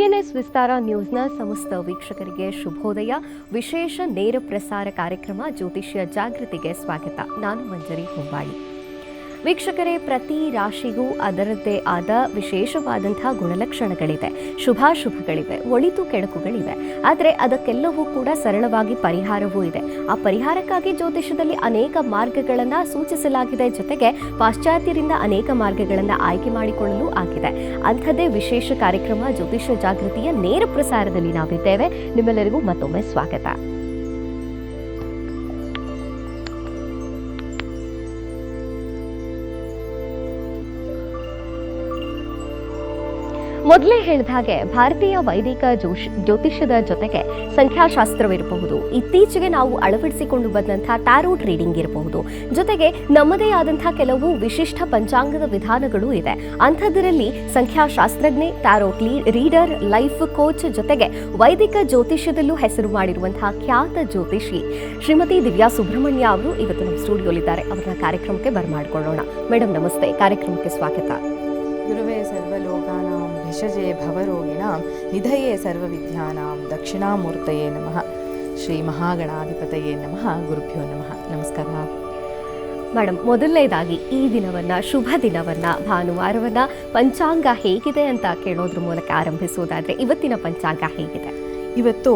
ಟಿಎನ್ಎಸ್ ವಿಸ್ತಾರ ನ್ಯೂಸ್ನ ಸಮಸ್ತ ವೀಕ್ಷಕರಿಗೆ ಶುಭೋದಯ. ವಿಶೇಷ ನೇರ ಪ್ರಸಾರ ಕಾರ್ಯಕ್ರಮ ಜ್ಯೋತಿಷ್ಯ ಜಾಗೃತಿಗೆ ಸ್ವಾಗತ. ನಾನು ಮಂಜರಿ ಹೊಂಬಾಳಿ. ವೀಕ್ಷಕರೇ, ಪ್ರತಿ ರಾಶಿಗೂ ಅದರದ್ದೇ ಆದ ವಿಶೇಷವಾದಂತಹ ಗುಣಲಕ್ಷಣಗಳಿವೆ, ಶುಭಾಶುಭಗಳಿವೆ, ಒಳಿತು ಕೆಡುಕುಗಳಿವೆ. ಆದರೆ ಅದಕ್ಕೆಲ್ಲವೂ ಕೂಡ ಸರಳವಾಗಿ ಪರಿಹಾರವೂ ಇದೆ. ಆ ಪರಿಹಾರಕ್ಕಾಗಿ ಜ್ಯೋತಿಷದಲ್ಲಿ ಅನೇಕ ಮಾರ್ಗಗಳನ್ನು ಸೂಚಿಸಲಾಗಿದೆ. ಜೊತೆಗೆ ಪಾಶ್ಚಾತ್ಯರಿಂದ ಅನೇಕ ಮಾರ್ಗಗಳನ್ನು ಆಯ್ಕೆ ಮಾಡಿಕೊಳ್ಳಲು ಆಗಿದೆ. ಅಂಥದ್ದೇ ವಿಶೇಷ ಕಾರ್ಯಕ್ರಮ ಜ್ಯೋತಿಷ್ಯ ಜಾಗೃತಿಯ ನೇರ ಪ್ರಸಾರದಲ್ಲಿ ನಾವಿದ್ದೇವೆ. ನಿಮ್ಮೆಲ್ಲರಿಗೂ ಮತ್ತೊಮ್ಮೆ ಸ್ವಾಗತ. ಮೊದಲೇ ಹೇಳಿದ ಹಾಗೆ ಭಾರತೀಯ ವೈದಿಕ ಜ್ಯೋತಿಷ್ಯದ ಜೊತೆಗೆ ಸಂಖ್ಯಾಶಾಸ್ತ್ರವಿರಬಹುದು, ಇತ್ತೀಚೆಗೆ ನಾವು ಅಳವಡಿಸಿಕೊಂಡು ಬಂದಂತಹ ಟ್ಯಾರೋಟ್ ರೀಡಿಂಗ್ ಇರಬಹುದು, ಜೊತೆಗೆ ನಮ್ಮದೇ ಆದಂತಹ ಕೆಲವು ವಿಶಿಷ್ಟ ಪಂಚಾಂಗದ ವಿಧಾನಗಳು ಇದೆ. ಅಂಥದ್ರಲ್ಲಿ ಸಂಖ್ಯಾಶಾಸ್ತ್ರಜ್ಞೆ, ಟ್ಯಾರೋಟ್ ರೀಡರ್, ಲೈಫ್ ಕೋಚ್, ಜೊತೆಗೆ ವೈದಿಕ ಜ್ಯೋತಿಷ್ಯದಲ್ಲೂ ಹೆಸರು ಮಾಡಿರುವಂತಹ ಖ್ಯಾತ ಜ್ಯೋತಿಷಿ ಶ್ರೀಮತಿ ದಿವ್ಯಾ ಸುಬ್ರಹ್ಮಣ್ಯ ಅವರು ಇವತ್ತು ನಮ್ಮ ಸ್ಟುಡಿಯೋಲಿದ್ದಾರೆ. ಅವರ ಕಾರ್ಯಕ್ರಮಕ್ಕೆ ಬರಮಾಡಿಕೊಳ್ಳೋಣ. ಮೇಡಮ್ ನಮಸ್ತೆ, ಕಾರ್ಯಕ್ರಮಕ್ಕೆ ಸ್ವಾಗತ. ಗುರುವೇ ಸರ್ವಲೋಕಾನಾಂ ಭಿಷಜೇ ಭವರೋಗಿಣಾಂ ನಿಧಯೇ ಸರ್ವವಿದ್ಯಾನಾಂ ದಕ್ಷಿಣಾಮೂರ್ತಯೇ ನಮಃ. ಶ್ರೀ ಮಹಾಗಣಾಧಿಪತಯೇ ನಮಃ. ಗುರುಭ್ಯೋ ನಮಃ. ನಮಸ್ಕಾರ ಮೇಡಮ್. ಮೊದಲನೇದಾಗಿ ಈ ದಿನವನ್ನ, ಶುಭ ದಿನವನ್ನ, ಭಾನುವಾರವನ್ನ ಪಂಚಾಂಗ ಹೇಗಿದೆ ಅಂತ ಕೇಳೋದ್ರ ಮೂಲಕ ಆರಂಭಿಸುವುದಾದ್ರೆ ಇವತ್ತಿನ ಪಂಚಾಂಗ ಹೇಗಿದೆ? ಇವತ್ತು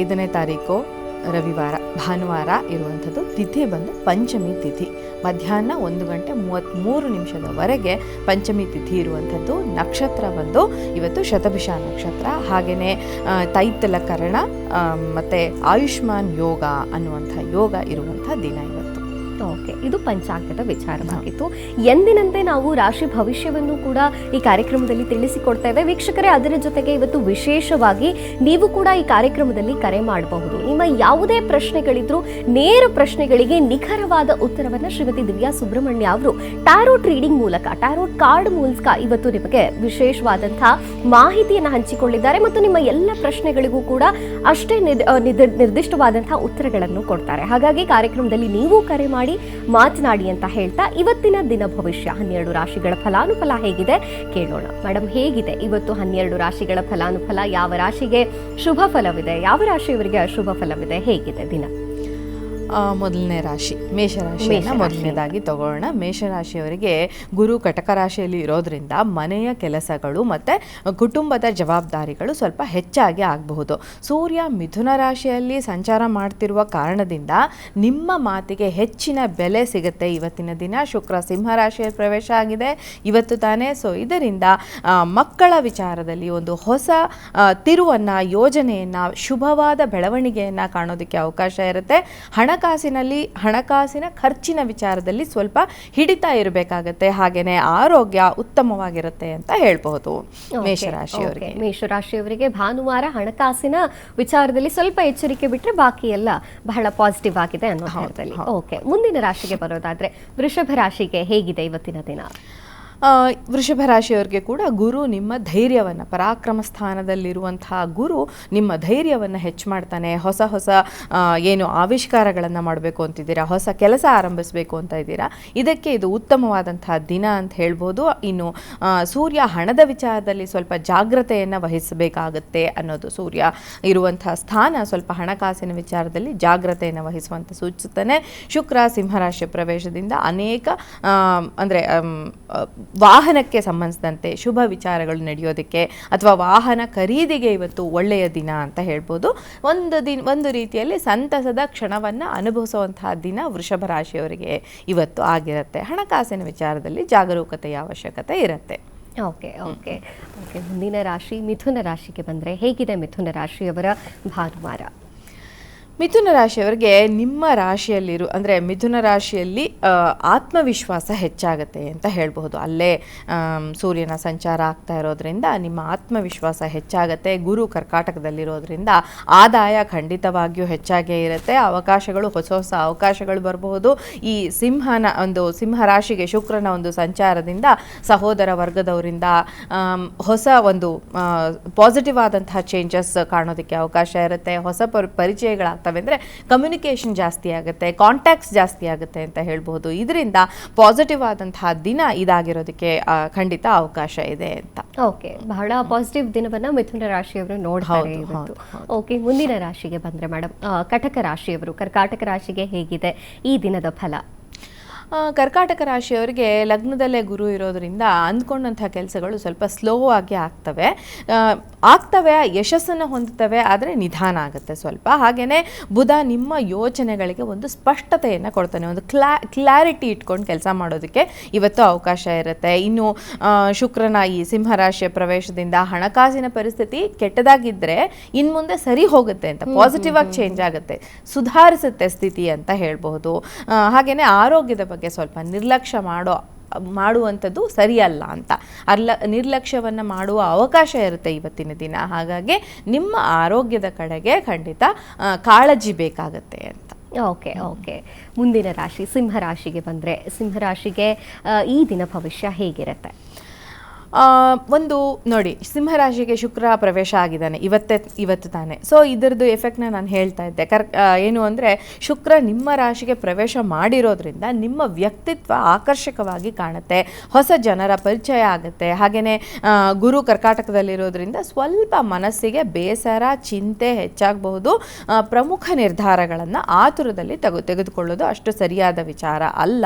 5ನೇ ತಾರೀಕು ರವಿವಾರ, ಭಾನುವಾರ ಇರುವಂಥದ್ದು. ತಿಥಿ ಬಂದು ಪಂಚಮಿ ತಿಥಿ. ಮಧ್ಯಾಹ್ನ 1:33 ಪಂಚಮಿ ತಿಥಿ ಇರುವಂಥದ್ದು. ನಕ್ಷತ್ರ ಬಂದು ಇವತ್ತು ಶತಭಿಷ ನಕ್ಷತ್ರ, ಹಾಗೆಯೇ ತೈತಲ ಕರ್ಣ ಮತ್ತು ಆಯುಷ್ಮಾನ್ ಯೋಗ ಅನ್ನುವಂಥ ಯೋಗ ಇರುವಂಥ ದಿನ ಇವತ್ತು. ಓಕೆ, ಇದು ಪಂಚಾಂಗದ ವಿಚಾರವಾಗಿತ್ತು. ಎಂದಿನಂತೆ ನಾವು ರಾಶಿ ಭವಿಷ್ಯವನ್ನು ಕೂಡ ಈ ಕಾರ್ಯಕ್ರಮದಲ್ಲಿ ತಿಳಿಸಿಕೊಡ್ತೇವೆ. ವೀಕ್ಷಕರೇ, ಅದರ ಜೊತೆಗೆ ಇವತ್ತು ವಿಶೇಷವಾಗಿ ನೀವು ಕೂಡ ಈ ಕಾರ್ಯಕ್ರಮದಲ್ಲಿ ಕರೆ ಮಾಡಬಹುದು. ನಿಮ್ಮ ಯಾವುದೇ ಪ್ರಶ್ನೆಗಳಿದ್ರೂ ನೇರ ಪ್ರಶ್ನೆಗಳಿಗೆ ನಿಖರವಾದ ಉತ್ತರವನ್ನು ಶ್ರೀಮತಿ ದಿವ್ಯಾ ಸುಬ್ರಹ್ಮಣ್ಯ ಅವರು ಟ್ಯಾರೋಟ್ ರೀಡಿಂಗ್ ಮೂಲಕ, ಟ್ಯಾರೋಟ್ ಕಾರ್ಡ್ ಮೂಲಕ ಇವತ್ತು ನಿಮಗೆ ವಿಶೇಷವಾದಂತಹ ಮಾಹಿತಿಯನ್ನು ಹಂಚಿಕೊಂಡಿದ್ದಾರೆ ಮತ್ತು ನಿಮ್ಮ ಎಲ್ಲ ಪ್ರಶ್ನೆಗಳಿಗೂ ಕೂಡ ಅಷ್ಟೇ ನಿರ್ದಿಷ್ಟವಾದಂತಹ ಉತ್ತರಗಳನ್ನು ಕೊಡ್ತಾರೆ. ಹಾಗಾಗಿ ಕಾರ್ಯಕ್ರಮದಲ್ಲಿ ನೀವು ಕರೆ ಮಾಡಿ ಮಾತನಾಡಿ ಅಂತ ಹೇಳ್ತಾ ಇವತ್ತಿನ ದಿನ ಭವಿಷ್ಯ 12 ರಾಶಿಗಳ ಫಲಾನುಫಲ ಹೇಗಿದೆ ಕೇಳೋಣ. ಮೇಡಮ್, ಹೇಗಿದೆ ಇವತ್ತು 12 ರಾಶಿಗಳ ಫಲಾನುಫಲ? ಯಾವ ರಾಶಿಗೆ ಶುಭ ಫಲವಿದೆ, ಯಾವ ರಾಶಿಯವರಿಗೆ ಅಶುಭ ಫಲವಿದೆ, ಹೇಗಿದೆ ದಿನ? ಮೊದಲನೇ ರಾಶಿ ಮೇಷರಾಶಿಯನ್ನು ಮೊದಲನೇದಾಗಿ ತಗೊಳ್ಳೋಣ. ಮೇಷರಾಶಿಯವರಿಗೆ ಗುರು ಕಟಕ ರಾಶಿಯಲ್ಲಿ ಇರೋದ್ರಿಂದ ಮನೆಯ ಕೆಲಸಗಳು ಮತ್ತು ಕುಟುಂಬದ ಜವಾಬ್ದಾರಿಗಳು ಸ್ವಲ್ಪ ಹೆಚ್ಚಾಗಿ ಆಗಬಹುದು. ಸೂರ್ಯ ಮಿಥುನ ರಾಶಿಯಲ್ಲಿ ಸಂಚಾರ ಮಾಡ್ತಿರುವ ಕಾರಣದಿಂದ ನಿಮ್ಮ ಮಾತಿಗೆ ಹೆಚ್ಚಿನ ಬೆಲೆ ಸಿಗುತ್ತೆ ಇವತ್ತಿನ ದಿನ. ಶುಕ್ರ ಸಿಂಹ ರಾಶಿಯಲ್ಲಿ ಪ್ರವೇಶ ಆಗಿದೆ ಇವತ್ತು ತಾನೇ. ಸೊ ಇದರಿಂದ ಮಕ್ಕಳ ವಿಚಾರದಲ್ಲಿ ಒಂದು ಹೊಸ ತಿರುವನ್ನು, ಯೋಜನೆಯನ್ನು, ಶುಭವಾದ ಬೆಳವಣಿಗೆಯನ್ನು ಕಾಣೋದಕ್ಕೆ ಅವಕಾಶ ಇರುತ್ತೆ. ಹಣಕಾಸಿನ ಖರ್ಚಿನ ವಿಚಾರದಲ್ಲಿ ಸ್ವಲ್ಪ ಹಿಡಿತಾ ಇರಬೇಕಾಗತ್ತೆ. ಹಾಗೇನೆ ಆರೋಗ್ಯ ಉತ್ತಮವಾಗಿರುತ್ತೆ ಅಂತ ಹೇಳ್ಬಹುದು ಮೇಷರಾಶಿಯವರಿಗೆ. ಮೇಷರಾಶಿಯವರಿಗೆ ಭಾನುವಾರ ಹಣಕಾಸಿನ ವಿಚಾರದಲ್ಲಿ ಸ್ವಲ್ಪ ಎಚ್ಚರಿಕೆ ಬಿಟ್ರೆ ಬಾಕಿ ಎಲ್ಲ ಬಹಳ ಪಾಸಿಟಿವ್ ಆಗಿದೆ ಅನ್ನೋ ಅರ್ಥದಲ್ಲಿ. ಓಕೆ, ಮುಂದಿನ ರಾಶಿಗೆ ಬರೋದಾದ್ರೆ ವೃಷಭ ರಾಶಿಗೆ ಹೇಗಿದೆ ಇವತ್ತಿನ ದಿನ? ವೃಷಭ ರಾಶಿಯವರಿಗೆ ಕೂಡ ಗುರು ನಿಮ್ಮ ಧೈರ್ಯವನ್ನು, ಪರಾಕ್ರಮ ಸ್ಥಾನದಲ್ಲಿರುವಂತಹ ಗುರು ನಿಮ್ಮ ಧೈರ್ಯವನ್ನು ಹೆಚ್ಚು ಮಾಡ್ತಾನೆ. ಹೊಸ ಏನು ಆವಿಷ್ಕಾರಗಳನ್ನು ಮಾಡಬೇಕು ಅಂತಿದ್ದೀರಾ, ಹೊಸ ಕೆಲಸ ಆರಂಭಿಸಬೇಕು ಅಂತ ಇದ್ದೀರಾ, ಇದಕ್ಕೆ ಇದು ಉತ್ತಮವಾದಂತಹ ದಿನ ಅಂತ ಹೇಳ್ಬೋದು. ಇನ್ನು ಸೂರ್ಯ ಹಣದ ವಿಚಾರದಲ್ಲಿ ಸ್ವಲ್ಪ ಜಾಗ್ರತೆಯನ್ನು ವಹಿಸಬೇಕಾಗತ್ತೆ ಅನ್ನೋದು. ಸೂರ್ಯ ಇರುವಂತಹ ಸ್ಥಾನ ಸ್ವಲ್ಪ ಹಣಕಾಸಿನ ವಿಚಾರದಲ್ಲಿ ಜಾಗ್ರತೆಯನ್ನು ವಹಿಸುವಂತ ಸೂಚಿಸುತ್ತಾನೆ. ಶುಕ್ರ ಸಿಂಹರಾಶಿ ಪ್ರವೇಶದಿಂದ ಅನೇಕ ಅಂದರೆ ವಾಹನಕ್ಕೆ ಸಂಬಂಧಿಸಿದಂತೆ ಶುಭ ವಿಚಾರಗಳು ನಡೆಯೋದಕ್ಕೆ ಅಥವಾ ವಾಹನ ಖರೀದಿಗೆ ಇವತ್ತು ಒಳ್ಳೆಯ ದಿನ ಅಂತ ಹೇಳ್ಬೋದು. ಒಂದು ರೀತಿಯಲ್ಲಿ ಸಂತಸದ ಕ್ಷಣವನ್ನು ಅನುಭವಿಸುವಂತಹ ದಿನ ವೃಷಭ ರಾಶಿಯವರಿಗೆ ಇವತ್ತು ಆಗಿರುತ್ತೆ. ಹಣಕಾಸಿನ ವಿಚಾರದಲ್ಲಿ ಜಾಗರೂಕತೆಯ ಅವಶ್ಯಕತೆ ಇರುತ್ತೆ. ಓಕೆ, ಮುಂದಿನ ರಾಶಿ ಮಿಥುನ ರಾಶಿಗೆ ಬಂದರೆ ಹೇಗಿದೆ ಮಿಥುನ ರಾಶಿಯವರ ಭಾನುವಾರ? ಮಿಥುನ ರಾಶಿಯವರಿಗೆ ನಿಮ್ಮ ರಾಶಿಯಲ್ಲಿರು ಅಂದರೆ ಮಿಥುನ ರಾಶಿಯಲ್ಲಿ ಆತ್ಮವಿಶ್ವಾಸ ಹೆಚ್ಚಾಗುತ್ತೆ ಅಂತ ಹೇಳಬಹುದು. ಅಲ್ಲೇ ಸೂರ್ಯನ ಸಂಚಾರ ಆಗ್ತಾ ಇರೋದ್ರಿಂದ ನಿಮ್ಮ ಆತ್ಮವಿಶ್ವಾಸ ಹೆಚ್ಚಾಗುತ್ತೆ. ಗುರು ಕರ್ಕಾಟಕದಲ್ಲಿರೋದ್ರಿಂದ ಆದಾಯ ಖಂಡಿತವಾಗಿಯೂ ಹೆಚ್ಚಾಗೇ ಇರುತ್ತೆ. ಅವಕಾಶಗಳು, ಹೊಸ ಅವಕಾಶಗಳು ಬರಬಹುದು. ಈ ಸಿಂಹ ರಾಶಿಗೆ ಶುಕ್ರನ ಒಂದು ಸಂಚಾರದಿಂದ ಸಹೋದರ ವರ್ಗದವರಿಂದ ಹೊಸ ಒಂದು ಪಾಸಿಟಿವ್ ಆದಂತಹ ಚೇಂಜಸ್ ಕಾಣೋದಕ್ಕೆ ಅವಕಾಶ ಇರುತ್ತೆ. ಹೊಸ ಪರಿಚಯಗಳಾಗ್ತವೆ. ಆಗ್ತವೆ ಅಂದರೆ ಕಮ್ಯುನಿಕೇಷನ್ ಜಾಸ್ತಿ ಆಗುತ್ತೆ, ಕಾಂಟ್ಯಾಕ್ಟ್ಸ್ ಜಾಸ್ತಿ ಆಗುತ್ತೆ ಅಂತ ಹೇಳ್ಬೋದು. ಇದರಿಂದ ಪಾಸಿಟಿವ್ ಆದಂತಹ ದಿನ ಇದಾಗಿರೋದಕ್ಕೆ ಖಂಡಿತ ಅವಕಾಶ ಇದೆ ಅಂತ. ಓಕೆ, ಬಹಳ ಪಾಸಿಟಿವ್ ದಿನವನ್ನ ಮಿಥುನ ರಾಶಿಯವರು ನೋಡ್ತಾರೆ ಇವತ್ತು. ಓಕೆ, ಮುಂದಿನ ರಾಶಿಗೆ ಬಂದ್ರೆ ಮೇಡಮ್, ಕಟಕ ರಾಶಿಯವರು, ಕರ್ಕಾಟಕ ರಾಶಿಗೆ ಹೇಗಿದೆ ಈ ದಿನದ ಫಲ? ಕರ್ಕಾಟಕ ರಾಶಿಯವರಿಗೆ ಲಗ್ನದಲ್ಲೇ ಗುರು ಇರೋದರಿಂದ ಅಂದ್ಕೊಂಡಂಥ ಕೆಲಸಗಳು ಸ್ವಲ್ಪ ಸ್ಲೋ ಆಗಿ ಆಗ್ತವೆ, ಯಶಸ್ಸನ್ನು ಹೊಂದುತ್ತವೆ, ಆದರೆ ನಿಧಾನ ಆಗುತ್ತೆ ಸ್ವಲ್ಪ. ಹಾಗೆಯೇ ಬುಧ ನಿಮ್ಮ ಯೋಚನೆಗಳಿಗೆ ಒಂದು ಸ್ಪಷ್ಟತೆಯನ್ನು ಕೊಡ್ತಾನೆ, ಒಂದು ಕ್ಲಾರಿಟಿ ಇಟ್ಕೊಂಡು ಕೆಲಸ ಮಾಡೋದಕ್ಕೆ ಇವತ್ತು ಅವಕಾಶ ಇರುತ್ತೆ. ಇನ್ನು ಶುಕ್ರನ ಈ ಸಿಂಹರಾಶಿಯ ಪ್ರವೇಶದಿಂದ ಹಣಕಾಸಿನ ಪರಿಸ್ಥಿತಿ ಕೆಟ್ಟದಾಗಿದ್ದರೆ ಇನ್ನು ಮುಂದೆ ಸರಿ ಹೋಗುತ್ತೆ ಅಂತ, ಪಾಸಿಟಿವ್ ಆಗಿ ಚೇಂಜ್ ಆಗುತ್ತೆ, ಸುಧಾರಿಸುತ್ತೆ ಸ್ಥಿತಿ ಅಂತ ಹೇಳ್ಬಹುದು. ಹಾಗೆಯೇ ಆರೋಗ್ಯದ ಬಗ್ಗೆ ಸ್ವಲ್ಪ ನಿರ್ಲಕ್ಷ್ಯ ಮಾಡುವಂಥದ್ದು ಸರಿಯಲ್ಲ ಅಂತ, ನಿರ್ಲಕ್ಷ್ಯವನ್ನು ಮಾಡುವ ಅವಕಾಶ ಇರುತ್ತೆ ಇವತ್ತಿನ ದಿನ. ಹಾಗಾಗಿ ನಿಮ್ಮ ಆರೋಗ್ಯದ ಕಡೆಗೆ ಖಂಡಿತ ಕಾಳಜಿ ಬೇಕಾಗತ್ತೆ ಅಂತ. ಓಕೆ ಓಕೆ, ಮುಂದಿನ ರಾಶಿ ಸಿಂಹರಾಶಿಗೆ ಬಂದರೆ, ಸಿಂಹರಾಶಿಗೆ ಈ ದಿನ ಭವಿಷ್ಯ ಹೇಗಿರುತ್ತೆ? ಒಂದು ನೋಡಿ, ಸಿಂಹರಾಶಿಗೆ ಶುಕ್ರ ಪ್ರವೇಶ ಆಗಿದ್ದಾನೆ ಇವತ್ತು ತಾನೆ. ಸೊ ಇದರದ್ದು ಎಫೆಕ್ಟ್ನ ನಾನು ಹೇಳ್ತಾ ಇದ್ದೆ. ಏನು ಅಂದರೆ ಶುಕ್ರ ನಿಮ್ಮ ರಾಶಿಗೆ ಪ್ರವೇಶ ಮಾಡಿರೋದ್ರಿಂದ ನಿಮ್ಮ ವ್ಯಕ್ತಿತ್ವ ಆಕರ್ಷಕವಾಗಿ ಕಾಣುತ್ತೆ, ಹೊಸ ಜನರ ಪರಿಚಯ ಆಗುತ್ತೆ. ಹಾಗೆಯೇ ಗುರು ಕರ್ಕಾಟಕದಲ್ಲಿರೋದ್ರಿಂದ ಸ್ವಲ್ಪ ಮನಸ್ಸಿಗೆ ಬೇಸರ, ಚಿಂತೆ ಹೆಚ್ಚಾಗಬಹುದು. ಪ್ರಮುಖ ನಿರ್ಧಾರಗಳನ್ನು ಆತುರದಲ್ಲಿ ತೆಗೆದುಕೊಳ್ಳೋದು ಅಷ್ಟು ಸರಿಯಾದ ವಿಚಾರ ಅಲ್ಲ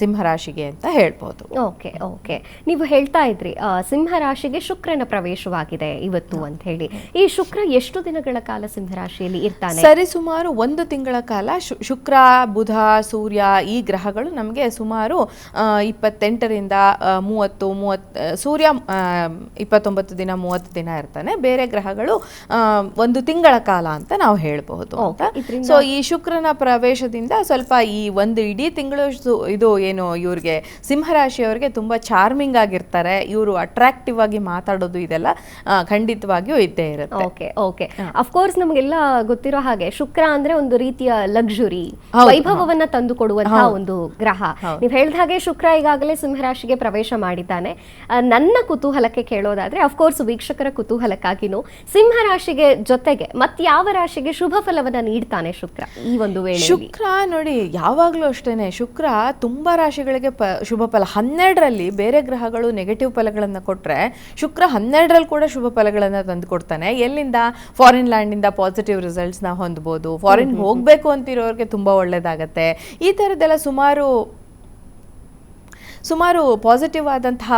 ಸಿಂಹರಾಶಿಗೆ ಅಂತ ಹೇಳ್ಬೋದು. ಓಕೆ ಓಕೆ, ನೀವು ಹೇಳ್ತಾ ಇದ್ರಿ ಸಿಂಹರಾಶಿಗೆ ಶುಕ್ರನ ಪ್ರವೇಶವಾಗಿದೆ ಇವತ್ತು ಅಂತ ಹೇಳಿ. ಈ ಶುಕ್ರ ಎಷ್ಟು ದಿನಗಳ ಕಾಲ ಸಿಂಹರಾಶಿಯಲ್ಲಿ ಇರ್ತಾನೆ? ಸರಿ, ಸುಮಾರು 1 ತಿಂಗಳ ಕಾಲ ಶುಕ್ರ, ಬುಧ, ಸೂರ್ಯ ಈ ಗ್ರಹಗಳು ನಮಗೆ ಸುಮಾರು 28ರಿಂದ 30 ಸೂರ್ಯ 29 ದಿನ 30 ದಿನ ಇರ್ತಾನೆ. ಬೇರೆ ಗ್ರಹಗಳು 1 ತಿಂಗಳ ಕಾಲ ಅಂತ ನಾವು ಹೇಳಬಹುದು. ಸೊ ಈ ಶುಕ್ರನ ಪ್ರವೇಶದಿಂದ ಸ್ವಲ್ಪ ಈ ಒಂದು ಇಡೀ ತಿಂಗಳು ಇದು ಏನು ಇವ್ರಿಗೆ ಸಿಂಹರಾಶಿಯವರಿಗೆ ತುಂಬಾ ಚಾರ್ಮಿಂಗ್ ಆಗಿರ್ತಾರೆ, ಇವರು ಅಟ್ರಾಕ್ಟಿವ್ ಆಗಿ ಮಾತಾಡೋದು ಇದೆಲ್ಲ ಖಂಡಿತವಾಗಿಯೂ ಇದ್ದೇ ಇರುತ್ತೆ. ಓಕೆ ಓಕೆ, ಅಫ್ಕೋರ್ಸ್ ನಮಗೆಲ್ಲ ಗೊತ್ತಿರೋ ಹಾಗೆ ಶುಕ್ರ ಅಂದ್ರೆ ಒಂದು ರೀತಿಯ ಲಕ್ಸುರಿ, ವೈಭವವನ್ನ ತಂದು ಕೊಡುವಂತಹ ಒಂದು ಗ್ರಹ. ನೀವು ಹೇಳಿದ ಹಾಗೆ ಶುಕ್ರ ಈಗಾಗಲೇ ಸಿಂಹರಾಶಿಗೆ ಪ್ರವೇಶ ಮಾಡಿದ್ದಾನೆ. ನನ್ನ ಕುತೂಹಲಕ್ಕೆ ಕೇಳೋದಾದ್ರೆ, ಅಫ್ಕೋರ್ಸ್ ವೀಕ್ಷಕರ ಕುತೂಹಲಕ್ಕಾಗಿನೂ ಸಿಂಹರಾಶಿಗೆ ಜೊತೆಗೆ ಮತ್ ಯಾವ ರಾಶಿಗೆ ಶುಭ ಫಲವನ್ನ ನೀಡ್ತಾನೆ ಶುಕ್ರ ಈ ಒಂದು ವೇಳೆ? ಶುಕ್ರ ನೋಡಿ, ಯಾವಾಗ್ಲೂ ಅಷ್ಟೇನೆ, ಶುಕ್ರ ತುಂಬಾ ರಾಶಿಗಳಿಗೆ ಶುಭ ಫಲ. 12ರಲ್ಲಿ ಬೇರೆ ಗ್ರಹಗಳು ನೆಗೆಟಿವ್ ಫಲಗಳನ್ನು ಕೊಟ್ಟರೆ ಶುಕ್ರ 12ರಲ್ಲಿ ಕೂಡ ಶುಭ ಫಲಗಳನ್ನು ತಂದು ಕೊಡ್ತಾನೆ. ಎಲ್ಲಿಂದ? ಫಾರಿನ್ ಲ್ಯಾಂಡಿಂದ ಪಾಸಿಟಿವ್ ರಿಸಲ್ಟ್ಸ್ನ ಹೊಂದ್ಬೋದು, ಫಾರಿನ್ ಹೋಗಬೇಕು ಅಂತಿರೋರಿಗೆ ತುಂಬ ಒಳ್ಳೆಯದಾಗತ್ತೆ. ಈ ಥರದ್ದೆಲ್ಲ ಸುಮಾರು ಪಾಸಿಟಿವ್ ಆದಂತಹ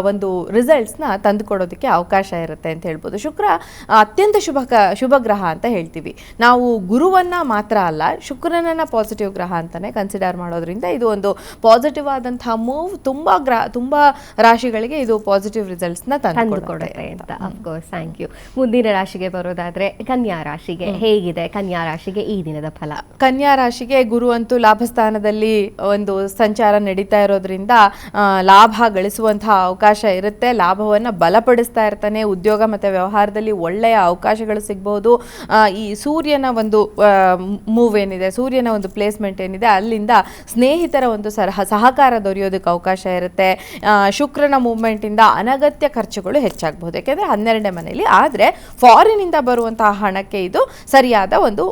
ಒಂದು ರಿಸಲ್ಟ್ಸ್ನ ತಂದುಕೊಡೋದಕ್ಕೆ ಅವಕಾಶ ಇರುತ್ತೆ ಅಂತ ಹೇಳ್ಬೋದು. ಶುಕ್ರ ಅತ್ಯಂತ ಶುಭ ಗ್ರಹ ಅಂತ ಹೇಳ್ತೀವಿ ನಾವು. ಗುರುವನ್ನು ಮಾತ್ರ ಅಲ್ಲ, ಶುಕ್ರನನ್ನು ಪಾಸಿಟಿವ್ ಗ್ರಹ ಅಂತಲೇ ಕನ್ಸಿಡರ್ ಮಾಡೋದ್ರಿಂದ ಇದು ಒಂದು ಪಾಸಿಟಿವ್ ಆದಂತಹ ಮೂವ್. ತುಂಬ ರಾಶಿಗಳಿಗೆ ಇದು ಪಾಸಿಟಿವ್ ರಿಸಲ್ಟ್ಸ್ನ ತಂದುಕೊಡುತ್ತೆ ಅಂತ. Of course, thank you. ಮುಂದಿನ ರಾಶಿಗೆ ಬರೋದಾದ್ರೆ ಕನ್ಯಾ ರಾಶಿಗೆ ಹೇಗಿದೆ? ಕನ್ಯಾ ರಾಶಿಗೆ ಈ ದಿನದ ಫಲ? ಕನ್ಯಾ ರಾಶಿಗೆ ಗುರು ಅಂತೂ ಲಾಭಸ್ಥಾನದಲ್ಲಿ ಒಂದು ಸಂಚಾರ ನಡೀತಾ ಇರೋದ್ರಿಂದ ಲಾಭ ಗಳಿಸುವಂತಹ ಅವಕಾಶ ಇರುತ್ತೆ. ಲಾಭವನ್ನು ಬಲಪಡಿಸ್ತಾ ಇರ್ತಾನೆ. ಉದ್ಯೋಗ ಮತ್ತು ವ್ಯವಹಾರದಲ್ಲಿ ಒಳ್ಳೆಯ ಅವಕಾಶಗಳು ಸಿಗ್ಬೋದು. ಈ ಸೂರ್ಯನ ಒಂದು ಮೂವ್ ಏನಿದೆ, ಸೂರ್ಯನ ಒಂದು ಪ್ಲೇಸ್ಮೆಂಟ್ ಏನಿದೆ, ಅಲ್ಲಿಂದ ಸ್ನೇಹಿತರ ಒಂದು ಸಹಕಾರ ದೊರೆಯೋದಕ್ಕೆ ಅವಕಾಶ ಇರುತ್ತೆ. ಶುಕ್ರನ ಮೂವ್ಮೆಂಟಿಂದ ಅನಗತ್ಯ ಖರ್ಚುಗಳು ಹೆಚ್ಚಾಗಬಹುದು, ಯಾಕೆಂದರೆ 12ನೇ ಮನೆಯಲ್ಲಿ. ಆದರೆ ಫಾರಿನಿಂದ ಬರುವಂತಹ ಹಣಕ್ಕೆ ಇದು ಸರಿಯಾದ ಒಂದು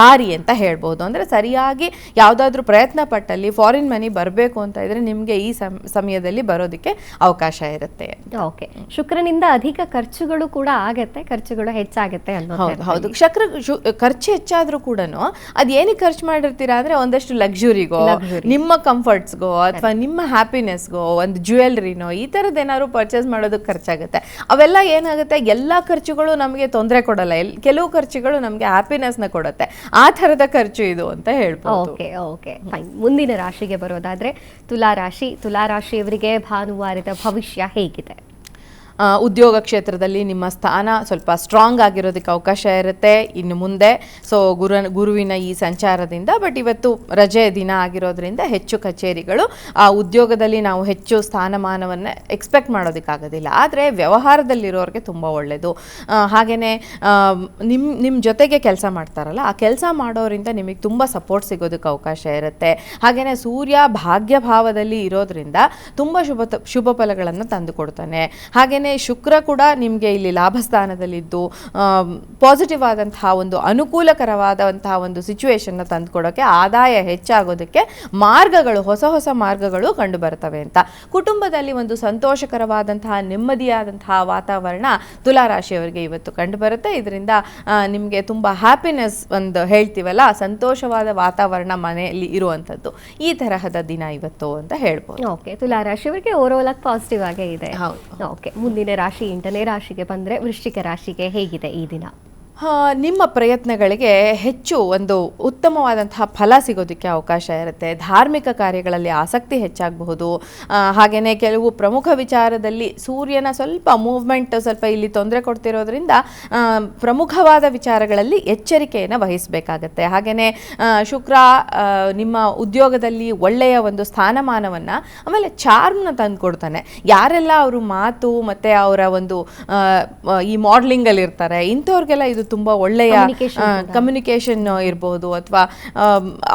ದಾರಿ ಅಂತ ಹೇಳ್ಬೋದು. ಅಂದರೆ ಸರಿಯಾಗಿ ಯಾವುದಾದ್ರೂ ಪ್ರಯತ್ನ ಪಟ್ಟಲ್ಲಿ ಫಾರಿನ್ ಮನಿ ಬರಬೇಕು ಅಂತ ಇದ್ರೆ ನಿಮಗೆ ಈ ಸಮಯದಲ್ಲಿ ಬರೋದಕ್ಕೆ ಅವಕಾಶ ಇರುತ್ತೆ. ಓಕೆ, ಶುಕ್ರನಿಂದ ಅಧಿಕ ಖರ್ಚುಗಳು ಕೂಡ ಆಗತ್ತೆ, ಖರ್ಚುಗಳು ಹೆಚ್ಚಾಗುತ್ತೆ ಅನ್ನೋದು. ಹೌದು, ಖರ್ಚು ಹೆಚ್ಚಾದ್ರೂ ಕೂಡ ಅದ್ ಏನಕ್ಕೆ ಖರ್ಚು ಮಾಡಿರ್ತೀರಾ ಅಂದ್ರೆ ಒಂದಷ್ಟು ಲಕ್ಸುರಿಗೋ, ನಿಮ್ಮ ಕಂಫರ್ಟ್ಸ್ಗೋ, ಅಥವಾ ನಿಮ್ಮ ಹ್ಯಾಪಿನೆಸ್ಗೋ, ಒಂದು ಜ್ಯುವೆಲ್ರಿನೋ, ಈ ತರದ್ ಏನಾದ್ರು ಪರ್ಚೇಸ್ ಮಾಡೋದಕ್ಕೆ ಖರ್ಚಾಗುತ್ತೆ. ಅವೆಲ್ಲ ಏನಾಗುತ್ತೆ, ಎಲ್ಲಾ ಖರ್ಚುಗಳು ನಮಗೆ ತೊಂದರೆ ಕೊಡಲ್ಲ, ಕೆಲವು ಖರ್ಚುಗಳು ನಮಗೆ ಹ್ಯಾಪಿನೆಸ್ ನ ಕೊಡುತ್ತೆ. ಆ ತರದ ಖರ್ಚು ಇದು ಅಂತ ಹೇಳ್ಬೋದು. Okay okay, fine. ಮುಂದಿನ ರಾಶಿಗೆ ಬರೋದಾದ್ರೆ ತುಲಾರಾಶಿಯವರಿಗೆ ಭಾನುವಾರದ ಭವಿಷ್ಯ ಹೇಗಿದೆ? ಉದ್ಯೋಗ ಕ್ಷೇತ್ರದಲ್ಲಿ ನಿಮ್ಮ ಸ್ಥಾನ ಸ್ವಲ್ಪ ಸ್ಟ್ರಾಂಗ್ ಆಗಿರೋದಕ್ಕೆ ಅವಕಾಶ ಇರುತ್ತೆ ಇನ್ನು ಮುಂದೆ. ಸೊ ಗುರುವಿನ ಈ ಸಂಚಾರದಿಂದ, ಬಟ್ ಇವತ್ತು ರಜೆ ದಿನ ಆಗಿರೋದ್ರಿಂದ ಹೆಚ್ಚು ಕಚೇರಿಗಳು, ಆ ಉದ್ಯೋಗದಲ್ಲಿ ನಾವು ಹೆಚ್ಚು ಸ್ಥಾನಮಾನವನ್ನು ಎಕ್ಸ್ಪೆಕ್ಟ್ ಮಾಡೋದಕ್ಕಾಗೋದಿಲ್ಲ. ಆದರೆ ವ್ಯವಹಾರದಲ್ಲಿರೋರಿಗೆ ತುಂಬ ಒಳ್ಳೆಯದು. ಹಾಗೆಯೇ ನಿಮ್ಮ ಜೊತೆಗೆ ಕೆಲಸ ಮಾಡ್ತಾರಲ್ಲ, ಆ ಕೆಲಸ ಮಾಡೋರಿಂದ ನಿಮಗೆ ತುಂಬ ಸಪೋರ್ಟ್ ಸಿಗೋದಕ್ಕೆ ಅವಕಾಶ ಇರುತ್ತೆ. ಹಾಗೆಯೇ ಸೂರ್ಯ ಭಾಗ್ಯ ಭಾವದಲ್ಲಿ ಇರೋದ್ರಿಂದ ತುಂಬ ಶುಭ ಫಲಗಳನ್ನು ತಂದು ಕೊಡ್ತಾನೆ. ಹಾಗೆಯೇ ಹಾಗೆಯೇ ಶುಕ್ರ ಕೂಡ ನಿಮಗೆ ಇಲ್ಲಿ ಲಾಭಸ್ಥಾನದಲ್ಲಿದ್ದು ಪಾಸಿಟಿವ್ ಆದಂತಹ ಒಂದು ಅನುಕೂಲಕರವಾದಂತಹ ಒಂದು ಸಿಚುವೇಶನ್ನ ತಂದುಕೊಡೋಕ್ಕೆ, ಆದಾಯ ಹೆಚ್ಚಾಗೋದಕ್ಕೆ ಮಾರ್ಗಗಳು, ಹೊಸ ಹೊಸ ಮಾರ್ಗಗಳು ಕಂಡು ಬರ್ತವೆ ಅಂತ. ಕುಟುಂಬದಲ್ಲಿ ಒಂದು ಸಂತೋಷಕರವಾದಂತಹ ನೆಮ್ಮದಿಯಾದಂತಹ ವಾತಾವರಣ ತುಲಾರಾಶಿಯವರಿಗೆ ಇವತ್ತು ಕಂಡು ಬರುತ್ತೆ. ಇದರಿಂದ ನಿಮಗೆ ತುಂಬ ಹ್ಯಾಪಿನೆಸ್ ಒಂದು ಹೇಳ್ತೀವಲ್ಲ, ಸಂತೋಷವಾದ ವಾತಾವರಣ ಮನೆಯಲ್ಲಿ ಇರುವಂಥದ್ದು, ಈ ತರಹದ ದಿನ ಇವತ್ತು ಅಂತ ಹೇಳ್ಬೋದು. ಓಕೆ, ತುಲಾರಾಶಿಯವರಿಗೆ ಓವರ್ ಆಲ್ ಪಾಸಿಟಿವ್ ಆಗೇ ಇದೆ. ಹೌದು. ಓಕೆ, ಮುಂದಿನ ರಾಶಿ 8ನೇ ರಾಶಿಗೆ ಬಂದ್ರೆ ವೃಶ್ಚಿಕ ರಾಶಿಗೆ ಹೇಗಿದೆ ಈ ದಿನ? ನಿಮ್ಮ ಪ್ರಯತ್ನಗಳಿಗೆ ಹೆಚ್ಚು ಒಂದು ಉತ್ತಮವಾದಂತಹ ಫಲ ಸಿಗೋದಕ್ಕೆ ಅವಕಾಶ ಇರುತ್ತೆ. ಧಾರ್ಮಿಕ ಕಾರ್ಯಗಳಲ್ಲಿ ಆಸಕ್ತಿ ಹೆಚ್ಚಾಗಬಹುದು. ಹಾಗೆಯೇ ಕೆಲವು ಪ್ರಮುಖ ವಿಚಾರದಲ್ಲಿ ಸೂರ್ಯನ ಸ್ವಲ್ಪ ಮೂವ್ಮೆಂಟ್ ಸ್ವಲ್ಪ ಇಲ್ಲಿ ತೊಂದರೆ ಕೊಡ್ತಿರೋದ್ರಿಂದ ಪ್ರಮುಖವಾದ ವಿಚಾರಗಳಲ್ಲಿ ಎಚ್ಚರಿಕೆಯನ್ನು ವಹಿಸಬೇಕಾಗತ್ತೆ. ಹಾಗೆಯೇ ಶುಕ್ರ ನಿಮ್ಮ ಉದ್ಯೋಗದಲ್ಲಿ ಒಳ್ಳೆಯ ಒಂದು ಸ್ಥಾನಮಾನವನ್ನು, ಆಮೇಲೆ ಚಾರ್ಮ್ನ ತಂದು ಕೊಡ್ತಾನೆ. ಯಾರೆಲ್ಲ ಅವರು ಮಾತು ಮತ್ತು ಅವರ ಒಂದು ಈ ಮಾಡಲಿಂಗಲ್ಲಿ ಇರ್ತಾರೆ, ಇಂಥವ್ರಿಗೆಲ್ಲ ಇದು ತುಂಬ ಒಳ್ಳೆಯ ಕಮ್ಯುನಿಕೇಷನ್ ಇರ್ಬೋದು, ಅಥವಾ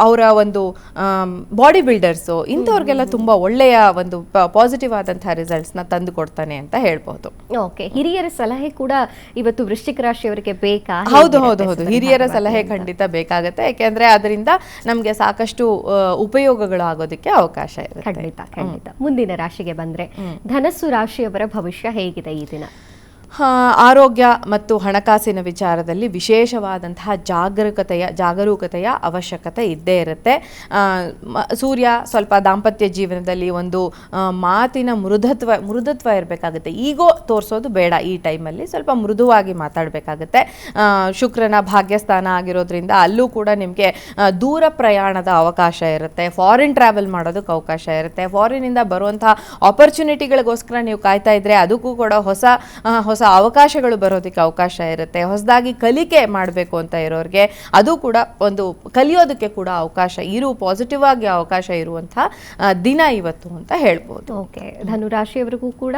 ಅವರ ಒಂದು ಬಾಡಿ ಬಿಲ್ಡರ್ಸು, ಇಂಥವ್ರಿಗೆಲ್ಲ ತುಂಬ ಒಳ್ಳೆಯ ಒಂದು ಪಾಸಿಟಿವ್ ಆದಂತಹ ರಿಸಲ್ಟ್ಸ್ನ ತಂದು ಕೊಡ್ತಾನೆ ಅಂತ ಹೇಳ್ಬೋದು. ಓಕೆ, ಹಿರಿಯರ ಸಲಹೆ ಕೂಡ ಇವತ್ತು ವೃಶ್ಚಿಕ ರಾಶಿಯವರಿಗೆ ಬೇಕಾ? ಹೌದು ಹೌದು ಹೌದು, ಹಿರಿಯರ ಸಲಹೆ ಖಂಡಿತ ಬೇಕಾಗುತ್ತೆ. ಯಾಕೆಂದ್ರೆ ಅದರಿಂದ ನಮಗೆ ಸಾಕಷ್ಟು ಉಪಯೋಗಗಳು ಆಗೋದಕ್ಕೆ ಅವಕಾಶ ಇದೆ. ಖಂಡಿತ ಖಂಡಿತ. ಮುಂದಿನ ರಾಶಿಗೆ ಬಂದ್ರೆ ಧನಸ್ಸು ರಾಶಿಯವರ ಭವಿಷ್ಯ ಹೇಗಿದೆ ಈ ದಿನ? ಆರೋಗ್ಯ ಮತ್ತು ಹಣಕಾಸಿನ ವಿಚಾರದಲ್ಲಿ ವಿಶೇಷವಾದಂತಹ ಜಾಗರೂಕತೆಯ ಅವಶ್ಯಕತೆ ಇದ್ದೇ ಇರುತ್ತೆ. ಸೂರ್ಯ ಸ್ವಲ್ಪ ದಾಂಪತ್ಯ ಜೀವನದಲ್ಲಿ ಒಂದು ಮಾತಿನ ಮೃದುತ್ವ ಇರಬೇಕಾಗುತ್ತೆ. ಈಗೋ ತೋರಿಸೋದು ಬೇಡ. ಈ ಟೈಮಲ್ಲಿ ಸ್ವಲ್ಪ ಮೃದುವಾಗಿ ಮಾತಾಡಬೇಕಾಗುತ್ತೆ. ಶುಕ್ರನ ಭಾಗ್ಯಸ್ಥಾನ ಆಗಿರೋದ್ರಿಂದ ಅಲ್ಲೂ ಕೂಡ ನಿಮಗೆ ದೂರ ಪ್ರಯಾಣದ ಅವಕಾಶ ಇರುತ್ತೆ. ಫಾರಿನ್ ಟ್ರಾವೆಲ್ ಮಾಡೋದಕ್ಕೆ ಅವಕಾಶ ಇರುತ್ತೆ. ಫಾರಿನಿಂದ ಬರುವಂತಹ ಆಪರ್ಚುನಿಟಿಗಳಿಗೋಸ್ಕರ ನೀವು ಕಾಯ್ತಾ ಇದ್ರೆ ಅದಕ್ಕೂ ಕೂಡ ಹೊಸ ಅವಕಾಶಗಳು ಬರೋದಕ್ಕೆ ಅವಕಾಶ ಇರುತ್ತೆ. ಹೊಸದಾಗಿ ಕಲಿಕೆ ಮಾಡಬೇಕು ಅಂತ ಇರೋರಿಗೆ ಅದು ಕೂಡ ಒಂದು ಕಲಿಯೋದಕ್ಕೆ ಕೂಡ ಅವಕಾಶ ಪಾಸಿಟಿವ್ ಆಗಿ ಅವಕಾಶ ಇರುವಂತಹ ದಿನ ಇವತ್ತು ಅಂತ ಹೇಳ್ಬೋದು. ಓಕೆ, ಧನುರಾಶಿಯವರಿಗೂ ಕೂಡ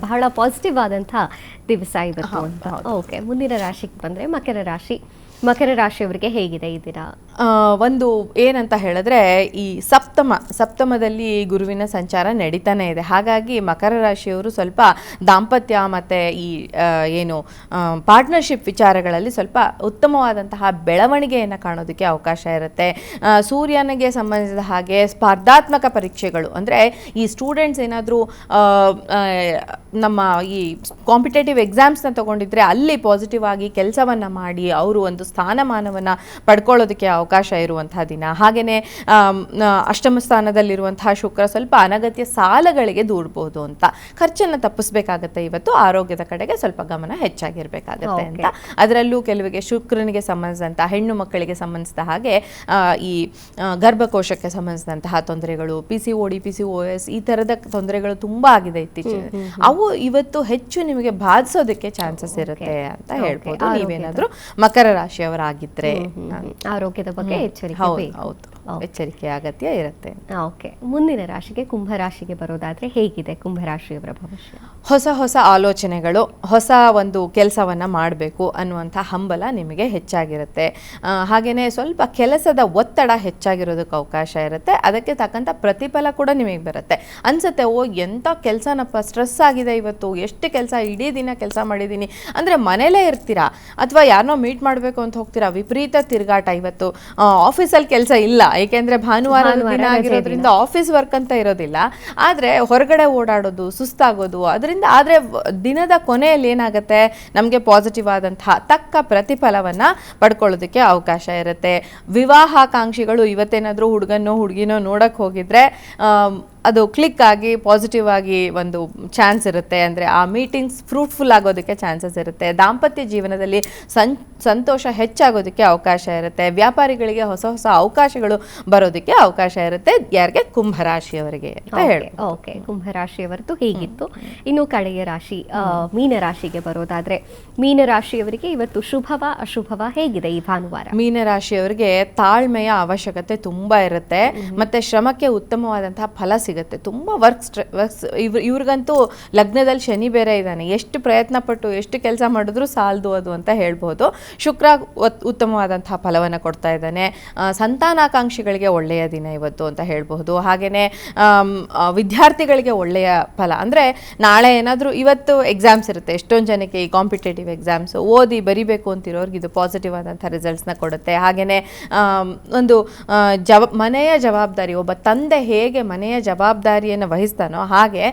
ಬಹಳ ಪಾಸಿಟಿವ್ ಆದಂತಹ ದಿವಸ ಇವತ್ತು ಅಂತ. ಓಕೆ, ಮುಂದಿನ ರಾಶಿಗೆ ಬಂದ್ರೆ ಮಕರ ರಾಶಿಯವರಿಗೆ ಹೇಗಿದೆ ಈ ದಿನ? ಒಂದು ಏನಂತ ಹೇಳಿದ್ರೆ, ಈ ಸಪ್ತಮದಲ್ಲಿ ಗುರುವಿನ ಸಂಚಾರ ನಡೀತಾನೆ ಇದೆ. ಹಾಗಾಗಿ ಮಕರ ರಾಶಿಯವರು ಸ್ವಲ್ಪ ದಾಂಪತ್ಯ ಮತ್ತು ಈ ಏನು ಪಾರ್ಟ್ನರ್ಶಿಪ್ ವಿಚಾರಗಳಲ್ಲಿ ಸ್ವಲ್ಪ ಉತ್ತಮವಾದಂತಹ ಬೆಳವಣಿಗೆಯನ್ನು ಕಾಣೋದಕ್ಕೆ ಅವಕಾಶ ಇರುತ್ತೆ. ಸೂರ್ಯನಿಗೆ ಸಂಬಂಧಿಸಿದ ಹಾಗೆ ಸ್ಪರ್ಧಾತ್ಮಕ ಪರೀಕ್ಷೆಗಳು, ಅಂದರೆ ಈ ಸ್ಟೂಡೆಂಟ್ಸ್ ಏನಾದರೂ ನಮ್ಮ ಈ ಕಾಂಪಿಟೇಟಿವ್ ಎಕ್ಸಾಮ್ಸ್ನ ತಗೊಂಡಿದ್ರೆ ಅಲ್ಲಿ ಪಾಸಿಟಿವ್ ಆಗಿ ಕೆಲಸವನ್ನು ಮಾಡಿ ಅವರು ಒಂದು ಸ್ಥಾನಮಾನವನ್ನು ಪಡ್ಕೊಳ್ಳೋದಕ್ಕೆ ಅವಕಾಶ ಇರುವಂತಹ ದಿನ. ಹಾಗೆಯೇ ಅಷ್ಟಮ ಸ್ಥಾನದಲ್ಲಿರುವಂತಹ ಶುಕ್ರ ಸ್ವಲ್ಪ ಅನಗತ್ಯ ಸಾಲಗಳಿಗೆ ದೂಡಬಹುದು ಅಂತ. ಖರ್ಚನ್ನು ತಪ್ಪಿಸ್ಬೇಕಾಗತ್ತೆ. ಇವತ್ತು ಆರೋಗ್ಯದ ಕಡೆಗೆ ಸ್ವಲ್ಪ ಗಮನ ಹೆಚ್ಚಾಗಿರ್ಬೇಕಾಗತ್ತೆ ಅಂತ. ಅದರಲ್ಲೂ ಕೆಲವಿಗೆ ಶುಕ್ರನಿಗೆ ಸಂಬಂಧಿಸಿದಂಥ ಹೆಣ್ಣು ಮಕ್ಕಳಿಗೆ ಸಂಬಂಧಿಸಿದ ಹಾಗೆ ಈ ಗರ್ಭಕೋಶಕ್ಕೆ ಸಂಬಂಧಿಸಿದಂತಹ ತೊಂದರೆಗಳು, PCOS ಈ ಥರದ ತೊಂದರೆಗಳು ತುಂಬ ಆಗಿದೆ ಇತ್ತೀಚೆಗೆ. ಅವು ಇವತ್ತು ಹೆಚ್ಚು ನಿಮಗೆ ಬಾಧಿಸೋದಕ್ಕೆ ಚಾನ್ಸಸ್ ಇರುತ್ತೆ ಅಂತ ಹೇಳ್ಬೋದು. ನೀವೇನಾದರೂ ಮಕರ ರಾಶಿಯವರಾಗಿದ್ರೆ ಆರೋಗ್ಯದ ಬಗ್ಗೆ ಎಚ್ಚರಿಕೆ ಅಗತ್ಯ ಇರುತ್ತೆ. ಓಕೆ, ಮುಂದಿನ ರಾಶಿಗೆ ಕುಂಭರಾಶಿಗೆ ಬರೋದಾದ್ರೆ ಹೇಗಿದೆ ಕುಂಭರಾಶಿಯವರ ಭವಿಷ್ಯ? ಹೊಸ ಆಲೋಚನೆಗಳು, ಹೊಸ ಒಂದು ಕೆಲಸವನ್ನ ಮಾಡಬೇಕು ಅನ್ನುವಂಥ ಹಂಬಲ ನಿಮಗೆ ಹೆಚ್ಚಾಗಿರುತ್ತೆ. ಹಾಗೆಯೇ ಸ್ವಲ್ಪ ಕೆಲಸದ ಒತ್ತಡ ಹೆಚ್ಚಾಗಿರೋದಕ್ಕೆ ಅವಕಾಶ ಇರುತ್ತೆ. ಅದಕ್ಕೆ ತಕ್ಕಂಥ ಪ್ರತಿಫಲ ಕೂಡ ನಿಮಗೆ ಬರುತ್ತೆ. ಅನ್ಸುತ್ತೆ, ಎಂಥ ಕೆಲಸನಪ್ಪ, ಸ್ಟ್ರೆಸ್ ಆಗಿದೆ ಇವತ್ತು, ಎಷ್ಟು ಕೆಲಸ, ಇಡೀ ದಿನ ಕೆಲಸ ಮಾಡಿದ್ದೀನಿ ಅಂದರೆ ಮನೇಲೇ ಇರ್ತೀರಾ ಅಥವಾ ಯಾರನ್ನೋ ಮೀಟ್ ಮಾಡಬೇಕು ಅಂತ ಹೋಗ್ತೀರಾ, ವಿಪರೀತ ತಿರುಗಾಟ. ಇವತ್ತು ಆಫೀಸಲ್ಲಿ ಕೆಲಸ ಇಲ್ಲ, ಏಕೆಂದರೆ ಭಾನುವಾರ ದಿನ ಆಗಿರೋದ್ರಿಂದ ಆಫೀಸ್ ವರ್ಕ್ ಅಂತ ಇರೋದಿಲ್ಲ. ಆದರೆ ಹೊರಗಡೆ ಓಡಾಡೋದು, ಸುಸ್ತಾಗೋದು, ಅದರಿಂದ ಆದರೆ ದಿನದ ಕೊನೆಯಲ್ಲಿ ಏನಾಗುತ್ತೆ, ನಮಗೆ ಪಾಸಿಟಿವ್ ಆದಂತಹ ತಕ್ಕ ಪ್ರತಿಫಲವನ್ನು ಪಡ್ಕೊಳ್ಳೋದಕ್ಕೆ ಅವಕಾಶ ಇರುತ್ತೆ. ವಿವಾಹಾಕಾಂಕ್ಷಿಗಳು ಇವತ್ತೇನಾದರೂ ಹುಡುಗಿನೋ ನೋಡಕ್ಕೆ ಹೋಗಿದ್ರೆ ಅದು ಕ್ಲಿಕ್ ಆಗಿ ಪಾಸಿಟಿವ್ ಆಗಿ ಒಂದು ಚಾನ್ಸ್ ಇರುತ್ತೆ. ಅಂದರೆ ಆ ಮೀಟಿಂಗ್ಸ್ ಫ್ರೂಟ್ಫುಲ್ ಆಗೋದಕ್ಕೆ ಚಾನ್ಸಸ್ ಇರುತ್ತೆ. ದಾಂಪತ್ಯ ಜೀವನದಲ್ಲಿ ಸಂತೋಷ ಹೆಚ್ಚಾಗೋದಕ್ಕೆ ಅವಕಾಶ ಇರುತ್ತೆ. ವ್ಯಾಪಾರಿಗಳಿಗೆ ಹೊಸ ಅವಕಾಶಗಳು ಬರೋದಕ್ಕೆ ಅವಕಾಶ ಇರುತ್ತೆ. ಯಾರಿಗೆ? ಕುಂಭರಾಶಿಯವರಿಗೆ ಅಂತ ಹೇಳಿ. ಓಕೆ, ಕುಂಭರಾಶಿಯವರದ್ದು ಹೀಗಿತ್ತು. ಇನ್ನು ಕಡೆಯ ರಾಶಿ ಮೀನರಾಶಿಗೆ ಬರೋದಾದ್ರೆ ಮೀನರಾಶಿಯವರಿಗೆ ಇವತ್ತು ಶುಭವ ಅಶುಭವ ಹೇಗಿದೆ ಈ ಭಾನುವಾರ? ಮೀನರಾಶಿಯವರಿಗೆ ತಾಳ್ಮೆಯ ಅವಶ್ಯಕತೆ ತುಂಬ ಇರುತ್ತೆ. ಮತ್ತೆ ಶ್ರಮಕ್ಕೆ ಉತ್ತಮವಾದಂತಹ ಫಲ ಸಿಗುತ್ತೆ. ತುಂಬ ವರ್ಕ್ಸ್ ಇವ್ರಿಗಂತೂ ಲಗ್ನದಲ್ಲಿ ಶನಿ ಬೇರೆ ಇದ್ದಾನೆ, ಎಷ್ಟು ಪ್ರಯತ್ನ ಪಟ್ಟು ಎಷ್ಟು ಕೆಲಸ ಮಾಡಿದ್ರು ಸಾಲದು ಅದು ಅಂತ ಹೇಳ್ಬೋದು. ಶುಕ್ರ ಉತ್ತಮವಾದಂತಹ ಫಲವನ್ನು ಕೊಡ್ತಾ ಇದ್ದಾನೆ. ಸಂತಾನಾಕಾಂಕ್ಷಿಗಳಿಗೆ ಒಳ್ಳೆಯ ದಿನ ಇವತ್ತು ಅಂತ ಹೇಳ್ಬಹುದು. ಹಾಗೆಯೇ ವಿದ್ಯಾರ್ಥಿಗಳಿಗೆ ಒಳ್ಳೆಯ ಫಲ ಅಂದರೆ ನಾಳೆ ಏನಾದರೂ ಇವತ್ತು ಎಕ್ಸಾಮ್ಸ್ ಇರುತ್ತೆ, ಎಷ್ಟೊಂದು ಜನಕ್ಕೆ ಈ ಕಾಂಪಿಟೇಟಿವ್ ಎಕ್ಸಾಮ್ಸ್ ಓದಿ ಬರಿಬೇಕು ಅಂತಿರೋರ್ಗೆ ಇದು ಪಾಸಿಟಿವ್ ಆದಂಥ ರಿಸಲ್ಟ್ಸ್ನ ಕೊಡುತ್ತೆ. ಹಾಗೆಯೇ ಒಂದು ಮನೆಯ ಜವಾಬ್ದಾರಿ, ಒಬ್ಬ ತಂದೆ ಹೇಗೆ ಮನೆಯ ಜವಾಬ್ದಾರಿಯನ್ನು ವಹಿಸ್ತಾನೋ ಹಾಗೆ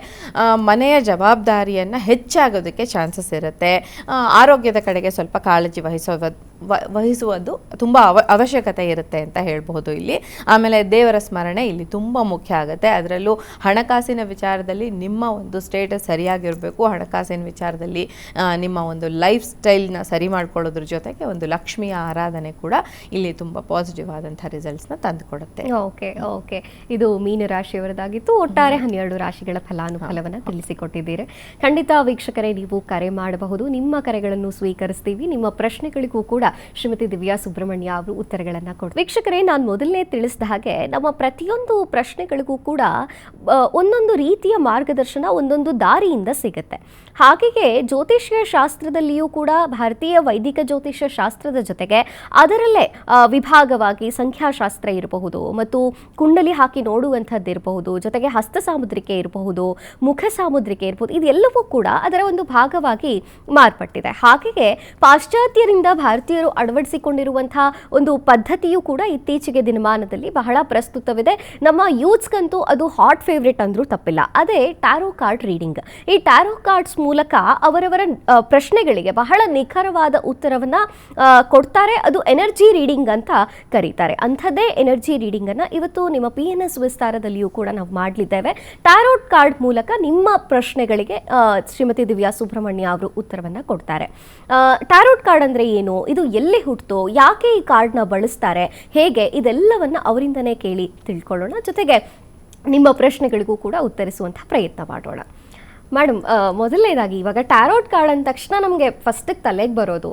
ಮನೆಯ ಜವಾಬ್ದಾರಿಯನ್ನು ಹೆಚ್ಚಾಗೋದಕ್ಕೆ ಚಾನ್ಸಸ್ ಇರುತ್ತೆ. ಆರೋಗ್ಯದ ಕಡೆಗೆ ಸ್ವಲ್ಪ ಕಾಳಜಿ ವಹಿಸುವುದು ತುಂಬ ಅವಶ್ಯಕತೆ ಇರುತ್ತೆ ಅಂತ ಹೇಳ್ಬಹುದು ಇಲ್ಲಿ. ಆಮೇಲೆ ದೇವರ ಸ್ಮರಣೆ ಇಲ್ಲಿ ತುಂಬ ಮುಖ್ಯ ಆಗುತ್ತೆ. ಅದರಲ್ಲೂ ಹಣಕಾಸಿನ ವಿಚಾರದಲ್ಲಿ ನಿಮ್ಮ ಒಂದು ಸ್ಟೇಟಸ್ ಸರಿಯಾಗಿರಬೇಕು. ಹಣಕಾಸಿನ ವಿಚಾರದಲ್ಲಿ ನಿಮ್ಮ ಒಂದು ಲೈಫ್ ಸ್ಟೈಲ್ನ ಸರಿ ಮಾಡ್ಕೊಳ್ಳೋದ್ರ ಜೊತೆಗೆ ಒಂದು ಲಕ್ಷ್ಮಿಯ ಆರಾಧನೆ ಕೂಡ ಇಲ್ಲಿ ತುಂಬ ಪಾಸಿಟಿವ್ ಆದಂಥ ರಿಸಲ್ಟ್ಸ್ನ ತಂದುಕೊಡುತ್ತೆ. ಓಕೆ ಓಕೆ ಇದು ಮೀನರಾಶಿಯವರದಾಗಿತ್ತು. ಒಟ್ಟಾರೆ 12 ರಾಶಿಗಳ ಫಲಾನುಫಲವನ್ನು ತಿಳಿಸಿಕೊಟ್ಟಿದ್ದೀರಿ. ಖಂಡಿತ ವೀಕ್ಷಕರೇ, ನೀವು ಕರೆ ಮಾಡಬಹುದು. ನಿಮ್ಮ ಕರೆಗಳನ್ನು ಸ್ವೀಕರಿಸ್ತೀವಿ. ನಿಮ್ಮ ಪ್ರಶ್ನೆಗಳಿಗೂ ಕೂಡ ಶ್ರೀಮತಿ ದಿವ್ಯಾ ಸುಬ್ರಹ್ಮಣ್ಯ ಅವರು ಉತ್ತರಗಳನ್ನು ಕೊಡ್ತಾರೆ. ವೀಕ್ಷಕರೇ, ನಾನು ಮೊದಲನೇ ತಿಳಿಸಿದ ಹಾಗೆ ನಮ್ಮ ಪ್ರತಿಯೊಂದು ಪ್ರಶ್ನೆಗಳಿಗೂ ಕೂಡ ಒಂದೊಂದು ರೀತಿಯ ಮಾರ್ಗದರ್ಶನ ಒಂದೊಂದು ದಾರಿಯಿಂದ ಸಿಗುತ್ತೆ. ಹಾಗೆಯೇ ಜ್ಯೋತಿಷ್ಯ ಶಾಸ್ತ್ರದಲ್ಲಿಯೂ ಕೂಡ ಭಾರತೀಯ ವೈದಿಕ ಜ್ಯೋತಿಷ್ಯ ಶಾಸ್ತ್ರದ ಜೊತೆಗೆ ಅದರಲ್ಲೇ ವಿಭಾಗವಾಗಿ ಸಂಖ್ಯಾಶಾಸ್ತ್ರ ಇರಬಹುದು, ಮತ್ತು ಕುಂಡಲಿ ಹಾಕಿ ನೋಡುವಂಥದ್ದು ಇರಬಹುದು, ಜೊತೆಗೆ ಹಸ್ತ ಸಾಮುದ್ರಿಕೆ ಇರಬಹುದು, ಮುಖ ಸಾಮುದ್ರಿಕೆ ಇರಬಹುದು. ಇದೆಲ್ಲವೂ ಕೂಡ ಅದರ ಒಂದು ಭಾಗವಾಗಿ ಮಾರ್ಪಟ್ಟಿದೆ. ಹಾಗೆಯೇ ಪಾಶ್ಚಾತ್ಯರಿಂದ ಭಾರತೀಯರು ಅಳವಡಿಸಿಕೊಂಡಿರುವಂತಹ ಒಂದು ಪದ್ಧತಿಯೂ ಕೂಡ ಇತ್ತೀಚೆಗೆ ದಿನಮಾನದಲ್ಲಿ ಬಹಳ ಪ್ರಸ್ತುತವಿದೆ. ನಮ್ಮ ಯೂತ್ಸ್ಗಂತೂ ಅದು ಹಾಟ್ ಫೇವ್ರೇಟ್ ಅಂದ್ರೂ ತಪ್ಪಿಲ್ಲ. ಅದೇ ಟ್ಯಾರೋ ಕಾರ್ಡ್ ರೀಡಿಂಗ್. ಈ ಟ್ಯಾರೋ ಕಾರ್ಡ್ಸ್ ಮೂಲಕ ಅವರವರ ಪ್ರಶ್ನೆಗಳಿಗೆ ಬಹಳ ನಿಖರವಾದ ಉತ್ತರವನ್ನ ಕೊಡ್ತಾರೆ. ಅದು ಎನರ್ಜಿ ರೀಡಿಂಗ್ ಅಂತ ಕರೀತಾರೆ. ಅಂಥದ್ದೇ ಎನರ್ಜಿ ರೀಡಿಂಗ್ ಅನ್ನ ಇವತ್ತು ನಿಮ್ಮ PNS ವಿಸ್ತಾರದಲ್ಲಿಯೂ ಕೂಡ ನಾವು ಮಾಡಲಿದ್ದೇವೆ. ಟ್ಯಾರೋಟ್ ಕಾರ್ಡ್ ಮೂಲಕ ನಿಮ್ಮ ಪ್ರಶ್ನೆಗಳಿಗೆ ಶ್ರೀಮತಿ ದಿವ್ಯಾ ಸುಬ್ರಹ್ಮಣ್ಯ ಅವರು ಉತ್ತರವನ್ನ ಕೊಡ್ತಾರೆ. ಟ್ಯಾರೋಟ್ ಕಾರ್ಡ್ ಅಂದ್ರೆ ಏನು, ಇದು ಎಲ್ಲಿ ಹುಟ್ಟಿತು, ಯಾಕೆ ಈ ಕಾರ್ಡ್ನ ಬಳಸ್ತಾರೆ, ಹೇಗೆ, ಇದೆಲ್ಲವನ್ನ ಅವರಿಂದನೇ ಕೇಳಿ ತಿಳ್ಕೊಳ್ಳೋಣ. ಜೊತೆಗೆ ನಿಮ್ಮ ಪ್ರಶ್ನೆಗಳಿಗೂ ಕೂಡ ಉತ್ತರಿಸುವಂತಹ ಪ್ರಯತ್ನ ಮಾಡೋಣ. ಮೇಡಮ್, ಮೊದಲನೇದಾಗಿ ಇವಾಗ ಟ್ಯಾರೋಟ್ ಕಾರ್ಡ್ ಅಂದ ತಕ್ಷಣ ನಮಗೆ ಫಸ್ಟಿಗೆ ತಲೆಗೆ ಬರೋದು,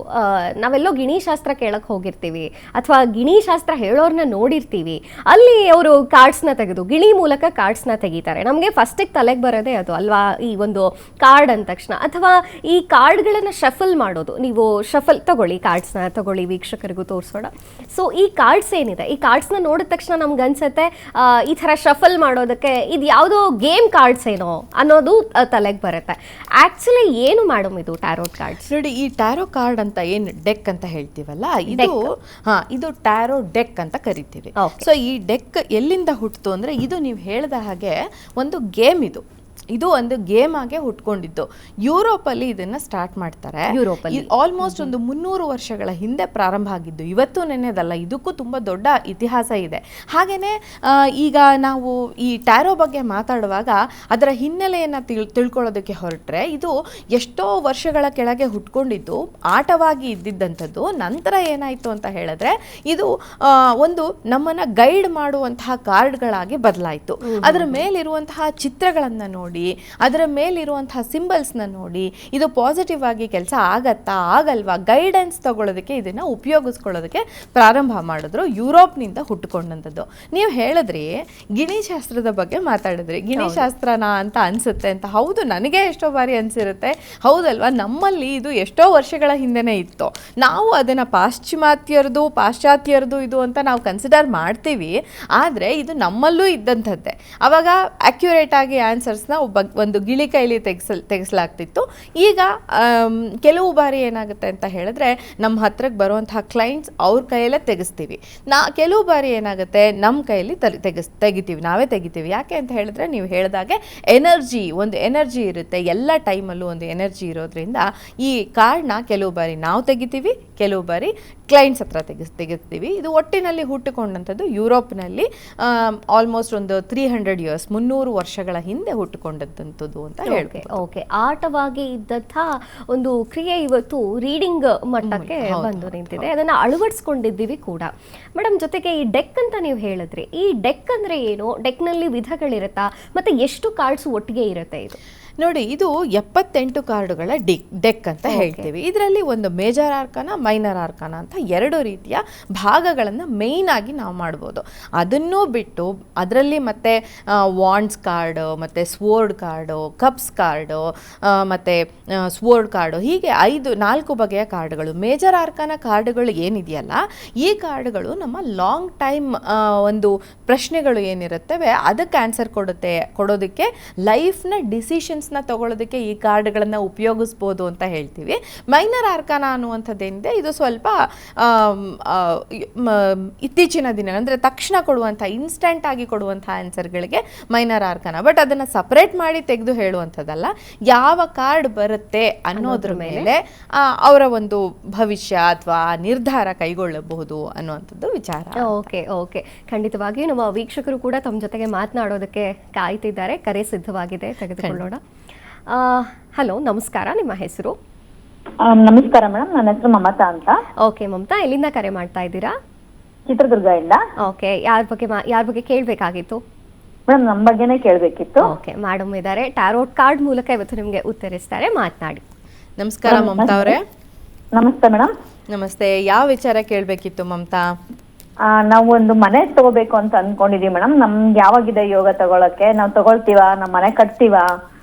ನಾವೆಲ್ಲೋ ಗಿಣಿಶಾಸ್ತ್ರ ಕೇಳಕ್ಕೆ ಹೋಗಿರ್ತೀವಿ ಅಥವಾ ಗಿಣಿಶಾಸ್ತ್ರ ಹೇಳೋರನ್ನ ನೋಡಿರ್ತೀವಿ. ಅಲ್ಲಿ ಅವರು ಕಾರ್ಡ್ಸ್ನ ತೆಗೆದು ಗಿಣಿ ಮೂಲಕ ಕಾರ್ಡ್ಸ್ನ ತೆಗಿತಾರೆ. ನಮಗೆ ಫಸ್ಟಿಗೆ ತಲೆಗೆ ಬರೋದೇ ಅದು ಅಲ್ವಾ, ಈ ಒಂದು ಕಾರ್ಡ್ ಅಂದ ತಕ್ಷಣ. ಅಥವಾ ಈ ಕಾರ್ಡ್ಗಳನ್ನು ಶಫಲ್ ಮಾಡೋದು. ನೀವು ಶಫಲ್ ತಗೊಳ್ಳಿ, ಕಾರ್ಡ್ಸ್ನ ತಗೊಳ್ಳಿ, ವೀಕ್ಷಕರಿಗೂ ತೋರಿಸೋಣ. ಸೊ ಈ ಕಾರ್ಡ್ಸ್ ಏನಿದೆ, ಈ ಕಾರ್ಡ್ಸ್ನ ನೋಡಿದ ತಕ್ಷಣ ನಮ್ಗೆ ಅನ್ಸುತ್ತೆ ಈ ಥರ ಶಫಲ್ ಮಾಡೋದಕ್ಕೆ ಇದು ಯಾವುದೋ ಗೇಮ್ ಕಾರ್ಡ್ಸ್ ಏನೋ ಅನ್ನೋದು ತಲೆಗೆ ಬರುತ್ತೆ. ಆಕ್ಚುಲಿ ಏನು ಮೇಡಮ್ ಇದು ಟ್ಯಾರೋಟ್ ಕಾರ್ಡ್ಸ್? ನೋಡಿ, ಈ ಟ್ಯಾರೋ ಕಾರ್ಡ್ ಅಂತ ಏನು ಡೆಕ್ ಅಂತ ಹೇಳ್ತೀವಲ್ಲ, ಇದು ಟ್ಯಾರೋ ಡೆಕ್ ಅಂತ ಕರಿತೀವಿ. ಸೊ ಈ ಡೆಕ್ ಎಲ್ಲಿಂದ ಹುಟ್ಟಿತು ಅಂದ್ರೆ, ಇದು ನೀವು ಹೇಳಿದ ಹಾಗೆ ಒಂದು ಗೇಮ್. ಇದು ಒಂದು ಗೇಮ್ ಆಗಿ ಹುಟ್ಕೊಂಡಿದ್ದು. ಯುರೋಪಲ್ಲಿ ಇದನ್ನ ಸ್ಟಾರ್ಟ್ ಮಾಡ್ತಾರೆ. ಆಲ್ಮೋಸ್ಟ್ ಒಂದು 300 ವರ್ಷಗಳ ಹಿಂದೆ ಪ್ರಾರಂಭ ಆಗಿದ್ದು. ಇವತ್ತು ನೆನ್ನೆದಲ್ಲ, ಇದಕ್ಕೂ ತುಂಬ ದೊಡ್ಡ ಇತಿಹಾಸ ಇದೆ. ಹಾಗೆಯೇ ಈಗ ನಾವು ಈ ಟ್ಯಾರೋ ಬಗ್ಗೆ ಮಾತಾಡುವಾಗ ಅದರ ಹಿನ್ನೆಲೆಯನ್ನು ತಿಳ್ಕೊಳ್ಳೋದಕ್ಕೆ ಹೊರಟ್ರೆ, ಇದು ಎಷ್ಟೋ ವರ್ಷಗಳ ಕೆಳಗೆ ಹುಟ್ಕೊಂಡಿದ್ದು, ಆಟವಾಗಿ ಇದ್ದಿದ್ದಂಥದ್ದು. ನಂತರ ಏನಾಯಿತು ಅಂತ ಹೇಳಿದ್ರೆ, ಇದು ಒಂದು ನಮ್ಮನ್ನು ಗೈಡ್ ಮಾಡುವಂತಹ ಕಾರ್ಡ್ಗಳಾಗಿ ಬದಲಾಯಿತು. ಅದರ ಮೇಲಿರುವಂತಹ ಚಿತ್ರಗಳನ್ನು ನೋಡಿ, ಅದರ ಮೇಲಿರುವಂತಹ ಸಿಂಬಲ್ಸ್ನ ನೋಡಿ, ಇದು ಪಾಸಿಟಿವ್ ಆಗಿ ಕೆಲಸ ಆಗತ್ತಾ ಆಗಲ್ವಾ, ಗೈಡೆನ್ಸ್ ತಗೊಳ್ಳೋದಕ್ಕೆ ಇದನ್ನ ಉಪಯೋಗಿಸ್ಕೊಳ್ಳೋದಕ್ಕೆ ಪ್ರಾರಂಭ ಮಾಡಿದ್ರು. ಯುರೋಪ್ನಿಂದ ಹುಟ್ಟುಕೊಂಡಂಥದ್ದು. ನೀವು ಹೇಳಿದ್ರಿ ಗಿಣಿಶಾಸ್ತ್ರದ ಬಗ್ಗೆ ಮಾತಾಡಿದ್ರಿ. ಗಿಣಿಶಾಸ್ತ್ರನಾ ಅಂತ ಅನ್ಸುತ್ತೆ ಅಂತ. ಹೌದು, ನನಗೆ ಎಷ್ಟೋ ಬಾರಿ ಅನ್ಸಿರುತ್ತೆ. ಹೌದಲ್ವಾ, ನಮ್ಮಲ್ಲಿ ಇದು ಎಷ್ಟೋ ವರ್ಷಗಳ ಹಿಂದೆನೇ ಇತ್ತು. ನಾವು ಅದನ್ನ ಪಾಶ್ಚಾತ್ಯರದು ಇದು ಅಂತ ನಾವು ಕನ್ಸಿಡರ್ ಮಾಡ್ತೀವಿ. ಆದರೆ ಇದು ನಮ್ಮಲ್ಲೂ ಇದ್ದಂಥದ್ದೇ. ಅವಾಗ ಅಕ್ಯುರೇಟ್ ಆಗಿ ಆನ್ಸರ್ಸ್ನ ಒಂದು ಗಿಳಿ ಕೈಲಿ ತೆಗೆಸಲಾಗ್ತಿತ್ತು. ಈಗ ಕೆಲವು ಬಾರಿ ಏನಾಗುತ್ತೆ ಅಂತ ಹೇಳಿದ್ರೆ, ನಮ್ಮ ಹತ್ರಕ್ಕೆ ಬರುವಂತಹ ಕ್ಲೈಂಟ್ಸ್ ಅವ್ರ ಕೈಯಲ್ಲೇ ತೆಗೆಸ್ತೀವಿ. ಕೆಲವು ಬಾರಿ ಏನಾಗುತ್ತೆ, ನಮ್ಮ ಕೈಯಲ್ಲಿ ನಾವೇ ತೆಗಿತೀವಿ. ಯಾಕೆ ಅಂತ ಹೇಳಿದ್ರೆ, ನೀವು ಹೇಳಿದಾಗೆ ಒಂದು ಎನರ್ಜಿ ಇರುತ್ತೆ. ಎಲ್ಲ ಟೈಮಲ್ಲೂ ಒಂದು ಎನರ್ಜಿ ಇರೋದ್ರಿಂದ ಈ ಕಾರ್ಡ್ನ ಕೆಲವು ಬಾರಿ ನಾವು ತೆಗಿತೀವಿ, ಕೆಲವು ಬಾರಿ ಕ್ಲೈಂಟ್ಸ್ ಹತ್ರ ತೆಗೆಸ್ತೀವಿ. ಇದು ಒಟ್ಟಿನಲ್ಲಿ ಹುಟ್ಟುಕೊಂಡಂಥದ್ದು ಯುರೋಪ್ನಲ್ಲಿ ಆಲ್ಮೋಸ್ಟ್ ಒಂದು 300 ಇಯರ್ಸ್, 300 ವರ್ಷಗಳ ಹಿಂದೆ ಹುಟ್ಟುಕೊಂಡಂಥದ್ದು ಅಂತ ಹೇಳ್ಬೋದು. ಓಕೆ, ಆಟವಾಗಿ ಇದ್ದಂಥ ಒಂದು ಕ್ರಿಯೆ ಇವತ್ತು ರೀಡಿಂಗ್ ಮಟ್ಟಕ್ಕೆ ಬಂದು ನಿಂತಿದೆ. ಅದನ್ನ ಅಳವಡಿಸ್ಕೊಂಡಿದ್ದೀವಿ ಕೂಡ. ಮೇಡಮ್, ಜೊತೆಗೆ ಈ ಡೆಕ್ ಅಂತ ನೀವು ಹೇಳಿದ್ರಿ. ಈ ಡೆಕ್ ಅಂದ್ರೆ ಏನು, ಡೆಕ್ನಲ್ಲಿ ವಿಧಗಳಿರುತ್ತಾ, ಮತ್ತೆ ಎಷ್ಟು ಕಾರ್ಡ್ಸ್ ಒಟ್ಟಿಗೆ ಇರುತ್ತೆ ಇದು? ನೋಡಿ, ಇದು 78 ಕಾರ್ಡುಗಳ ಡೆಕ್ ಅಂತ ಹೇಳ್ತೀವಿ. ಇದರಲ್ಲಿ ಒಂದು ಮೇಜರ್ ಆರ್ಕಾನ, ಮೈನರ್ ಆರ್ಕಾನ ಅಂತ 2 ರೀತಿಯ ಭಾಗಗಳನ್ನು ಮೇಯ್ನ್ ಆಗಿ ನಾವು ಮಾಡ್ಬೋದು. ಅದನ್ನೂ ಬಿಟ್ಟು ಅದರಲ್ಲಿ ಮತ್ತೆ ವಾಂಡ್ಸ್ ಕಾರ್ಡು, ಮತ್ತು ಸ್ವೋರ್ಡ್ ಕಾರ್ಡು, ಕಪ್ಸ್ ಕಾರ್ಡು, ಮತ್ತು ಸ್ವೋರ್ಡ್ ಕಾರ್ಡು, ಹೀಗೆ 4 ಬಗೆಯ ಕಾರ್ಡುಗಳು. ಮೇಜರ್ ಆರ್ಕಾನ ಕಾರ್ಡುಗಳು ಏನಿದೆಯಲ್ಲ, ಈ ಕಾರ್ಡುಗಳು ನಮ್ಮ ಲಾಂಗ್ ಟೈಮ್ ಒಂದು ಪ್ರಶ್ನೆಗಳು ಏನಿರುತ್ತವೆ ಅದಕ್ಕೆ ಆನ್ಸರ್ ಕೊಡೋದಕ್ಕೆ, ಲೈಫ್ನ ಡಿಸಿಷನ್ಸ್ನ ತಗೊಳ್ಳೋದಕ್ಕೆ ಈ ಕಾರ್ಡ್ಗಳನ್ನು ಉಪಯೋಗಿಸ್ಬೋದು ಅಂತ ಹೇಳ್ತೀವಿ. ಮೈನರ್ ಆರ್ಕಾನ ಅನ್ನುವಂಥದ್ದೇನಿದೆ, ಇದು ಸ್ವಲ್ಪ ಇತ್ತೀಚಿನ ದಿನ ಅಂದರೆ ತಕ್ಷಣ ಕೊಡುವಂಥ, ಇನ್ಸ್ಟೆಂಟ್ ಆಗಿ ಕೊಡುವಂಥ ಆನ್ಸರ್ಗಳಿಗೆ ಮೈನರ್ ಆರ್ಕಾನ. ಬಟ್ ಅದನ್ನು ಸಪ್ರೇಟ್ ಮಾಡಿ ತೆಗೆದು ಹೇಳುವಂಥದ್ದಲ್ಲ, ಯಾವ ಕಾರ್ಡ್ ಬರುತ್ತೆ ಅನ್ನೋದ್ರ ಮೇಲೆ ಅವರ ಒಂದು ಭವಿಷ್ಯ ಅಥವಾ ನಿರ್ಧಾರ ಕೈಗೊಳ್ಳಬಹುದು ಅನ್ನುವಂಥದ್ದು ವಿಚಾರ. ಓಕೆ, ಖಂಡಿತವಾಗಿಯೂ ನಮ್ಮ ವೀಕ್ಷಕರು ಕೂಡ ತಮ್ಮ ಜೊತೆಗೆ ಮಾತನಾಡೋದಕ್ಕೆ ಕಾಯ್ತಿದ್ದಾರೆ. ಕರೆ ಸಿದ್ಧವಾಗಿದೆ, ತೆಗೆದುಕೊಳ್ಳೋಣ. ಹಲೋ, ನಮಸ್ಕಾರ, ನಿಮ್ಮ ಹೆಸರು? ನಮಸ್ಕಾರ ಮೇಡಮ್, ನನ್ನ ಹೆಸರು ಮಮತಾ ಅಂತ. ಓಕೆ ಮಮತಾ, ಎಲ್ಲಿಂದ ಕರೆ ಮಾಡ್ತಾ ಇದ್ದೀರಾ? ಚಿತ್ರದುರ್ಗದಿಂದ. ಓಕೆ, ಯಾರ ಬಗ್ಗೆ ಕೇಳಬೇಕಾಗಿತ್ತು? ಮೇಡಮ್, ನಮ್ಮ ಬಗ್ಗೆನೇ ಕೇಳಬೇಕಿತ್ತು. ಓಕೆ, ಮೇಡಮ್ ಇದ್ದಾರೆ, ಟ್ಯಾರೋಟ್ ಕಾರ್ಡ್ ಮೂಲಕ ಇವತ್ತು ನಿಮಗೆ ಉತ್ತರಿಸ್ತಾರೆ, ಮಾತನಾಡಿ. ನಮಸ್ಕಾರ ಮಮತಾ ಅವರೇ. ನಮಸ್ತೆ ಮೇಡಮ್. ನಮಸ್ತೆ. ಯಾವ ವಿಚಾರ ಕೇಳಬೇಕಿತ್ತು ಮಮತಾ? ನಾವು ಒಂದು ಮನೆ ತಗೋಬೇಕು ಅಂತ ಅನ್ಕೊಂಡಿದೀವಿ ಮೇಡಮ್. ನಮ್ಗೆ ಯಾವಾಗಿದೆ ಯೋಗ ತಗೊಳಕ್ಕೆ? ನಾವು ತಗೊಳ್ತೀವಾ, ನಮ್ಮ ಮನೆ ಕಟ್ತೀವಾ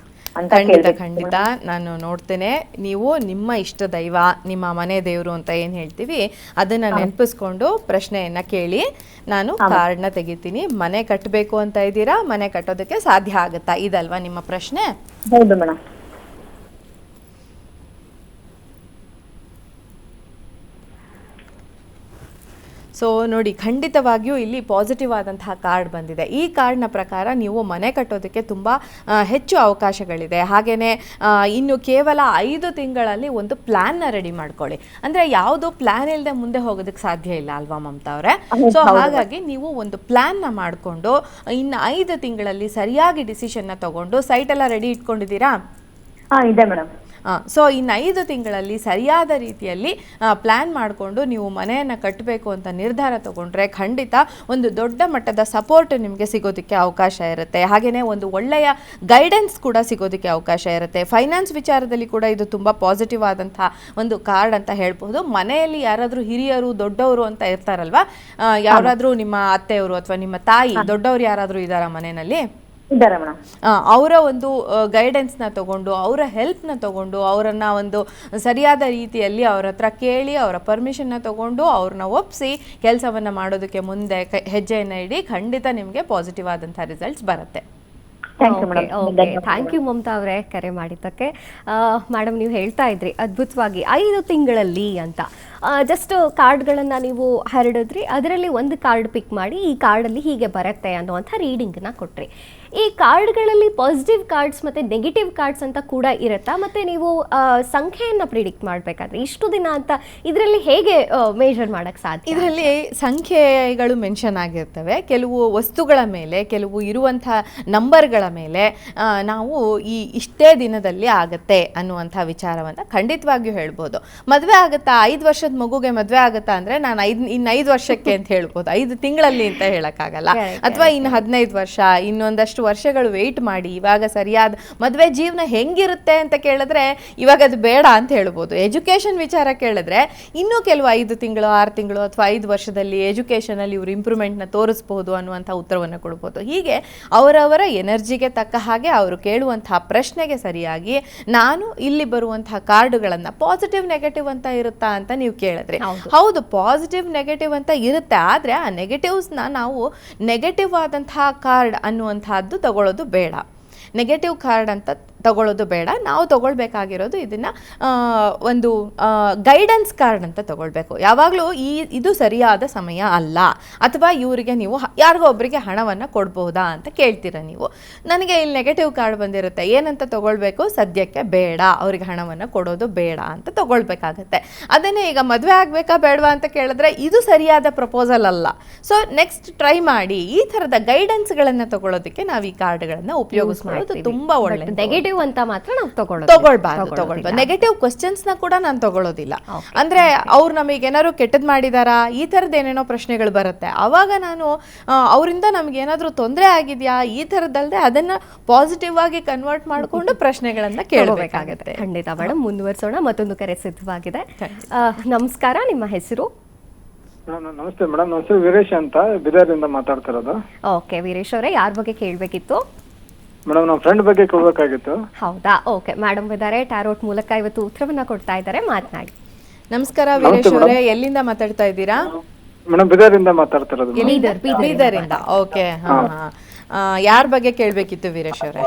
ಅಂತ? ಖಂಡಿತ ನಾನು ನೋಡ್ತೇನೆ. ನೀವು ನಿಮ್ಮ ಇಷ್ಟ ದೈವ, ನಿಮ್ಮ ಮನೆ ದೇವರು ಅಂತ ಏನು ಹೇಳ್ತೀವಿ ಅದನ್ನ ನೆನಪಿಸ್ಕೊಂಡು ಪ್ರಶ್ನೆಯನ್ನ ಕೇಳಿ ನಾನು ಕಾರ್ಡ್ನ ತೆಗಿತೀನಿ. ಮನೆ ಕಟ್ಟಬೇಕು ಅಂತ ಇದ್ದೀರಾ, ಮನೆ ಕಟ್ಟೋದಕ್ಕೆ ಸಾಧ್ಯ ಆಗುತ್ತಾ, ಇದಲ್ವಾ ನಿಮ್ಮ ಪ್ರಶ್ನೆ? ಹೌದು ಮೇಡಮ್. ಸೊ ನೋಡಿ, ಖಂಡಿತವಾಗಿಯೂ ಇಲ್ಲಿ ಪಾಸಿಟಿವ್ ಆದಂತಹ ಕಾರ್ಡ್ ಬಂದಿದೆ. ಈ ಕಾರ್ಡ್ನ ಪ್ರಕಾರ ನೀವು ಮನೆ ಕಟ್ಟೋದಕ್ಕೆ ತುಂಬ ಹೆಚ್ಚು ಅವಕಾಶಗಳಿದೆ. ಹಾಗೆಯೇ ಇನ್ನು ಕೇವಲ 5 ತಿಂಗಳಲ್ಲಿ ಒಂದು ಪ್ಲ್ಯಾನ್ನ ರೆಡಿ ಮಾಡ್ಕೊಳ್ಳಿ. ಅಂದರೆ ಯಾವುದು ಪ್ಲ್ಯಾನ್ ಇಲ್ಲದೆ ಮುಂದೆ ಹೋಗೋದಕ್ಕೆ ಸಾಧ್ಯ ಇಲ್ಲ ಅಲ್ವಾ ಮಮತಾ ಅವರೇ? ಸೊ ಹಾಗಾಗಿ ನೀವು ಒಂದು ಪ್ಲ್ಯಾನ್ನ ಮಾಡಿಕೊಂಡು ಇನ್ನು 5 ತಿಂಗಳಲ್ಲಿ ಸರಿಯಾಗಿ ಡಿಸಿಷನ್ನ ತಗೊಂಡು, ಸೈಟ್ ಎಲ್ಲ ರೆಡಿ ಇಟ್ಕೊಂಡಿದ್ದೀರಾ? ಇದೆ ಮೇಡಮ್. ಸೊ ಇನ್ನು 5 ತಿಂಗಳಲ್ಲಿ ಸರಿಯಾದ ರೀತಿಯಲ್ಲಿ ಪ್ಲ್ಯಾನ್ ಮಾಡಿಕೊಂಡು ನೀವು ಮನೆಯನ್ನು ಕಟ್ಟಬೇಕು ಅಂತ ನಿರ್ಧಾರ ತಗೊಂಡ್ರೆ ಖಂಡಿತ ಒಂದು ದೊಡ್ಡ ಮಟ್ಟದ ಸಪೋರ್ಟ್ ನಿಮಗೆ ಸಿಗೋದಕ್ಕೆ ಅವಕಾಶ ಇರುತ್ತೆ. ಹಾಗೆಯೇ ಒಂದು ಒಳ್ಳೆಯ ಗೈಡೆನ್ಸ್ ಕೂಡ ಸಿಗೋದಕ್ಕೆ ಅವಕಾಶ ಇರುತ್ತೆ. ಫೈನಾನ್ಸ್ ವಿಚಾರದಲ್ಲಿ ಕೂಡ ಇದು ತುಂಬ ಪಾಸಿಟಿವ್ ಆದಂಥ ಒಂದು ಕಾರ್ಡ್ ಅಂತ ಹೇಳ್ಬೋದು. ಮನೆಯಲ್ಲಿ ಯಾರಾದರೂ ಹಿರಿಯರು, ದೊಡ್ಡವರು ಅಂತ ಇರ್ತಾರಲ್ವ, ಯಾರಾದರೂ ನಿಮ್ಮ ಅತ್ತೆಯವರು ಅಥವಾ ನಿಮ್ಮ ತಾಯಿ, ದೊಡ್ಡವರು ಯಾರಾದರೂ ಇದ್ದಾರಾ ಮನೆಯಲ್ಲಿ? ಅವರ ಒಂದು ಗೈಡೆನ್ಸ್ನ ತಗೊಂಡು, ಅವರ ಹೆಲ್ಪ್ನ ತಗೊಂಡು, ಅವರನ್ನು ಒಂದು ಸರಿಯಾದ ರೀತಿಯಲ್ಲಿ ಅವ್ರ ಹತ್ರ ಕೇಳಿ, ಅವರ ಪರ್ಮಿಷನ್ನ ತಗೊಂಡು, ಅವ್ರನ್ನ ಒಪ್ಪಿಸಿ ಕೆಲಸವನ್ನು ಮಾಡೋದಕ್ಕೆ ಮುಂದೆ ಹೆಜ್ಜೆಯನ್ನು ಇಡಿ. ಖಂಡಿತ ನಿಮಗೆ ಪಾಸಿಟಿವ್ ಆದಂಥ ರಿಸಲ್ಟ್ಸ್ ಬರುತ್ತೆ. ಥ್ಯಾಂಕ್ ಯು ಮಮತಾ ಅವರೇ, ಕರೆ ಮಾಡಿದ್ದಕ್ಕೆ. ಮೇಡಮ್, ನೀವು ಹೇಳ್ತಾ ಇದ್ರಿ ಅದ್ಭುತವಾಗಿ 5 ತಿಂಗಳಲ್ಲಿ ಅಂತ. ಜಸ್ಟ್ ಕಾರ್ಡ್ಗಳನ್ನು ನೀವು ಹರಡಿದ್ರಿ, ಅದರಲ್ಲಿ ಒಂದು ಕಾರ್ಡ್ ಪಿಕ್ ಮಾಡಿ ಈ ಕಾರ್ಡಲ್ಲಿ ಹೀಗೆ ಬರುತ್ತೆ ಅನ್ನುವಂಥ ರೀಡಿಂಗನ್ನ ಕೊಟ್ರಿ. ಈ ಕಾರ್ಡ್ಗಳಲ್ಲಿ ಪಾಸಿಟಿವ್ ಕಾರ್ಡ್ಸ್ ಮತ್ತು ನೆಗೆಟಿವ್ ಕಾರ್ಡ್ಸ್ ಅಂತ ಕೂಡ ಇರುತ್ತಾ? ಮತ್ತು ನೀವು ಸಂಖ್ಯೆಯನ್ನು ಪ್ರಿಡಿಕ್ಟ್ ಮಾಡಬೇಕಾದ್ರೆ ಇಷ್ಟು ದಿನ ಅಂತ ಇದರಲ್ಲಿ ಹೇಗೆ ಮೇಜರ್ ಮಾಡೋಕ್ಕೆ ಸಾಧ್ಯ? ಇದರಲ್ಲಿ ಸಂಖ್ಯೆಗಳು ಮೆನ್ಷನ್ ಆಗಿರ್ತವೆ. ಕೆಲವು ವಸ್ತುಗಳ ಮೇಲೆ, ಕೆಲವು ಇರುವಂಥ ನಂಬರ್ಗಳ ಮೇಲೆ ನಾವು ಇಷ್ಟೇ ದಿನದಲ್ಲಿ ಆಗುತ್ತೆ ಅನ್ನುವಂಥ ವಿಚಾರವನ್ನು ಖಂಡಿತವಾಗಿಯೂ ಹೇಳ್ಬೋದು. ಮದುವೆ ಆಗುತ್ತಾ, 5 ವರ್ಷದ ಮಗುಗೆ ಮದುವೆ ಆಗುತ್ತಾ ಅಂದರೆ ನಾನು ಇನ್ನು 5 ವರ್ಷಕ್ಕೆ ಅಂತ ಹೇಳ್ಬೋದು, 5 ತಿಂಗಳಲ್ಲಿ ಅಂತ ಹೇಳೋಕ್ಕಾಗಲ್ಲ. ಅಥವಾ ಇನ್ನು 15 ವರ್ಷ, ಇನ್ನೊಂದಷ್ಟು ವರ್ಷಗಳು ವೆಯ್ಟ್ ಮಾಡಿ ಇವಾಗ ಸರಿಯಾದ ಮದುವೆ ಜೀವನ ಹೆಂಗಿರುತ್ತೆ ಅಂತ ಕೇಳಿದ್ರೆ ಇವಾಗ ಅದು ಬೇಡ ಅಂತ ಹೇಳ್ಬೋದು. ಎಜುಕೇಷನ್ ವಿಚಾರ ಕೇಳಿದ್ರೆ ಇನ್ನೂ ಕೆಲವು 5 ತಿಂಗಳು, 6 ತಿಂಗಳು ಅಥವಾ 5 ವರ್ಷದಲ್ಲಿ ಎಜುಕೇಷನಲ್ಲಿ ಇವರು ಇಂಪ್ರೂವ್ಮೆಂಟ್ನ ತೋರಿಸ್ಬೋದು ಅನ್ನುವಂಥ ಉತ್ತರವನ್ನು ಕೊಡ್ಬೋದು. ಹೀಗೆ ಅವರವರ ಎನರ್ಜಿಗೆ ತಕ್ಕ ಹಾಗೆ ಅವರು ಕೇಳುವಂತಹ ಪ್ರಶ್ನೆಗೆ ಸರಿಯಾಗಿ ನಾನು ಇಲ್ಲಿ ಬರುವಂತಹ ಕಾರ್ಡುಗಳನ್ನು ಪಾಸಿಟಿವ್ ನೆಗೆಟಿವ್ ಅಂತ ಇರುತ್ತಾ ಅಂತ ನೀವು ಕೇಳಿದ್ರಿ. ಹೌದು, ಪಾಸಿಟಿವ್ ನೆಗೆಟಿವ್ ಅಂತ ಇರುತ್ತೆ. ಆದರೆ ಆ ನೆಗೆಟಿವ್ಸ್ನ ನಾವು ನೆಗೆಟಿವ್ ಆದಂತಹ ಕಾರ್ಡ್ ಅನ್ನುವಂಥದ್ದು ತಗೊಳ್ಳೋದು ಬೇಡ, ನೆಗೆಟಿವ್ ಕಾರ್ಡ್ ಅಂತ ತಗೊಳ್ಳೋದು ಬೇಡ. ನಾವು ತಗೊಳ್ಬೇಕಾಗಿರೋದು ಇದನ್ನು ಒಂದು ಗೈಡೆನ್ಸ್ ಕಾರ್ಡ್ ಅಂತ ತಗೊಳ್ಬೇಕು. ಯಾವಾಗಲೂ ಇದು ಸರಿಯಾದ ಸಮಯ ಅಲ್ಲ, ಅಥವಾ ಇವರಿಗೆ ನೀವು ಯಾರಿಗೋ ಒಬ್ಬರಿಗೆ ಹಣವನ್ನು ಕೊಡ್ಬೋದಾ ಅಂತ ಕೇಳ್ತೀರ ನೀವು. ನನಗೆ ಇಲ್ಲಿ ನೆಗೆಟಿವ್ ಕಾರ್ಡ್ ಬಂದಿರುತ್ತೆ, ಏನಂತ ತಗೊಳ್ಬೇಕು? ಸದ್ಯಕ್ಕೆ ಬೇಡ, ಅವ್ರಿಗೆ ಹಣವನ್ನು ಕೊಡೋದು ಬೇಡ ಅಂತ ತಗೊಳ್ಬೇಕಾಗತ್ತೆ. ಅದನ್ನೇ ಈಗ ಮದುವೆ ಆಗಬೇಕಾ ಬೇಡವಾ ಅಂತ ಕೇಳಿದ್ರೆ ಇದು ಸರಿಯಾದ ಪ್ರಪೋಸಲ್ ಅಲ್ಲ. ಸೊ ನೆಕ್ಸ್ಟ್ ಟ್ರೈ ಮಾಡಿ. ಈ ಥರದ ಗೈಡೆನ್ಸ್ಗಳನ್ನು ತಗೊಳ್ಳೋದಕ್ಕೆ ನಾವು ಈ ಕಾರ್ಡ್ಗಳನ್ನು ಉಪಯೋಗಿಸ್ಕೊಳ್ಳೋದು ತುಂಬ ಒಳ್ಳೆಯದು. ನೆಗೆಟಿವ್ ನೆಗೆಟಿವ್ ಅಂತ ಮಾತ್ರ ನಾವು ತಗೊಳ್ಬಾರ್ದು. ನೆಗೆಟಿವ್ ಕ್ವಶನ್ಸ್ ನ ಕೂಡ ನಾನು ತಗೊಳ್ಳೋದಿಲ್ಲ. ಅಂದ್ರೆ ಅವ್ರು ನಮಗೆ ಏನಾದ್ರು ಕೆಟ್ಟದ್ ಮಾಡಿದಾರಾ, ಈ ತರದ್ ಏನೇನೋ ಪ್ರಶ್ನೆಗಳು ಬರುತ್ತೆ. ಅವಾಗ ನಾನು ಅವರಿಂದ ನಮ್ಗೆ ಏನಾದ್ರು ತೊಂದರೆ ಆಗಿದ್ಯಾ, ಈ ತರದಲ್ದೆ ಅದನ್ನ ಪಾಸಿಟಿವ್ ಆಗಿ ಕನ್ವರ್ಟ್ ಮಾಡ್ಕೊಂಡು ಪ್ರಶ್ನೆಗಳನ್ನ ಕೇಳಬೇಕಾಗುತ್ತೆ. ಖಂಡಿತ ಮೇಡಮ್, ಮುಂದುವರಿಸೋಣ. ಮತ್ತೊಂದು ಕರೆ ಸಿದ್ಧವಾಗಿದೆ. ನಮಸ್ಕಾರ, ನಿಮ್ಮ ಹೆಸರು? ನಮಸ್ತೆ ಮೇಡಮ್, ನನ್ನ ಹೆಸರು ವೀರೇಶ್ ಅಂತ, ಬಿದರಿಂದ ಮಾತಾಡ್ತಿರೋದು. ಓಕೆ ವೀರೇಶ್ ಅವರೇ, ಯಾರ ಬಗ್ಗೆ ಕೇಳಬೇಕಿತ್ತು? ಮೇಡಮ್, ನಮ್ಮ ಫ್ರೆಂಡ್ ಬಗ್ಗೆ ಕೊಡ್ಬೇಕಾಗಿತ್ತು. ಹೌದಾ? ಓಕೆ, ಮೇಡಮ್ ಇದ್ದಾರೆ, ಟ್ಯಾರೋಟ್ ಮೂಲಕ ಇವತ್ತು ಉತ್ತರವನ್ನ ಕೊಡ್ತಾ ಇದ್ದಾರೆ, ಮಾತನಾಡಿ. ನಮಸ್ಕಾರ ವೀರೇಶ್ ಅವರೇ, ಎಲ್ಲಿಂದ ಮಾತಾಡ್ತಾ ಇದ್ದೀರಾ? ಮೇಡಮ್, ಬಿದರಿಂದ ಮಾತಾಡ್ತಿರೋದು. ಬೀದರಿಂದ. ಓಕೆ, ಯಾರ ಬಗ್ಗೆ ಕೇಳಬೇಕಿತ್ತು ವೀರೇಶ್ ಅವರೇ?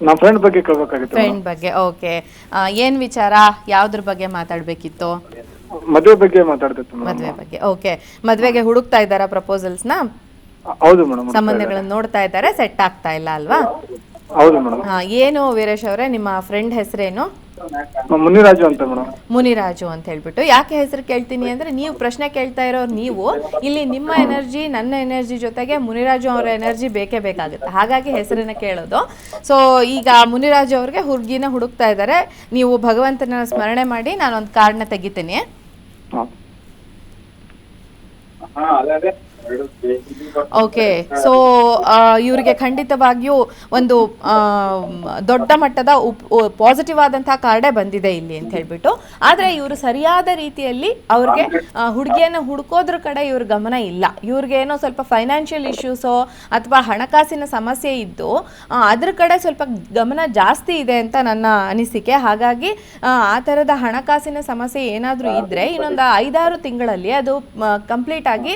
ನಮ್ಮ ಫ್ರೆಂಡ್ ಬಗ್ಗೆ ಕೇಳಬೇಕಾಗಿತ್ತು. ಫ್ರೆಂಡ್ ಬಗ್ಗೆ. ಓಕೆ, ಏನ್ ವಿಚಾರ, ಯಾವ್ದ್ರ ಬಗ್ಗೆ ಮಾತಾಡ್ಬೇಕಿತ್ತು? ಮದುವೆ ಬಗ್ಗೆ ಮಾತಾಡ್ತಿತ್ತು. ಮದ್ವೆ ಬಗ್ಗೆ. ಓಕೆ, ಮದ್ವೆಗೆ ಹುಡುಕ್ತಾ ಇದ್ದಾರಾ ಪ್ರಪೋಸಲ್ಸ್ ನ? ಹೌದು ಮೇಡಮ್. ಸಂಬಂಧಗಳನ್ನ ನೋಡ್ತಾ ಇದ್ದಾರೆ, ಸೆಟ್ ಆಗ್ತಾ ಇಲ್ಲ ಅಲ್ವಾ? ಹೌದು ಮೇಡಮ್. ಏನು ವೀರೇಶ್ ಅವರೇ, ನಿಮ್ಮ ಫ್ರೆಂಡ್ ಹೆಸರೇನು? ಮುನಿರಾಜು ಅಂತ ಮೇಡಮ್. ಮುನಿರಾಜು ಅಂತ ಹೇಳ್ಬಿಟ್ಟು. ಯಾಕೆ ಹೆಸರು ಕೇಳ್ತೀನಿ ಅಂದ್ರೆ, ನೀವು ಪ್ರಶ್ನೆ ಕೇಳ್ತಾ ಇರೋರು ನೀವು, ಇಲ್ಲಿ ನಿಮ್ಮ ಎನರ್ಜಿ ನನ್ನ ಎನರ್ಜಿ ಜೊತೆಗೆ ಮುನಿರಾಜು ಅವರ ಎನರ್ಜಿ ಬೇಕೇ ಬೇಕಾಗುತ್ತೆ, ಹಾಗಾಗಿ ಹೆಸರನ್ನ ಕೇಳೋದು. ಸೊ ಈಗ ಮುನಿರಾಜು ಅವ್ರಿಗೆ ಹುಡುಗಿನ ಹುಡುಕ್ತಾ ಇದ್ದಾರೆ. ನೀವು ಭಗವಂತನ ಸ್ಮರಣೆ ಮಾಡಿ, ನಾನೊಂದು ಕಾರ್ಡ್ನ ತೆಗಿತೀನಿ. ಓಕೆ, ಸೊ ಇವ್ರಿಗೆ ಖಂಡಿತವಾಗಿಯೂ ಒಂದು ದೊಡ್ಡ ಮಟ್ಟದ ಪಾಸಿಟಿವ್ ಆದಂತಹ ಕಾರ್ಡೇ ಬಂದಿದೆ ಇಲ್ಲಿ ಅಂತ ಹೇಳ್ಬಿಟ್ಟು. ಆದರೆ ಇವರು ಸರಿಯಾದ ರೀತಿಯಲ್ಲಿ ಅವ್ರಿಗೆ ಹುಡುಗಿಯನ್ನು ಹುಡುಕೋದ್ರ ಕಡೆ ಇವ್ರ ಗಮನ ಇಲ್ಲ. ಇವ್ರಿಗೆ ಏನೋ ಸ್ವಲ್ಪ ಫೈನಾನ್ಷಿಯಲ್ ಇಶ್ಯೂಸೋ ಅಥವಾ ಹಣಕಾಸಿನ ಸಮಸ್ಯೆ ಇದ್ದು ಅದ್ರ ಕಡೆ ಸ್ವಲ್ಪ ಗಮನ ಜಾಸ್ತಿ ಇದೆ ಅಂತ ನನ್ನ ಅನಿಸಿಕೆ. ಹಾಗಾಗಿ ಆ ಥರದ ಹಣಕಾಸಿನ ಸಮಸ್ಯೆ ಏನಾದರೂ ಇದ್ದರೆ ಇನ್ನೊಂದು 5-6 ತಿಂಗಳಲ್ಲಿ ಅದು ಕಂಪ್ಲೀಟ್ ಆಗಿ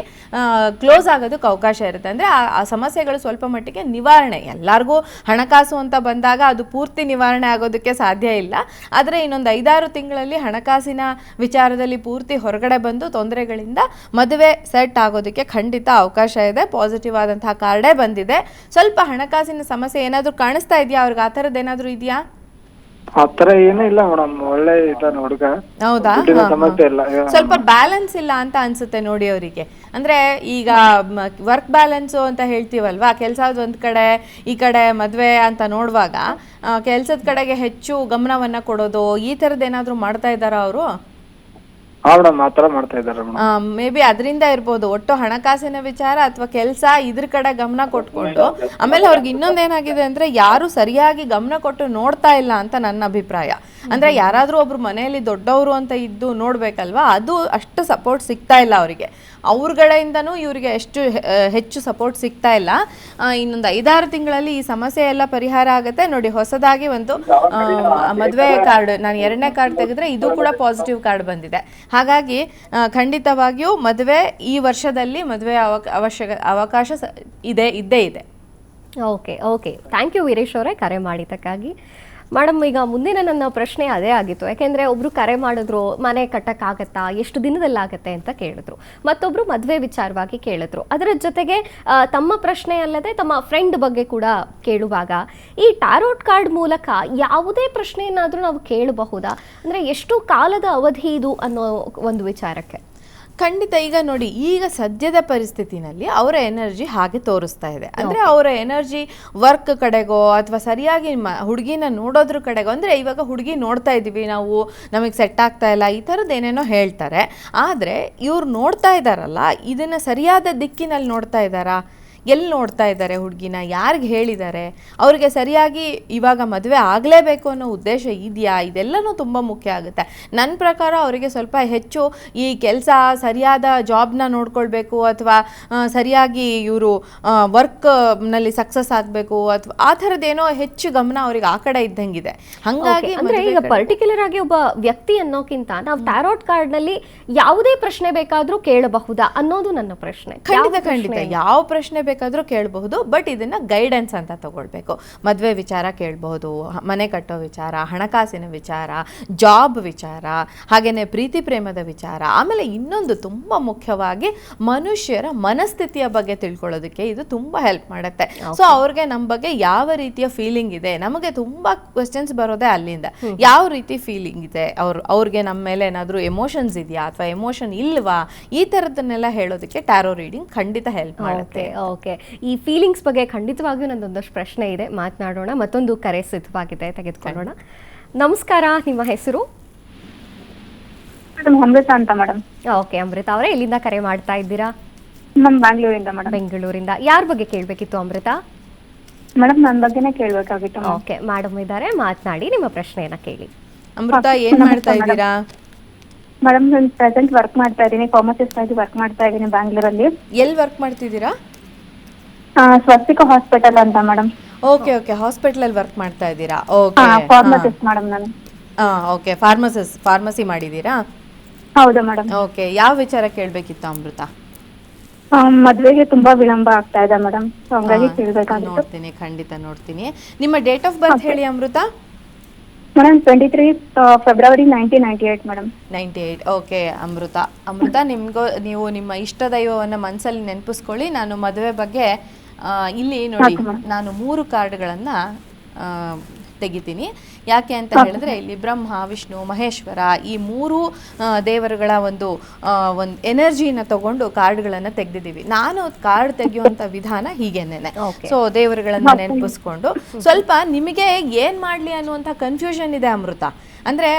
ಕ್ಲೋಸ್ ಆಗೋದಕ್ಕೆ ಅವಕಾಶ ಇರುತ್ತೆ. ಅಂದರೆ ಆ ಸಮಸ್ಯೆಗಳು ಸ್ವಲ್ಪ ಮಟ್ಟಿಗೆ ನಿವಾರಣೆ. ಎಲ್ಲರಿಗೂ ಹಣಕಾಸು ಅಂತ ಬಂದಾಗ ಅದು ಪೂರ್ತಿ ನಿವಾರಣೆ ಆಗೋದಕ್ಕೆ ಸಾಧ್ಯ ಇಲ್ಲ. ಆದರೆ ಇನ್ನೊಂದು 5-6 ತಿಂಗಳಲ್ಲಿ ಹಣಕಾಸಿನ ವಿಚಾರದಲ್ಲಿ ಪೂರ್ತಿ ಹೊರಗಡೆ ಬಂದು ತೊಂದರೆಗಳಿಂದ ಮದುವೆ ಸೆಟ್ ಆಗೋದಕ್ಕೆ ಖಂಡಿತ ಅವಕಾಶ ಇದೆ. ಪಾಸಿಟಿವ್ ಆದಂತಹ ಕಾರ್ಡೇ ಬಂದಿದೆ. ಸ್ವಲ್ಪ ಹಣಕಾಸಿನ ಸಮಸ್ಯೆ ಏನಾದರೂ ಕಾಣಿಸ್ತಾ ಇದೆಯಾ ಅವ್ರಿಗೆ? ಆ ಥರದ್ದು ಏನಾದರೂ ಇದೆಯಾ? ಆತರ ಏನೂ ಇಲ್ಲ ಮೇಡಮ್, ಒಳ್ಳೆ ಇದ್ದಾನೆ ಹುಡುಗ. ಹೌದಾ? ಸಮಸ್ಯೆ ಇಲ್ಲ. ಸ್ವಲ್ಪ ಬ್ಯಾಲೆನ್ಸ್ ಇಲ್ಲ ಅಂತ ಅನ್ಸುತ್ತೆ ನೋಡಿ ಅವರಿಗೆ. ಅಂದ್ರೆ ಈಗ ವರ್ಕ್ ಬ್ಯಾಲೆನ್ಸು ಅಂತ ಹೇಳ್ತೀವಲ್ವಾ, ಕೆಲಸ ಒಂದ್ ಕಡೆ ಈ ಕಡೆ ಮದ್ವೆ ಅಂತ ನೋಡುವಾಗ ಕೆಲ್ಸದ ಕಡೆಗೆ ಹೆಚ್ಚು ಗಮನವನ್ನ ಕೊಡೋದು, ಈ ತರದ್ ಏನಾದ್ರು ಮಾಡ್ತಾ ಇದ್ದಾರ ಅವರು? ಆತರ ಮಾಡ್ತಾ ಇದ್ದಾರೆ. ಮೇ ಬಿ ಅದರಿಂದ ಇರ್ಬೋದು. ಒಟ್ಟು ಹಣಕಾಸಿನ ವಿಚಾರ ಅಥವಾ ಕೆಲಸ ಇದ್ರ ಕಡೆ ಗಮನ ಕೊಟ್ಕೊಂಡು, ಆಮೇಲೆ ಅವ್ರಿಗೆ ಇನ್ನೊಂದೇನಾಗಿದೆ ಅಂದ್ರೆ ಯಾರು ಸರಿಯಾಗಿ ಗಮನ ಕೊಟ್ಟು ನೋಡ್ತಾ ಇಲ್ಲ ಅಂತ ನನ್ನ ಅಭಿಪ್ರಾಯ. ಅಂದ್ರೆ ಯಾರಾದ್ರೂ ಒಬ್ರು ಮನೆಯಲ್ಲಿ ದೊಡ್ಡವರು ಅಂತ ಇದ್ದು ನೋಡ್ಬೇಕಲ್ವಾ, ಅದು ಅಷ್ಟು ಸಪೋರ್ಟ್ ಸಿಗ್ತಾ ಇಲ್ಲ ಅವರಿಗೆ. ಅವ್ರ ಕಡೆಯಿಂದನೂ ಇವರಿಗೆ ಹೆಚ್ಚು ಸಪೋರ್ಟ್ ಸಿಗ್ತಾ ಇಲ್ಲ. ಇನ್ನೊಂದು 5-6 ತಿಂಗಳಲ್ಲಿ ಈ ಸಮಸ್ಯೆ ಎಲ್ಲ ಪರಿಹಾರ ಆಗುತ್ತೆ ನೋಡಿ. ಹೊಸದಾಗಿ ಒಂದು ಮದುವೆ ಕಾರ್ಡ್, ನಾನು 2ನೇ ಕಾರ್ಡ್ ತೆಗೆದ್ರೆ ಇದು ಕೂಡ ಪಾಸಿಟಿವ್ ಕಾರ್ಡ್ ಬಂದಿದೆ. ಹಾಗಾಗಿ ಖಂಡಿತವಾಗಿಯೂ ಮದುವೆ ಈ ವರ್ಷದಲ್ಲಿ ಮದುವೆ ಅವಕಾಶ ಇದ್ದೇ ಇದೆ. Okay okay, thank you Veeresh ಅವರೇ ಕರೆ ಮಾಡಿದ್ದಕ್ಕಾಗಿ. ಮೇಡಮ್, ಈಗ ಮುಂದಿನ ನನ್ನ ಪ್ರಶ್ನೆ ಅದೇ ಆಗಿತ್ತು. ಯಾಕೆಂದರೆ ಒಬ್ಬರು ಕರೆ ಮಾಡಿದ್ರು, ಮನೆ ಕಟ್ಟಕ್ಕಾಗತ್ತಾ, ಎಷ್ಟು ದಿನದಲ್ಲಾಗತ್ತೆ ಅಂತ ಕೇಳಿದ್ರು. ಮತ್ತೊಬ್ಬರು ಮದುವೆ ವಿಚಾರವಾಗಿ ಕೇಳಿದ್ರು. ಅದರ ಜೊತೆಗೆ ತಮ್ಮ ಪ್ರಶ್ನೆ ಅಲ್ಲದೆ ತಮ್ಮ ಫ್ರೆಂಡ್ ಬಗ್ಗೆ ಕೂಡ ಕೇಳುವಾಗ ಈ ಟ್ಯಾರೋಟ್ ಕಾರ್ಡ್ ಮೂಲಕ ಯಾವುದೇ ಪ್ರಶ್ನೆಯನ್ನಾದರೂ ನಾವು ಕೇಳಬಹುದಾ? ಅಂದರೆ ಎಷ್ಟು ಕಾಲದ ಅವಧಿ ಇದು ಅನ್ನೋ ಒಂದು ವಿಚಾರಕ್ಕೆ. ಖಂಡಿತ. ಈಗ ನೋಡಿ, ಈಗ ಸದ್ಯದ ಪರಿಸ್ಥಿತಿನಲ್ಲಿ ಅವರ ಎನರ್ಜಿ ಹಾಗೆ ತೋರಿಸ್ತಾ ಇದೆ. ಅಂದರೆ ಅವರ ಎನರ್ಜಿ ವರ್ಕ್ ಕಡೆಗೋ ಅಥವಾ ಸರಿಯಾಗಿ ಹುಡುಗಿನ ನೋಡೋದ್ರ ಕಡೆಗೋ, ಅಂದರೆ ಇವಾಗ ಹುಡುಗಿ ನೋಡ್ತಾ ಇದ್ದೀವಿ ನಾವು, ನಮಗೆ ಸೆಟ್ ಆಗ್ತಾ ಇಲ್ಲ, ಈ ಥರದ್ದು ಏನೇನೋ ಹೇಳ್ತಾರೆ. ಆದರೆ ಇವ್ರು ನೋಡ್ತಾ ಇದ್ದಾರಲ್ಲ, ಇದನ್ನು ಸರಿಯಾದ ದಿಕ್ಕಿನಲ್ಲಿ ನೋಡ್ತಾ ಇದ್ದಾರಾ? ಎಲ್ಲಿ ನೋಡ್ತಾ ಇದ್ದಾರೆ ಹುಡುಗಿನ, ಯಾರಿಗೆ ಹೇಳಿದ್ದಾರೆ, ಅವರಿಗೆ ಸರಿಯಾಗಿ ಇವಾಗ ಮದುವೆ ಆಗಲೇಬೇಕು ಅನ್ನೋ ಉದ್ದೇಶ ಇದೆಯಾ? ಇದೆಲ್ಲನೂ ತುಂಬ ಮುಖ್ಯ ಆಗುತ್ತೆ. ನನ್ನ ಪ್ರಕಾರ ಅವರಿಗೆ ಸ್ವಲ್ಪ ಹೆಚ್ಚು ಈ ಕೆಲಸ, ಸರಿಯಾದ ಜಾಬ್ನ ನೋಡ್ಕೊಳ್ಬೇಕು, ಅಥವಾ ಸರಿಯಾಗಿ ಇವರು ವರ್ಕ್ನಲ್ಲಿ ಸಕ್ಸಸ್ ಆಗಬೇಕು, ಅಥವಾ ಆ ಥರದ್ದೇನೋ ಹೆಚ್ಚು ಗಮನ ಅವ್ರಿಗೆ ಆ ಕಡೆ ಇದ್ದಂಗಿದೆ. ಹಾಗಾಗಿ ಅಂದರೆ ಈಗ ಪರ್ಟಿಕ್ಯುಲರ್ ಆಗಿ ಒಬ್ಬ ವ್ಯಕ್ತಿ ಅನ್ನೋಕ್ಕಿಂತ ನಾವು ಟ್ಯಾರೋಟ್ ಕಾರ್ಡ್ನಲ್ಲಿ ಯಾವುದೇ ಪ್ರಶ್ನೆ ಬೇಕಾದರೂ ಕೇಳಬಹುದಾ ಅನ್ನೋದು ನನ್ನ ಪ್ರಶ್ನೆ. ಖಂಡಿತ ಯಾವ ಪ್ರಶ್ನೆ ಬೇಕಾದರೂ ಕೇಳಬಹುದು. ಬಟ್ ಇದನ್ನ ಗೈಡೆನ್ಸ್ ಅಂತ ತಗೊಳ್ಬೇಕು. ಮದುವೆ ವಿಚಾರ ಕೇಳಬಹುದು, ಮನೆ ಕಟ್ಟೋ ವಿಚಾರ, ಹಣಕಾಸಿನ ವಿಚಾರ, ಜಾಬ್ ವಿಚಾರ, ಹಾಗೇನೆ ಪ್ರೀತಿ ಪ್ರೇಮದ ವಿಚಾರ. ಆಮೇಲೆ ಇನ್ನೊಂದು ತುಂಬ ಮುಖ್ಯವಾಗಿ ಮನುಷ್ಯರ ಮನಸ್ಥಿತಿಯ ಬಗ್ಗೆ ತಿಳ್ಕೊಳ್ಳೋದಕ್ಕೆ ಇದು ತುಂಬಾ ಹೆಲ್ಪ್ ಮಾಡುತ್ತೆ. ಸೊ ಅವ್ರಿಗೆ ನಮ್ಮ ಬಗ್ಗೆ ಯಾವ ರೀತಿಯ ಫೀಲಿಂಗ್ ಇದೆ, ನಮಗೆ ತುಂಬಾ ಕ್ವೆಶ್ಚನ್ಸ್ ಬರೋದೇ ಅಲ್ಲಿಂದ. ಯಾವ ರೀತಿ ಫೀಲಿಂಗ್ ಇದೆ ಅವ್ರಿಗೆ ನಮ್ಮ ಮೇಲೆ ಏನಾದರೂ ಎಮೋಷನ್ಸ್ ಇದೆಯಾ ಅಥವಾ ಎಮೋಷನ್ ಇಲ್ವಾ, ಈ ಥರದನ್ನೆಲ್ಲ ಹೇಳೋದಕ್ಕೆ ಟ್ಯಾರೋ ರೀಡಿಂಗ್ ಖಂಡಿತ ಹೆಲ್ಪ್ ಮಾಡುತ್ತೆ. ಓಕೆ, ಈ ಫೀಲಿಂಗ್ಸ್ ಬಗ್ಗೆ ಖಂಡಿತವಾಗಿಯೂ ನಂದೊಂದಷ್ಟು ಪ್ರಶ್ನೆ ಇದೆ, ಮಾತನಾಡೋಣ. ಮತ್ತೊಂದು ಕರೆ ಸಿದ್ಧವಾಗಿದೆ, ತೆಗೆದುಕೊಳ್ಳೋಣ. ನಮಸ್ಕಾರ, ನಿಮ್ಮ ಹೆಸರು? ಮೇಡಮ್ ಅಮೃತ ಅಂತ ಮೇಡಮ್. ಓಕೆ, ಅಮೃತ ಅವರೇ, ಎಲ್ಲಿಂದ ಕರೆ ಮಾಡ್ತಾ ಇದ್ದೀರಾ? ನಮ್ ಬ್ಯಾಂಗ್ಳೂರಿಂದ ಮೇಡಮ್. ಬೆಂಗಳೂರಿಂದ. ಯಾರ ಬಗ್ಗೆ ಕೇಳಬೇಕಿತ್ತು ಅಮೃತ? ಮೇಡಮ್ ನನ್ನ ಬಗ್ಗೆನೇ ಕೇಳ್ಬೇಕಾಗಿತ್ತು. ಓಕೆ, ಮೇಡಮ್ ಇದ್ದಾರೆ, ಮಾತನಾಡಿ, ನಿಮ್ಮ ಪ್ರಶ್ನೆಯನ್ನ ಕೇಳಿ. ಅಮೃತ, ಏನ್ ಮಾಡ್ತಾ ಇದ್ದೀರಾ? ಮೇಡಮ್ ನಾನು ಪ್ರೆಸೆಂಟ್ ವರ್ಕ್ ಮಾಡ್ತಾ ಇದ್ದೀನಿ, ಫಾರ್ಮಸಿಸ್ಟ್ ಆಗಿ ವರ್ಕ್ ಮಾಡ್ತಾ ಇದ್ದೀನಿ ಬ್ಯಾಂಗ್ಳೂರಲ್ಲಿ. ಎಲ್ಲಿ ವರ್ಕ್ ಮಾಡ್ತಿದ್ದೀರಾ? ಸ್ವಸ್ತಿಕ ಹಾಸ್ಪಿಟಲ್ ಅಂತ madam. Okay okay, hospital work ಮಾಡ್ತಾ ಇದ್ದೀರಾ? ಓಕೆ, ಫಾರ್ಮಸಿಸ್ಟ್ ಮೇಡಮ್ ನಾನು. ಓಕೆ, ಫಾರ್ಮಸಿ ಮಾಡಿದ್ದೀರಾ? ಹೌದು ಮೇಡಮ್. ಓಕೆ, ಯಾವ ವಿಚಾರ ಕೇಳಬೇಕಿತ್ತು ಅಮೃತ? ಮದ್ವೆಗೆ ತುಂಬಾ ವಿಳಂಬ ಆಗ್ತಾ ಇದೆ ಮೇಡಮ್, ಹಂಗಾಗಿ ಕೇಳ್ಬೇಕಾಗಿತ್ತು. ನೋಡ್ತೀನಿ, ಖಂಡಿತ ನೋಡ್ತೀನಿ. ನಿಮ್ಮ ಡೇಟ್ ಆಫ್ ಬರ್ತ್ ಹೇಳಿ Amrita. Madam 23 February 1998 madam. 98. Okay Amrita, ನೀವು ನಿಮ್ಮ ಇಷ್ಟ ದೈವವನ್ನು ಮನಸ್ಸಲ್ಲಿ ನೆನಪಿಸ್ಕೊಳ್ಳಿ. ನಾನು ಮದುವೆ ಬಗ್ಗೆ ಇಲ್ಲಿ ನೋಡಿ, ನಾನು 3 ಕಾರ್ಡ್ಗಳನ್ನು ತೆಗಿತೀನಿ. ಯಾಕೆ ಅಂತ ಹೇಳಿದ್ರೆ, ಇಲ್ಲಿ ಬ್ರಹ್ಮ, ವಿಷ್ಣು, ಮಹೇಶ್ವರ ಈ 3 ದೇವರುಗಳ ಒಂದು ಎನರ್ಜಿನ ತಗೊಂಡು ಕಾರ್ಡ್ಗಳನ್ನು ತೆಗೆದಿದ್ದೀವಿ. ನಾನು ಕಾರ್ಡ್ ತೆಗೆಯುವಂಥ ವಿಧಾನ ಹೀಗೇನೆ. ಸೊ ದೇವರುಗಳನ್ನ ನೆನಪಿಸ್ಕೊಂಡು ಸ್ವಲ್ಪ ನಿಮಗೆ ಏನ್ ಮಾಡ್ಲಿ ಅನ್ನುವಂಥ ಕನ್ಫ್ಯೂಷನ್ ಇದೆ ಅಮೃತ. ಅಂದ್ರೆ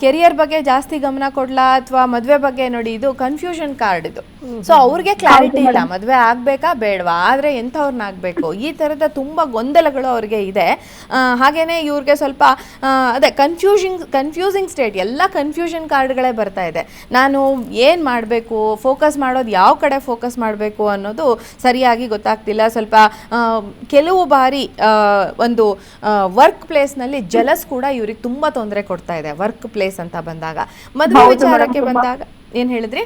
ಕೆರಿಯರ್ ಬಗ್ಗೆ ಜಾಸ್ತಿ ಗಮನ ಕೊಡ್ಲಾ ಅಥವಾ ಮದ್ವೆ ಬಗ್ಗೆ, ನೋಡಿ ಇದು ಕನ್ಫ್ಯೂಷನ್ ಕಾರ್ಡ್ ಇದು. ಸೊ ಅವ್ರಿಗೆ ಕ್ಲಾರಿಟಿ ಇಲ್ಲ, ಮದ್ವೆ ಆಗ್ಬೇಕಾ ಬೇಡವಾ, ಆದ್ರೆ ಎಂಥವ್ರನ್ನ ಆಗ್ಬೇಕು, ಈ ತರದ ತುಂಬಾ ಗೊಂದಲಗಳು ಅವ್ರಿಗೆ ಇದೆ. ಹಾಗೇನೆ ಇವ್ರಿಗೆ ಸ್ವಲ್ಪ ಅದೇ ಕನ್ಫ್ಯೂಸಿಂಗ್ ಸ್ಟೇಟ್, ಎಲ್ಲ ಕನ್ಫ್ಯೂಷನ್ ಕಾರ್ಡ್ಗಳೇ ಬರ್ತಾ ಇದೆ. ನಾನು ಏನ್ ಮಾಡಬೇಕು, ಫೋಕಸ್ ಮಾಡೋದು ಯಾವ ಕಡೆ ಫೋಕಸ್ ಮಾಡಬೇಕು ಅನ್ನೋದು ಸರಿಯಾಗಿ ಗೊತ್ತಾಗ್ತಿಲ್ಲ. ಸ್ವಲ್ಪ ಕೆಲವು ಬಾರಿ ಒಂದು ವರ್ಕ್ ಪ್ಲೇಸ್ನಲ್ಲಿ ಜಲಸ್ ಕೂಡ ಇವ್ರಿಗೆ ತುಂಬಾ ತೊಂದರೆ ಕೊಡ್ತಾ ಇದೆ. ವರ್ಕ್ ಪ್ಲೇಸ್ ಅಂತ ಬಂದಾಗ, ಮದುವೆ ವಿಚಾರಕ್ಕೆ ಬಂದಾಗ ಏನ್ ಹೇಳಿದ್ರಿ?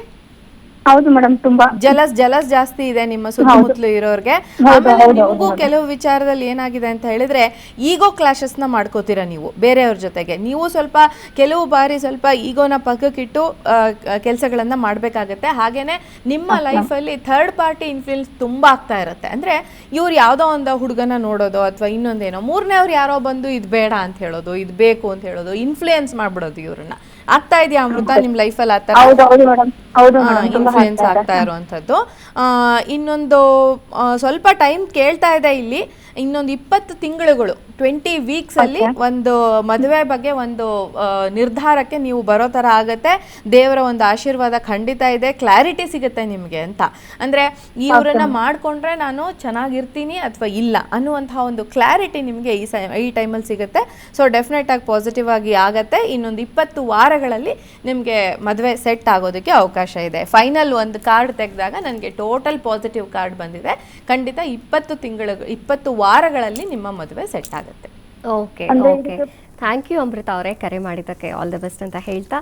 ಹೌದು ಮೇಡಮ್, ತುಂಬಾ ಜಲಸ್ ಜಾಸ್ತಿ ಇದೆ ನಿಮ್ಮ ಸುತ್ತಮುತ್ತಲು ಇರೋರ್ಗೆ. ಆಮೇಲೆ ನಿಮಗೂ ಕೆಲವು ವಿಚಾರದಲ್ಲಿ ಏನಾಗಿದೆ ಅಂತ ಹೇಳಿದ್ರೆ, ಈಗೋ ಕ್ಲಾಶಸ್ ನ ಮಾಡ್ಕೋತೀರಾ ನೀವು ಬೇರೆಯವ್ರ ಜೊತೆಗೆ. ನೀವು ಸ್ವಲ್ಪ ಕೆಲವು ಬಾರಿ ಸ್ವಲ್ಪ ಈಗೋನ ಪಕ್ಕಕ್ಕಿಟ್ಟು ಕೆಲಸಗಳನ್ನ ಮಾಡ್ಬೇಕಾಗತ್ತೆ. ಹಾಗೇನೆ ನಿಮ್ಮ ಲೈಫಲ್ಲಿ ಥರ್ಡ್ ಪಾರ್ಟಿ ಇನ್ಫ್ಲೂಯೆನ್ಸ್ ತುಂಬಾ ಆಗ್ತಾ ಇರುತ್ತೆ. ಅಂದ್ರೆ ಇವ್ರು ಯಾವ್ದೋ ಒಂದು ಹುಡುಗನ ನೋಡೋದು ಅಥವಾ ಇನ್ನೊಂದೇನೋ, ಮೂರನೇವ್ರು ಯಾರೋ ಬಂದು ಇದು ಬೇಡ ಅಂತ ಹೇಳೋದು, ಇದು ಬೇಕು ಅಂತ ಹೇಳೋದು, ಇನ್ಫ್ಲೂಯೆನ್ಸ್ ಮಾಡ್ಬಿಡೋದು ಇವ್ರನ್ನ. ಆಗ್ತಾ ಇದೆಯಾ ಅಮೃತ ನಿಮ್ ಲೈಫಲ್ಲಿ ಆ ತರ ಇನ್ಫ್ಲೂಯೆನ್ಸ್ ಆಗ್ತಾ ಇರುವಂತದ್ದು? ಇನ್ನೊಂದು ಸ್ವಲ್ಪ ಟೈಮ್ ಕೇಳ್ತಾ ಇದೆ ಇಲ್ಲಿ, ಇನ್ನೊಂದು 20 ತಿಂಗಳುಗಳು, 20 ವೀಕ್ಸ್ ಅಲ್ಲಿ ಒಂದು ಮದುವೆ ಬಗ್ಗೆ ಒಂದು ನಿರ್ಧಾರಕ್ಕೆ ನೀವು ಬರೋ ತರ ಆಗತ್ತೆ. ದೇವರ ಒಂದು ಆಶೀರ್ವಾದ ಖಂಡಿತ ಇದೆ, ಕ್ಲಾರಿಟಿ ಸಿಗುತ್ತೆ ನಿಮ್ಗೆ ಅಂತ. ಅಂದ್ರೆ ಇವ್ರನ್ನ ಮಾಡ್ಕೊಂಡ್ರೆ ನಾನು ಚೆನ್ನಾಗಿರ್ತೀನಿ ಅಥವಾ ಇಲ್ಲ ಅನ್ನುವಂತಹ ಒಂದು ಕ್ಲಾರಿಟಿ ನಿಮ್ಗೆ ಈ ಟೈಮಲ್ಲಿ ಸಿಗುತ್ತೆ. ಸೊ ಡೆಫಿನೆಟ್ ಆಗಿ ಪಾಸಿಟಿವ್ ಆಗಿ ಆಗತ್ತೆ. ಇನ್ನೊಂದು 20 ವಾರಗಳಲ್ಲಿ ನಿಮ್ಗೆ ಮದುವೆ ಸೆಟ್ ಆಗೋದಕ್ಕೆ ಅವಕಾಶ ಇದೆ. ಫೈನಲ್ ಒಂದು ಕಾರ್ಡ್ ತೆಗೆದಾಗ ನನಗೆ ಟೋಟಲ್ ಪಾಸಿಟಿವ್ ಕಾರ್ಡ್ ಬಂದಿದೆ. ಖಂಡಿತ 20 ವಾರಗಳಲ್ಲಿ ನಿಮ್ಮ ಮದುವೆ ಸೆಟ್ ಆಗುತ್ತೆ. ಓಕೆ ಓಕೆ, ಥ್ಯಾಂಕ್ ಯು ಅಮೃತ ಅವರೇ, ಕರೆ ಮಾಡಿದ್ದಕ್ಕೆ ಆಲ್ ದ ಬೆಸ್ಟ್ ಅಂತ ಹೇಳ್ತಾ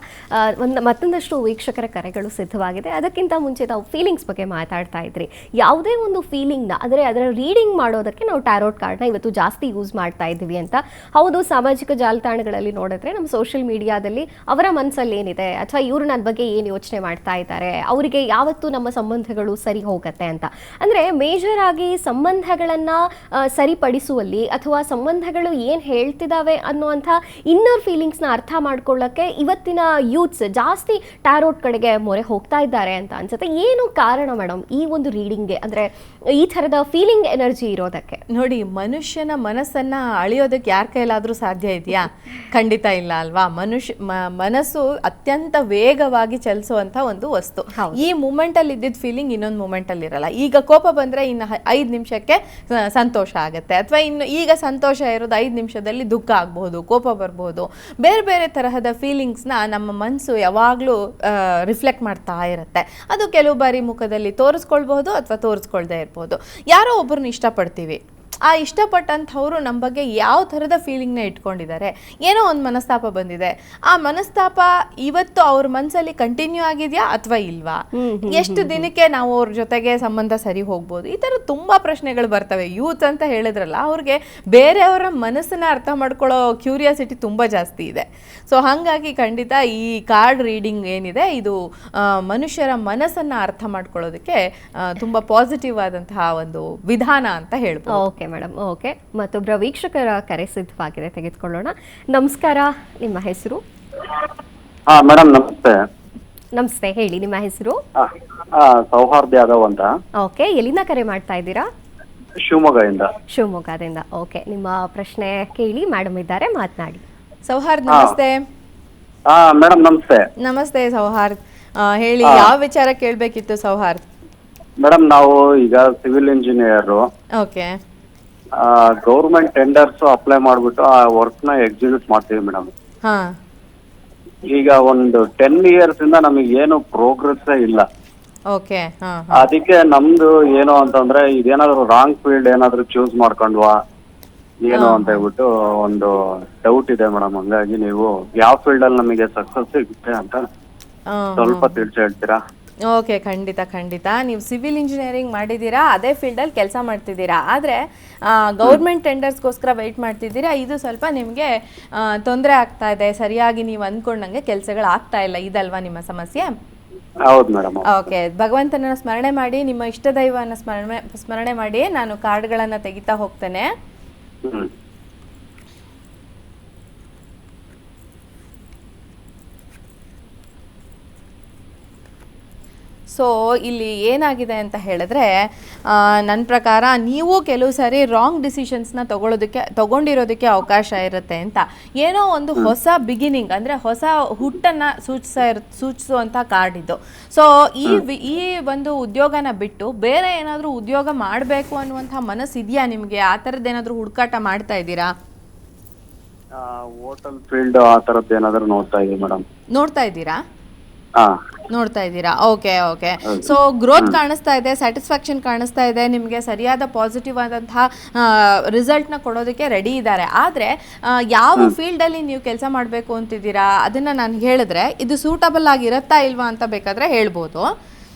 ಮತ್ತೊಂದಷ್ಟು ವೀಕ್ಷಕರ ಕರೆಗಳು ಸಿದ್ಧವಾಗಿದೆ. ಅದಕ್ಕಿಂತ ಮುಂಚೆ ನಾವು ಫೀಲಿಂಗ್ಸ್ ಬಗ್ಗೆ ಮಾತಾಡ್ತಾ ಇದ್ರಿ. ಯಾವುದೇ ಒಂದು ಫೀಲಿಂಗ್ನ ಅಂದರೆ ಅದರ ರೀಡಿಂಗ್ ಮಾಡೋದಕ್ಕೆ ನಾವು ಟ್ಯಾರೋಟ್ ಕಾರ್ಡ್ನ ಇವತ್ತು ಜಾಸ್ತಿ ಯೂಸ್ ಮಾಡ್ತಾ ಇದ್ದೀವಿ ಅಂತ. ಹೌದು, ಸಾಮಾಜಿಕ ಜಾಲತಾಣಗಳಲ್ಲಿ ನೋಡಿದ್ರೆ ನಮ್ಮ ಸೋಷಿಯಲ್ ಮೀಡಿಯಾದಲ್ಲಿ ಅವರ ಮನಸ್ಸಲ್ಲಿ ಏನಿದೆ ಅಥವಾ ಇವರು ನನ್ನ ಬಗ್ಗೆ ಏನು ಯೋಚನೆ ಮಾಡ್ತಾ ಇದ್ದಾರೆ, ಅವರಿಗೆ ಯಾವತ್ತು ನಮ್ಮ ಸಂಬಂಧಗಳು ಸರಿ ಹೋಗುತ್ತೆ ಅಂತ. ಅಂದರೆ ಮೇಜರ್ ಆಗಿ ಸಂಬಂಧಗಳನ್ನು ಸರಿಪಡಿಸುವಲ್ಲಿ ಅಥವಾ ಸಂಬಂಧಗಳು ಏನು ಹೇಳ್ತಿದ್ದಾವೆ ಅನ್ನುವಂಥ ಇನ್ನರ್ ಫೀಲಿಂಗ್ಸ್ನ ಅರ್ಥ ಮಾಡ್ಕೊಳ್ಳೋಕ್ಕೆ ಇವತ್ತಿನ ಯೂತ್ಸ್ ಜಾಸ್ತಿ ಟ್ಯಾರೋಟ್ ಕಡೆಗೆ ಮೊರೆ ಹೋಗ್ತಾ ಇದ್ದಾರೆ ಅಂತ ಅನ್ಸುತ್ತೆ. ಏನು ಕಾರಣ ಮೇಡಮ್ ಈ ಒಂದು ರೀಡಿಂಗ್ಗೆ, ಅಂದರೆ ಈ ಥರದ ಫೀಲಿಂಗ್ ಎನರ್ಜಿ ಇರೋದಕ್ಕೆ? ನೋಡಿ, ಮನುಷ್ಯನ ಮನಸ್ಸನ್ನ ಅಳಿಯೋದಕ್ಕೆ ಯಾರ ಕೈಲಾದ್ರೂ ಸಾಧ್ಯ ಇದೆಯಾ? ಖಂಡಿತ ಇಲ್ಲ ಅಲ್ವಾ? ಮನಸ್ಸು ಅತ್ಯಂತ ವೇಗವಾಗಿ ಚಲಿಸುವಂತ ಒಂದು ವಸ್ತು. ಈ ಮೂಮೆಂಟ್ ಅಲ್ಲಿ ಇದ್ದಿದ್ದ ಫೀಲಿಂಗ್ ಇನ್ನೊಂದು ಮೂಮೆಂಟ್ ಅಲ್ಲಿ ಇರಲ್ಲ. ಈಗ ಕೋಪ ಬಂದ್ರೆ ಇನ್ನು 5 ನಿಮಿಷಕ್ಕೆ ಸಂತೋಷ ಆಗುತ್ತೆ, ಅಥವಾ ಇನ್ನು ಈಗ ಸಂತೋಷ ಇರೋದು 5 ನಿಮಿಷದಲ್ಲಿ ದುಃಖ ಆಗ್ಬಹುದು, ಕೋಪ ಬರ್ಬೋದು. ಬೇರೆ ಬೇರೆ ತರಹದ ಫೀಲಿಂಗ್ಸ್ನ ನಮ್ಮ ಮನಸ್ಸು ಯಾವಾಗಲೂ ರಿಫ್ಲೆಕ್ಟ್ ಮಾಡ್ತಾ ಇರುತ್ತೆ. ಅದು ಕೆಲವು ಬಾರಿ ಮುಖದಲ್ಲಿ ತೋರಿಸ್ಕೊಳ್ಬಹುದು ಅಥವಾ ತೋರಿಸ್ಕೊಳ್ದೇ ಇರ್ಬೋದು. ಯಾರೋ ಒಬ್ಬರನ್ನ ಇಷ್ಟಪಡ್ತೀವಿ, ಆ ಇಷ್ಟಪಟ್ಟಂಥವ್ರು ನಮ್ಮ ಬಗ್ಗೆ ಯಾವ ಥರದ ಫೀಲಿಂಗ್ನ ಇಟ್ಕೊಂಡಿದ್ದಾರೆ, ಏನೋ ಒಂದು ಮನಸ್ತಾಪ ಬಂದಿದೆ, ಆ ಮನಸ್ತಾಪ ಇವತ್ತು ಅವ್ರ ಮನಸ್ಸಲ್ಲಿ ಕಂಟಿನ್ಯೂ ಆಗಿದೆಯಾ ಅಥವಾ ಇಲ್ವಾ, ಎಷ್ಟು ದಿನಕ್ಕೆ ನಾವು ಅವ್ರ ಜೊತೆಗೆ ಸಂಬಂಧ ಸರಿ ಹೋಗ್ಬೋದು, ಈ ಥರ ತುಂಬ ಪ್ರಶ್ನೆಗಳು ಬರ್ತವೆ. ಯೂತ್ ಅಂತ ಹೇಳಿದ್ರಲ್ಲ, ಅವ್ರಿಗೆ ಬೇರೆಯವರ ಮನಸ್ಸನ್ನ ಅರ್ಥ ಮಾಡ್ಕೊಳ್ಳೋ ಕ್ಯೂರಿಯಾಸಿಟಿ ತುಂಬ ಜಾಸ್ತಿ ಇದೆ. ಸೊ ಹಾಗಾಗಿ ಖಂಡಿತ ಈ ಕಾರ್ಡ್ ರೀಡಿಂಗ್ ಏನಿದೆ ಇದು ಮನುಷ್ಯರ ಮನಸ್ಸನ್ನು ಅರ್ಥ ಮಾಡ್ಕೊಳ್ಳೋದಕ್ಕೆ ತುಂಬ ಪಾಸಿಟಿವ್ ಆದಂತಹ ಒಂದು ವಿಧಾನ ಅಂತ ಹೇಳ್ಬೋದು. Okay madam, okay. ಮತ್ತೊಬ್ಬರ ವೀಕ್ಷಕರ ಕರೆ ಸಿದ್ಧವಾಗಿದೆ, ತೆಗೆದುಕೊಳ್ಳೋಣ. ನಮಸ್ಕಾರ, ನಿಮ್ಮ ಹೆಸರು? ಮೇಡಮ್ ನಮಸ್ತೆ. ನಮಸ್ತೆ, ಹೇಳಿ ನಿಮ್ಮ ಹೆಸರು? ಸೌಹಾರ್ದ ಯಾದವ್ ಅಂತ, ಓಕೆ, ಎಲ್ಲಿಂದ ಕರೆ ಮಾಡ್ತಾ ಇದ್ದೀರಾ? ಶಿವಮೊಗ್ಗದಿಂದ. ಶಿವಮೊಗ್ಗದಿಂದ. ಓಕೆ, ನಿಮ್ಮ ಪ್ರಶ್ನೆ ಕೇಳಿ, ಮೇಡಮ್ ಇದ್ದಾರೆ, ಮಾತನಾಡಿ. ಸೌಹಾರ್ದ್ ನಮಸ್ತೆ. ಮೇಡಮ್ ನಮಸ್ತೆ. ನಮಸ್ತೆ ಸೌಹಾರ್ದ್, ಹೇಳಿ ಯಾವ ವಿಚಾರ ಕೇಳಬೇಕಿತ್ತು ಸೌಹಾರ್ದ್? ಮೇಡಮ್ ನಾವು ಈಗ civil engineer, okay. Government tenders apply ಮಾಡ್ಬಿಟ್ಟು ಆ ವರ್ಕ್ ನ ಎಕ್ಸಿಕ್ಯೂಟ್ ಮಾಡ್ತೀವಿ ಮೇಡಮ್. ಹಾ, ಈಗ ಒಂದು 10 years ಇಂದ ನಮಗೆ ಏನು ಪ್ರೋಗ್ರೆಸ್ ಇಲ್ಲ. ಓಕೆ. ಹಾ, ಅದಕ್ಕೆ ನಮ್ದು ಏನು ಅಂತಂದ್ರೆ ಇದೇನಾದ್ರು ರಾಂಗ್ ಫೀಲ್ಡ್ ಏನಾದ್ರು ಚೂಸ್ ಮಾಡ್ಕೊಂಡ್ವಾ ಏನು ಅಂತ ಹೇಳ್ಬಿಟ್ಟು ಒಂದು ಡೌಟ್ ಇದೆ ಮೇಡಮ್. ಹಂಗಾಗಿ ನೀವು ಯಾವ ಫೀಲ್ಡ್ ಅಲ್ಲಿ ನಮಗೆ ಸಕ್ಸಸ್ ಸಿಗುತ್ತೆ ಅಂತ ಸ್ವಲ್ಪ ತಿಳಿಸಿ ಹೇಳ್ತೀರಾ? ಓಕೆ, ಖಂಡಿತ ಖಂಡಿತ. ನೀವು ಸಿವಿಲ್ ಇಂಜಿನಿಯರಿಂಗ್ ಮಾಡಿದ್ದೀರಾ, ಅದೇ ಫೀಲ್ಡಲ್ಲಿ ಕೆಲಸ ಮಾಡ್ತಿದ್ದೀರಾ, ಆದರೆ ಗೌರ್ಮೆಂಟ್ ಟೆಂಡರ್ಸ್ಗೋಸ್ಕರ ವೆಯ್ಟ್ ಮಾಡ್ತಿದ್ದೀರಾ. ಇದು ಸ್ವಲ್ಪ ನಿಮಗೆ ತೊಂದರೆ ಆಗ್ತಾ ಇದೆ, ಸರಿಯಾಗಿ ನೀವು ಅಂದ್ಕೊಂಡಂಗೆ ಕೆಲಸಗಳು ಆಗ್ತಾ ಇಲ್ಲ, ಇದಲ್ವಾ ನಿಮ್ಮ ಸಮಸ್ಯೆ? ಹೌದು ಮೇಡಮ್. ಓಕೆ, ಭಗವಂತನ ಸ್ಮರಣೆ ಮಾಡಿ, ನಿಮ್ಮ ಇಷ್ಟ ದೈವನ ಸ್ಮರಣೆ ಮಾಡಿ, ನಾನು ಕಾರ್ಡ್ಗಳನ್ನು ತೆಗಿತಾ ಹೋಗ್ತೇನೆ. ಸೊ ಇಲ್ಲಿ ಏನಾಗಿದೆ ಅಂತ ಹೇಳಿದ್ರೆ, ನನ್ನ ಪ್ರಕಾರ ನೀವು ಕೆಲವು ಸಾರಿ ರಾಂಗ್ ಡಿಸಿಷನ್ಸ್ನ ತಗೊಂಡಿರೋದಕ್ಕೆ ಅವಕಾಶ ಇರುತ್ತೆ ಅಂತ. ಏನೋ ಒಂದು ಹೊಸ ಬಿಗಿನಿಂಗ್, ಅಂದರೆ ಹೊಸ ಹುಟ್ಟನ್ನು ಸೂಚಿಸುವಂಥ ಕಾರ್ಡ್ ಇದು. ಸೊ ಈ ಒಂದು ಉದ್ಯೋಗನ ಬಿಟ್ಟು ಬೇರೆ ಏನಾದರೂ ಉದ್ಯೋಗ ಮಾಡಬೇಕು ಅನ್ನುವಂಥ ಮನಸ್ಸು ಇದೆಯಾ ನಿಮಗೆ? ಆ ಥರದ್ದು ಏನಾದರೂ ಹುಡುಕಾಟ ಮಾಡ್ತಾ ಇದ್ದೀರಾ? ಹೋಟೆಲ್ ಫೀಲ್ಡ್ ಆ ಥರದ್ದು ಏನಾದರೂ ನೋಡ್ತಾ ಇದ್ದೀವಿ ಮೇಡಮ್. ನೋಡ್ತಾ ಇದ್ದೀರಾ? ನೋಡ್ತಾ ಇದ್ದೀರಾ? Okay okay. ಸೊ ಗ್ರೋತ್ ಕಾಣಿಸ್ತಾ ಇದೆ, ಸ್ಯಾಟಿಸ್ಫ್ಯಾಕ್ಷನ್ ಕಾಣಿಸ್ತಾ ಇದೆ, ನಿಮಗೆ ಸರಿಯಾದ ಪಾಸಿಟಿವ್ ಆದಂತಹ ರಿಸಲ್ಟ್ನ ಕೊಡೋದಕ್ಕೆ ರೆಡಿ ಇದ್ದಾರೆ. ಆದರೆ ಯಾವ ಫೀಲ್ಡಲ್ಲಿ ನೀವು ಕೆಲಸ ಮಾಡಬೇಕು ಅಂತಿದ್ದೀರಾ ಅದನ್ನು ನಾನು ಹೇಳಿದ್ರೆ ಇದು ಸೂಟಬಲ್ ಆಗಿರುತ್ತಾ ಇಲ್ವಾ ಅಂತ ಬೇಕಾದರೆ ಹೇಳ್ಬೋದು.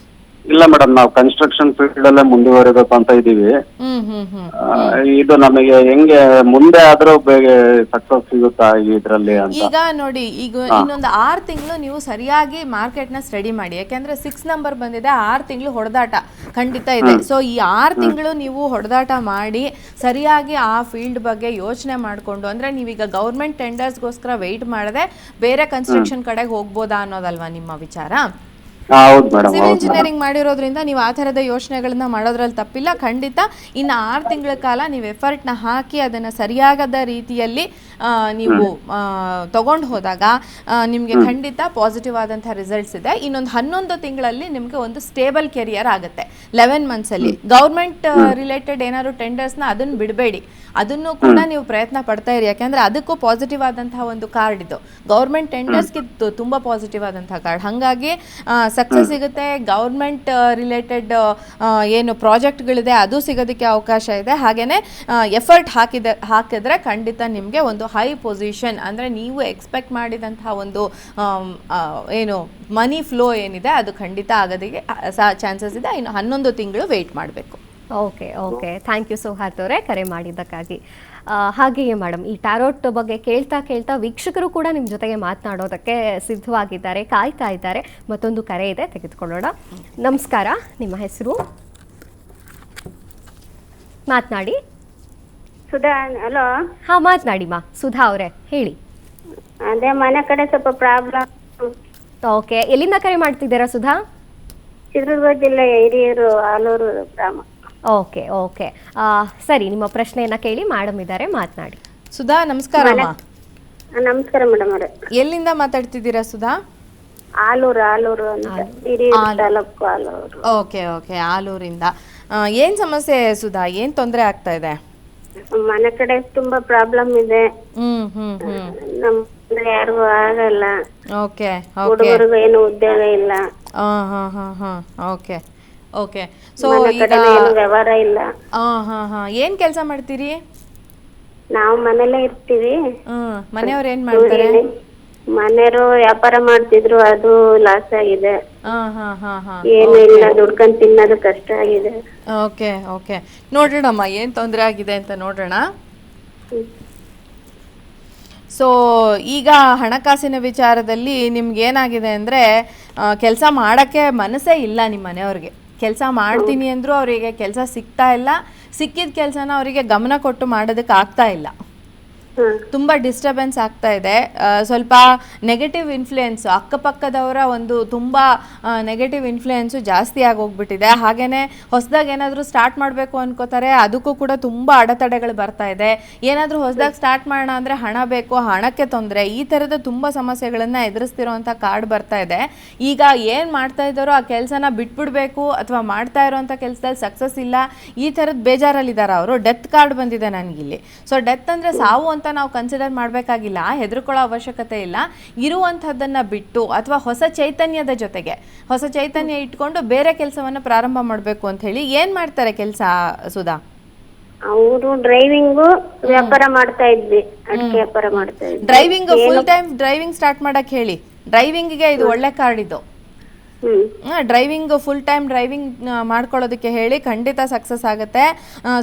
ಇಲ್ಲ ಮೇಡಮ್, ನಾವು ಕನ್ಸ್ಟ್ರಕ್ಷನ್ ಫೀಲ್ಡ್ ಅಲ್ಲೇ ಮುಂದುವರಿಬೇಕು ಅಂತ ಇದೀವಿ. ಇದು ನಮಗೆ ಹೆಂಗೆ ಮುಂದೆ ಆದ್ರೂ ಬೇಗ ಸಕ್ಸಸ್ ಸಿಗುತ್ತಾ ಇದ್ರಲ್ಲಿ ಅಂತ? ಈಗ ನೋಡಿ, ಈಗ ಇನ್ನೊಂದು 6 ತಿಂಗಳು ನೀವು ಸರಿಯಾಗಿ ಮಾರ್ಕೆಟ್ ನ ಸ್ಟಡಿ ಮಾಡಿ. ಯಾಕೆಂದ್ರೆ 6 ನಂಬರ್ ಬಂದಿದೆ, 6 ತಿಂಗಳು ಹೊಡೆದಾಟ ಖಂಡಿತ ಇದೆ. ಸೊ ಈ 6 ತಿಂಗಳು ನೀವು ಹೊಡೆದಾಟ ಮಾಡಿ ಸರಿಯಾಗಿ ಆ ಫೀಲ್ಡ್ ಬಗ್ಗೆ ಯೋಚನೆ ಮಾಡಿಕೊಂಡು, ಅಂದ್ರೆ ನೀವೀಗ ಗೌರ್ಮೆಂಟ್ ಟೆಂಡರ್ಸ್ಗೋಸ್ಕರ ವೆಯ್ಟ್ ಮಾಡದೆ ಬೇರೆ ಕನ್ಸ್ಟ್ರಕ್ಷನ್ ಕಡೆಗೆ ಹೋಗ್ಬೋದಾ ಅನ್ನೋದಲ್ವಾ ನಿಮ್ಮ ವಿಚಾರ? ಸಿವಿಲ್ ಇಂಜಿನಿಯರಿಂಗ್ ಮಾಡಿರೋದ್ರಿಂದ ನೀವು ಆ ಥರದ ಯೋಚನೆಗಳನ್ನ ಮಾಡೋದ್ರಲ್ಲಿ ತಪ್ಪಿಲ್ಲ. ಖಂಡಿತ ಇನ್ನು 6 ತಿಂಗಳ ಕಾಲ ನೀವು ಎಫರ್ಟ್ನ ಹಾಕಿ ಅದನ್ನು ಸರಿಯಾದ ರೀತಿಯಲ್ಲಿ ನೀವು ತಗೊಂಡು ಹೋದಾಗ ನಿಮಗೆ ಖಂಡಿತ ಪಾಸಿಟಿವ್ ಆದಂಥ ರಿಸಲ್ಟ್ಸ್ ಇದೆ. ಇನ್ನೊಂದು 11 ತಿಂಗಳಲ್ಲಿ ನಿಮಗೆ ಒಂದು ಸ್ಟೇಬಲ್ ಕೆರಿಯರ್ ಆಗುತ್ತೆ. 11 ಮಂತ್ಸಲ್ಲಿ ಗೌರ್ಮೆಂಟ್ ರಿಲೇಟೆಡ್ ಏನಾದ್ರು ಟೆಂಡರ್ಸ್ನ ಅದನ್ನು ಬಿಡಬೇಡಿ, ಅದನ್ನು ಕೂಡ ನೀವು ಪ್ರಯತ್ನ ಪಡ್ತಾ ಇರಿ. ಯಾಕೆಂದರೆ ಅದಕ್ಕೂ ಪಾಸಿಟಿವ್ ಆದಂತಹ ಒಂದು ಕಾರ್ಡ್ ಇದು. ಗೌರ್ಮೆಂಟ್ ಟೆಂಡರ್ಸ್ಗೆ ತುಂಬ ಪಾಸಿಟಿವ್ ಆದಂತಹ ಕಾರ್ಡ್, ಹಾಗಾಗಿ ಸಕ್ಸಸ್ ಸಿಗುತ್ತೆ. ಗೌರ್ಮೆಂಟ್ ರಿಲೇಟೆಡ್ ಏನು ಪ್ರಾಜೆಕ್ಟ್ಗಳಿದೆ ಅದು ಸಿಗೋದಕ್ಕೆ ಅವಕಾಶ ಇದೆ. ಹಾಗೆಯೇ ಎಫರ್ಟ್ ಹಾಕಿದ್ರೆ ಖಂಡಿತ ನಿಮಗೆ ಒಂದು ಹೈ ಪೊಸಿಷನ್, ಅಂದರೆ ನೀವು ಎಕ್ಸ್ಪೆಕ್ಟ್ ಮಾಡಿದಂತಹ ಒಂದು ಏನು ಮನಿ ಫ್ಲೋ ಏನಿದೆ ಅದು ಖಂಡಿತ ಆಗೋದಕ್ಕೆ ಚಾನ್ಸಸ್ ಇದೆ. ಇನ್ನು 11 ತಿಂಗಳು ವೆಯ್ಟ್ ಮಾಡಬೇಕು. ಓಕೆ ಓಕೆ, ಥ್ಯಾಂಕ್ ಯು ಸೌಹಾರ್ದ್ ಅವರೇ ಕರೆ ಮಾಡಿದ್ದಕ್ಕಾಗಿ. ಹಾಗೆಯೇ ಮೇಡಮ್, ಈ ಟ್ಯಾರೋಟ್ ಬಗ್ಗೆ ಕೇಳ್ತಾ ವೀಕ್ಷಕರು ಕೂಡ ನಿಮ್ಮ ಜೊತೆಗೆ ಮಾತನಾಡೋದಕ್ಕೆ ಸಿದ್ಧವಾಗಿದ್ದಾರೆ, ಕಾಯ್ತಾ ಇದ್ದಾರೆ. ಮತ್ತೊಂದು ಕರೆ ಇದೆ, ತೆಗೆದುಕೊಳ್ಳೋಣ. ನಮಸ್ಕಾರ, ನಿಮ್ಮ ಹೆಸರು? ಮಾತನಾಡಿ. ಸುಧಾ, ಹಲೋ. ಹಾ, ಮಾತನಾಡಿ ಮಾ. ಸುಧಾ ಅವರೇ ಹೇಳಿ. ಅದೇ ಮನೆ ಕಡೆ ಸ್ವಲ್ಪ ಪ್ರಾಬ್ಲಮ್. ಓಕೆ, ಎಲ್ಲಿಂದ ಕರೆ ಮಾಡ್ತಿದ್ದೀರಾ ಸುಧಾ? ಚಿತ್ರದುರ್ಗ ಜಿಲ್ಲೆ ಹಿರಿಯೂರು ಆಲೂರು ಗ್ರಾಮ. ಓಕೆ ಓಕೆ, ಸರಿ, ನಿಮ್ಮ ಪ್ರಶ್ನೆಯನ್ನ ಕೇಳಿ, ಮೇಡಮ್ ಇದ್ದಾರೆ, ಮಾತನಾಡಿ. ಸುಧಾ ನಮಸ್ಕಾರ. ನಮಸ್ಕಾರ ಮೇಡಮ್ ಅವರೇ. ಎಲ್ಲಿಂದ ಮಾತಾಡ್ತಿದ್ದೀರಾ ಸುಧಾ? ಆಲೂರು ಅಂತ, ಹಿರಿಯೂರು ತಾಲೂಕು ಆಲೂರು. ಓಕೆ ಓಕೆ, ಆಲೂರಿಂದ. ಏನ್ ಸಮಸ್ಯೆ ಸುಧಾ, ಏನ್ ತೊಂದರೆ ಆಗ್ತಾ ಇದೆ? ಮನೆ ಕಡೆ ತುಂಬಾ ಪ್ರಾಬ್ಲಮ್ ಇದೆ. ನಮ್ ಯಾರಿಗೂ ಆಗಲ್ಲ. ಓಕೆ, ಹುಡುಗರಿಗೂ ಏನು ಉದ್ಯೋಗ ಇಲ್ಲ. Okay okay. ಸೊ ಈಗ ವ್ಯವಹಾರ ಇಲ್ಲ. ಏನ್ ಕೆಲಸ ಮಾಡ್ತೀರಿ? ನಾವು ಮನೇಲೆ ಇರ್ತೀವಿ. ಮನೆಯವ್ರು ಏನ್ ಮಾಡ್ತಾರೆ? ಮನೆಯವರು ವ್ಯಾಪಾರ ಮಾಡ್ತಿದ್ರು, ಅದು ಲಾಸ್ ಆಗಿದೆ. ಏನು ಇಲ್ಲ, ದುಡ್ಕೊಂಡ್ ತಿನ್ನೋದು ಕಷ್ಟ ಆಗಿದೆ. ಓಕೆ ಓಕೆ, ನೋಡೋಣಮ್ಮ ಏನ್ ತೊಂದರೆ ಆಗಿದೆ ಅಂತ ನೋಡೋಣ. ಸೊ ಈಗ ಹಣಕಾಸಿನ ವಿಚಾರದಲ್ಲಿ ನಿಮ್ಗೆ ಏನಾಗಿದೆ ಅಂದರೆ, ಕೆಲಸ ಮಾಡೋಕ್ಕೆ ಮನಸ್ಸೇ ಇಲ್ಲ ನಿಮ್ಮ ಮನೆಯವ್ರಿಗೆ. ಕೆಲಸ ಮಾಡ್ತೀನಿ ಅಂದರೂ ಅವರಿಗೆ ಕೆಲಸ ಸಿಗ್ತಾ ಇಲ್ಲ, ಸಿಕ್ಕಿದ ಕೆಲಸನ ಅವರಿಗೆ ಗಮನ ಕೊಟ್ಟು ಮಾಡೋದಕ್ಕೆ ಆಗ್ತಾ ಇಲ್ಲ. ತುಂಬ ಡಿಸ್ಟರ್ಬೆನ್ಸ್ ಆಗ್ತಾ ಇದೆ. ಸ್ವಲ್ಪ ನೆಗೆಟಿವ್ ಇನ್ಫ್ಲುಯೆನ್ಸ್, ಅಕ್ಕಪಕ್ಕದವರ ಒಂದು ತುಂಬ ನೆಗೆಟಿವ್ ಇನ್ಫ್ಲುಯೆನ್ಸು ಜಾಸ್ತಿ ಆಗೋಗ್ಬಿಟ್ಟಿದೆ. ಹಾಗೆಯೇ ಹೊಸದಾಗಿ ಏನಾದರೂ ಸ್ಟಾರ್ಟ್ ಮಾಡಬೇಕು ಅನ್ಕೋತಾರೆ, ಅದಕ್ಕೂ ಕೂಡ ತುಂಬ ಅಡೆತಡೆಗಳು ಬರ್ತಾ ಇದೆ. ಏನಾದರೂ ಹೊಸದಾಗಿ ಸ್ಟಾರ್ಟ್ ಮಾಡೋಣ ಅಂದರೆ ಹಣ ಬೇಕು, ಹಣಕ್ಕೆ ತೊಂದರೆ, ಈ ಥರದ ತುಂಬ ಸಮಸ್ಯೆಗಳನ್ನು ಎದುರಿಸ್ತಿರೋವಂಥ ಕಾರ್ಡ್ ಬರ್ತಾ ಇದೆ. ಈಗ ಏನು ಮಾಡ್ತಾ ಇದ್ದಾರೋ ಆ ಕೆಲಸನ ಬಿಟ್ಬಿಡ್ಬೇಕು ಅಥವಾ ಮಾಡ್ತಾ ಇರೋವಂಥ ಕೆಲಸದಲ್ಲಿ ಸಕ್ಸಸ್ ಇಲ್ಲ, ಈ ಥರದ್ದು ಬೇಜಾರಲ್ಲಿದ್ದಾರೆ ಅವರು. ಡೆತ್ ಕಾರ್ಡ್ ಬಂದಿದೆ ನನಗಿಲ್ಲಿ. ಸೊ ಡೆತ್ ಅಂದರೆ ಸಾವು ಅಂತ ನಾವು ಕನ್ಸಿಡರ್ ಮಾಡಬೇಕಾಗಿಲ್ಲ, ಹೆದರ್ಕೊಳ್ಳೋ ಅವಶ್ಯಕತೆ ಇಲ್ಲ. ಇರುವಂಥದ್ದನ್ನು ಬಿಟ್ಟು ಅಥವಾ ಹೊಸ ಚೈತನ್ಯದ ಜೊತೆಗೆ ಹೊಸ ಚೈತನ್ಯ ಇಟ್ಕೊಂಡು ಬೇರೆ ಕೆಲಸವನ್ನು ಪ್ರಾರಂಭ ಮಾಡಬೇಕು ಅಂತ ಹೇಳಿ. ಏನು ಮಾಡ್ತಾರೆ ಕೆಲಸ ಸುಧಾ? ಅವರು ಡ್ರೈವಿಂಗು ವ್ಯಾಪಾರ ಮಾಡ್ತಾ ಇದ್ವಿ, ಅಡಿಕೆ ವ್ಯಾಪಾರ ಮಾಡ್ತಾ ಇದ್ವಿ. Driving full time driving start ಮಾಡಕ್ಕೆ ಹೇಳಿ. ಡ್ರೈವಿಂಗಿಗೆ ಇದು ಒಳ್ಳೆ ಕಾರ್ಡ್ ಇದು. ಡ್ರೈವಿಂಗ್ ಫುಲ್ ಟೈಮ್ ಡ್ರೈವಿಂಗ್ ಮಾಡ್ಕೊಳ್ಳೋದಕ್ಕೆ ಹೇಳಿ, ಖಂಡಿತ ಸಕ್ಸಸ್ ಆಗುತ್ತೆ.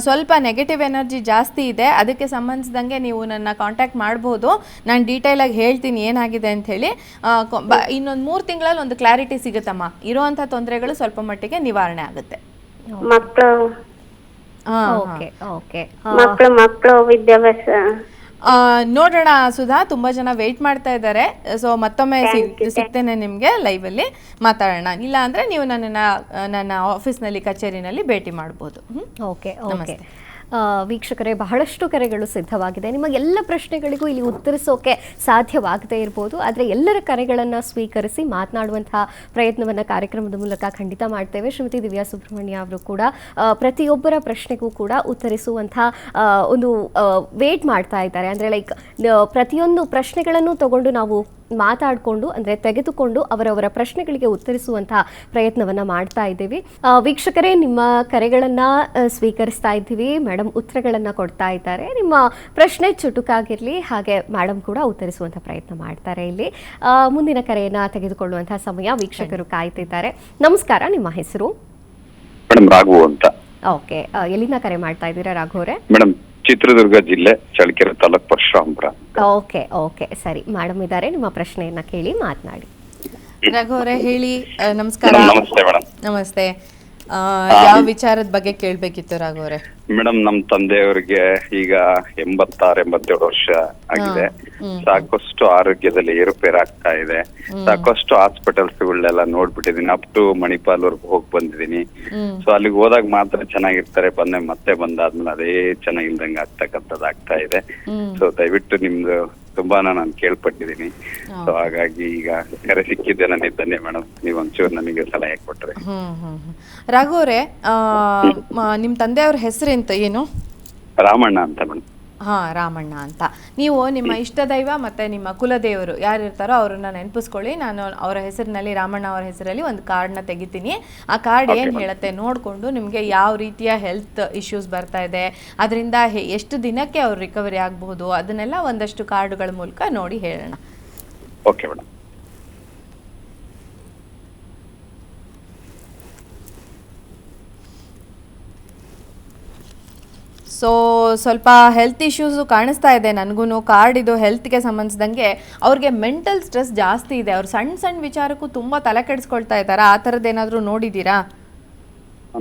ಸ್ವಲ್ಪ ನೆಗೆಟಿವ್ ಎನರ್ಜಿ ಜಾಸ್ತಿ ಇದೆ, ಅದಕ್ಕೆ ಸಂಬಂಧಿಸಿದಂಗೆ ನೀವು ನನ್ನ ಕಾಂಟ್ಯಾಕ್ಟ್ ಮಾಡ್ಬೋದು. ನಾನು ಡೀಟೇಲಾಗಿ ಹೇಳ್ತೀನಿ ಏನಾಗಿದೆ ಅಂಥೇಳಿ. ಇನ್ನೊಂದು 3 ತಿಂಗಳಲ್ಲಿ ಒಂದು ಕ್ಲಾರಿಟಿ ಸಿಗುತ್ತಮ್ಮ. ಇರುವಂಥ ತೊಂದರೆಗಳು ಸ್ವಲ್ಪ ಮಟ್ಟಿಗೆ ನಿವಾರಣೆ ಆಗುತ್ತೆ. ಮಕ್ಕಳು ವಿದ್ಯಾಭ್ಯಾಸ ನೋಡೋಣ ಸುಧಾ, ತುಂಬ ಜನ ವೆಯ್ಟ್ ಮಾಡ್ತಾ ಇದ್ದಾರೆ. ಸೊ ಮತ್ತೊಮ್ಮೆ ಸಿಗ್ತೇನೆ ನಿಮಗೆ ಲೈವಲ್ಲಿ ಮಾತಾಡೋಣ. ಇಲ್ಲ ಅಂದರೆ ನೀವು ನನ್ನ ಆಫೀಸ್ನಲ್ಲಿ ಕಚೇರಿನಲ್ಲಿ ಭೇಟಿ ಮಾಡ್ಬೋದು. ಓಕೆ ಓಕೆ ವೀಕ್ಷಕರೇ, ಬಹಳಷ್ಟು ಕರೆಗಳು ಸಿದ್ಧವಾಗಿದೆ. ನಿಮ್ಮ ಎಲ್ಲ ಪ್ರಶ್ನೆಗಳಿಗೂ ಇಲ್ಲಿ ಉತ್ತರಿಸೋಕೆ ಸಾಧ್ಯವಾಗದೇ ಇರ್ಬೋದು, ಆದರೆ ಎಲ್ಲರ ಕರೆಗಳನ್ನು ಸ್ವೀಕರಿಸಿ ಮಾತನಾಡುವಂತಹ ಪ್ರಯತ್ನವನ್ನು ಕಾರ್ಯಕ್ರಮದ ಮೂಲಕ ಖಂಡಿತ ಮಾಡ್ತೇವೆ. ಶ್ರೀಮತಿ ದಿವ್ಯಾ ಸುಬ್ರಹ್ಮಣ್ಯ ಅವರು ಕೂಡ ಪ್ರತಿಯೊಬ್ಬರ ಪ್ರಶ್ನೆಗೂ ಕೂಡ ಉತ್ತರಿಸುವಂಥ ಒಂದು ವೇಟ್ ಮಾಡ್ತಾ ಇದ್ದಾರೆ. ಅಂದರೆ ಲೈಕ್ ಪ್ರತಿಯೊಂದು ಪ್ರಶ್ನೆಗಳನ್ನು ತಗೊಂಡು ನಾವು ಮಾತಾಡಿಕೊಂಡು ಅಂದರೆ ತೆಗೆದುಕೊಂಡು ಅವರವರ ಪ್ರಶ್ನೆಗಳಿಗೆ ಉತ್ತರಿಸುವಂತಹ ಪ್ರಯತ್ನವನ್ನು ಮಾಡ್ತಾ ಇದ್ದೀವಿ. ವೀಕ್ಷಕರೇ, ನಿಮ್ಮ ಕರೆಗಳನ್ನು ಸ್ವೀಕರಿಸ್ತಾ ಇದ್ದೀವಿ. ಮೇಡಮ್ ಉತ್ತರಗಳನ್ನು ಕೊಡ್ತಾ ಇದ್ದಾರೆ. ನಿಮ್ಮ ಪ್ರಶ್ನೆ ಚುಟುಕಾಗಿರಲಿ, ಹಾಗೆ ಮೇಡಮ್ ಕೂಡ ಉತ್ತರಿಸುವಂಥ ಪ್ರಯತ್ನ ಮಾಡ್ತಾರೆ. ಇಲ್ಲಿ ಮುಂದಿನ ಕರೆಯನ್ನು ತೆಗೆದುಕೊಳ್ಳುವಂತಹ ಸಮಯ ವೀಕ್ಷಕರು ಕಾಯ್ತಿದ್ದಾರೆ. ನಮಸ್ಕಾರ, ನಿಮ್ಮ ಹೆಸರು? ಮೇಡಮ್ ರಾಘು ಅಂತ. ಓಕೆ, ಎಲ್ಲಿಂದ ಕರೆ ಮಾಡ್ತಾ ಇದ್ದೀರಾ ರಾಘು ಅವರೇ? ಮೇಡಮ್ ಚಿತ್ರದುರ್ಗ ಜಿಲ್ಲೆ ಚಳ್ಳಕೆರೆ ತಾಲೂಕು ಪರಶುರಾಮಪುರ. ಓಕೆ ಓಕೆ ಸರಿ, ಮೇಡಮ್ ಇದ್ದಾರೆ. ನಿಮ್ಮ ಪ್ರಶ್ನೆಯನ್ನ ಕೇಳಿ ಮಾತನಾಡಿ. ರಘು ಅವರೇ ಹೇಳಿ. ನಮಸ್ಕಾರ. ನಮಸ್ತೆ ಮೇಡಮ್. ನಮಸ್ತೆ. ಯಾವ ವಿಚಾರದ ಬಗ್ಗೆ ಕೇಳಬೇಕಿತ್ತು ರಾಘು ಅವರೇ? ಮೇಡಮ್, ನಮ್ಮ ತಂದೆಯವರಿಗೆ ಈಗ 86-87 ವರ್ಷ ಆಗಿದೆ. ಸಾಕಷ್ಟು ಆರೋಗ್ಯದಲ್ಲಿ ಏರುಪೇರು ಆಗ್ತಾ ಇದೆ. ಸಾಕಷ್ಟು ಹಾಸ್ಪಿಟಲ್ಸ್ಗಳನ್ನೆಲ್ಲ ನೋಡ್ಬಿಟ್ಟಿದೀನಿ. ಅಪ್ ಟು ಮಣಿಪಾಲ್ ವರ್ಗು ಹೋಗಿ ಬಂದಿದೀನಿ. ಸೊ ಅಲ್ಲಿಗೆ ಹೋದಾಗ ಮಾತ್ರ ಚೆನ್ನಾಗಿರ್ತಾರೆ, ಮತ್ತೆ ಬಂದಾದ್ಮೇಲೆ ಅದೇ ಚೆನ್ನಾಗಿಲ್ದಂಗೆ ಆಗ್ತಾ ಇದೆ. ಸೊ ದಯವಿಟ್ಟು ನಿಮ್ದು ತುಂಬಾನ ನಾನು ಕೇಳ್ಪಟ್ಟಿದ್ದೀನಿ. ಸೊ ಹಾಗಾಗಿ ಈಗ ಕರೆ ಸಿಕ್ಕಿದ್ದೆ ನನಗೆ ಧನ್ಯ ಮೇಡಮ್. ನೀವು ಒಂಚೂರು ನನಗೆ ಸಲಹೆ ಕೊಟ್ರೆ. ರಾಘು ಅವರೇ, ನಿಮ್ಮ ತಂದೆಯವ್ರ ಹೆಸರು ಎಂತ ಏನು? ರಾಮಣ್ಣ ಅಂತ ಮೇಡಮ್. ರಾಮಣ್ಣ ಅಂತ. ನೀವು ನಿಮ್ಮ ಇಷ್ಟ ದೈವ ಮತ್ತೆ ನಿಮ್ಮ ಕುಲದೇವರು ಯಾರಿರ್ತಾರೋ ಅವ್ರನ್ನ ನೆನಪಿಸ್ಕೊಳ್ಳಿ. ನಾನು ಅವರ ಹೆಸರಿನಲ್ಲಿ, ರಾಮಣ್ಣ ಅವರ ಹೆಸರಲ್ಲಿ ಒಂದು ಕಾರ್ಡ್ನ ತೆಗಿತೀನಿ. ಆ ಕಾರ್ಡ್ ಏನು ಹೇಳುತ್ತೆ ನೋಡಿಕೊಂಡು ನಿಮಗೆ ಯಾವ ರೀತಿಯ ಹೆಲ್ತ್ ಇಶ್ಯೂಸ್ ಬರ್ತಾ ಇದೆ, ಅದರಿಂದ ಎಷ್ಟು ದಿನಕ್ಕೆ ಅವ್ರು ರಿಕವರಿ ಆಗಬಹುದು, ಅದನ್ನೆಲ್ಲ ಒಂದಷ್ಟು ಕಾರ್ಡ್ಗಳ ಮೂಲಕ ನೋಡಿ ಹೇಳೋಣ. Okay madam. ಸೊ ಸ್ವಲ್ಪ ಹೆಲ್ತ್ ಇಶ್ಯೂಸು ಕಾಣಿಸ್ತಾ ಇದೆ ನನಗೂ. ಕಾರ್ಡ್ ಇದು ಹೆಲ್ತ್ಗೆ ಸಂಬಂಧಿಸಿದಂಗೆ ಅವ್ರಿಗೆ ಮೆಂಟಲ್ ಸ್ಟ್ರೆಸ್ ಜಾಸ್ತಿ ಇದೆ. ಅವ್ರು ಸಣ್ಣ ಸಣ್ಣ ವಿಚಾರಕ್ಕೂ ತುಂಬ ತಲೆ ಕೆಡಿಸ್ಕೊಳ್ತಾ ಇದ್ದಾರೆ. ಆ ಥರದ್ದು ಏನಾದರೂ ನೋಡಿದ್ದೀರಾ?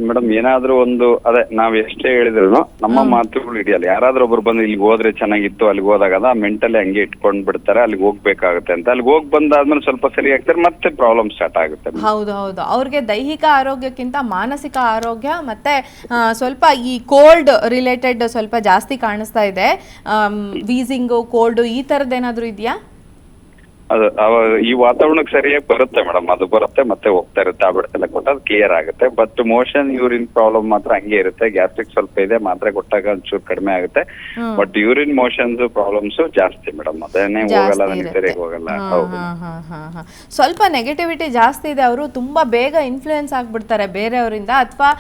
ಮೇಡಮ್, ಏನಾದ್ರೂ ಒಂದು ಅದೇ ನಾವ್ ಎಷ್ಟೇ ಹೇಳಿದ್ರು ನಮ್ಮ ಮಾತುಗಳು ಹಿಡಿಯಲ್ಲ. ಯಾರಾದ್ರೂ ಒಬ್ರು ಬಂದು ಇಲ್ಲಿಗೆ ಹೋದ್ರೆ ಚೆನ್ನಾಗಿತ್ತು, ಅಲ್ಲಿಗೆ ಹೋದಾಗ ಮೆಂಟಲಿ ಹಂಗೆ ಇಟ್ಕೊಂಡ್ ಬಿಡ್ತಾರೆ. ಅಲ್ಲಿಗೆ ಹೋಗ್ಬೇಕಾಗುತ್ತೆ ಅಂತ ಅಲ್ಲಿಗೆ ಹೋಗಿ ಬಂದಾದ್ಮೇಲೆ ಸ್ವಲ್ಪ ಸರಿ ಆಗ್ತಾರೆ, ಮತ್ತೆ ಪ್ರಾಬ್ಲಮ್ ಸ್ಟಾರ್ಟ್ ಆಗುತ್ತೆ. ಹೌದು ಹೌದು, ಅವ್ರಿಗೆ ದೈಹಿಕ ಆರೋಗ್ಯಕ್ಕಿಂತ ಮಾನಸಿಕ ಆರೋಗ್ಯ ಮತ್ತೆ ಸ್ವಲ್ಪ ಈ ಕೋಲ್ಡ್ ರಿಲೇಟೆಡ್ ಸ್ವಲ್ಪ ಜಾಸ್ತಿ ಕಾಣಿಸ್ತಾ ಇದೆ. ವೀಸಿಂಗು, ಕೋಲ್ಡ್ ಈ ತರದ್ ಏನಾದ್ರು ಇದೆಯಾ? ಅದು ಈ ವಾತಾವರಣಕ್ಕೆ ಸರಿಯಾಗಿ ಬರುತ್ತೆ ಮೇಡಮ್. ಅದು ಬರುತ್ತೆ ಮತ್ತೆ ಹೋಗ್ತಾ ಇರುತ್ತೆ. ಟ್ಯಾಬ್ಲೆಟ್ಸ್ ಎಲ್ಲ ಕೊಟ್ಟಾಗ ಕ್ಲಿಯರ್ ಆಗುತ್ತೆ. ಬಟ್ ಮೋಷನ್ ಯೂರಿನ್ ಪ್ರಾಬ್ಲಮ್ ಮಾತ್ರ ಹಂಗೆ ಇರುತ್ತೆ. ಗ್ಯಾಸ್ಟ್ರಿಕ್ ಸ್ವಲ್ಪ ಇದೆ, ಮಾತ್ರೆ ಕೊಟ್ಟಾಗ ಒಂಚೂರು ಕಡಿಮೆ ಆಗುತ್ತೆ. ಬಟ್ ಯೂರಿನ್ ಮೋಷನ್ಸ್ ಪ್ರಾಬ್ಲಮ್ಸ್ ಜಾಸ್ತಿ ಮೇಡಮ್. ಅದೇನೆ ಹೋಗಲ್ಲ, ನನಗೆ ಸರಿಯಾಗಿ ಹೋಗಲ್ಲ. ಸ್ವಲ್ಪ ನೆಗೆಟಿವಿಟಿ ಜಾಸ್ತಿ ಇದೆ. ಅವರು ತುಂಬಾ ಬೇಗ ಇನ್ಫ್ಲೂಯೆನ್ಸ್ ಆಗ್ಬಿಡ್ತಾರೆ ಬೇರೆಯವರಿಂದ, ಅಥವಾ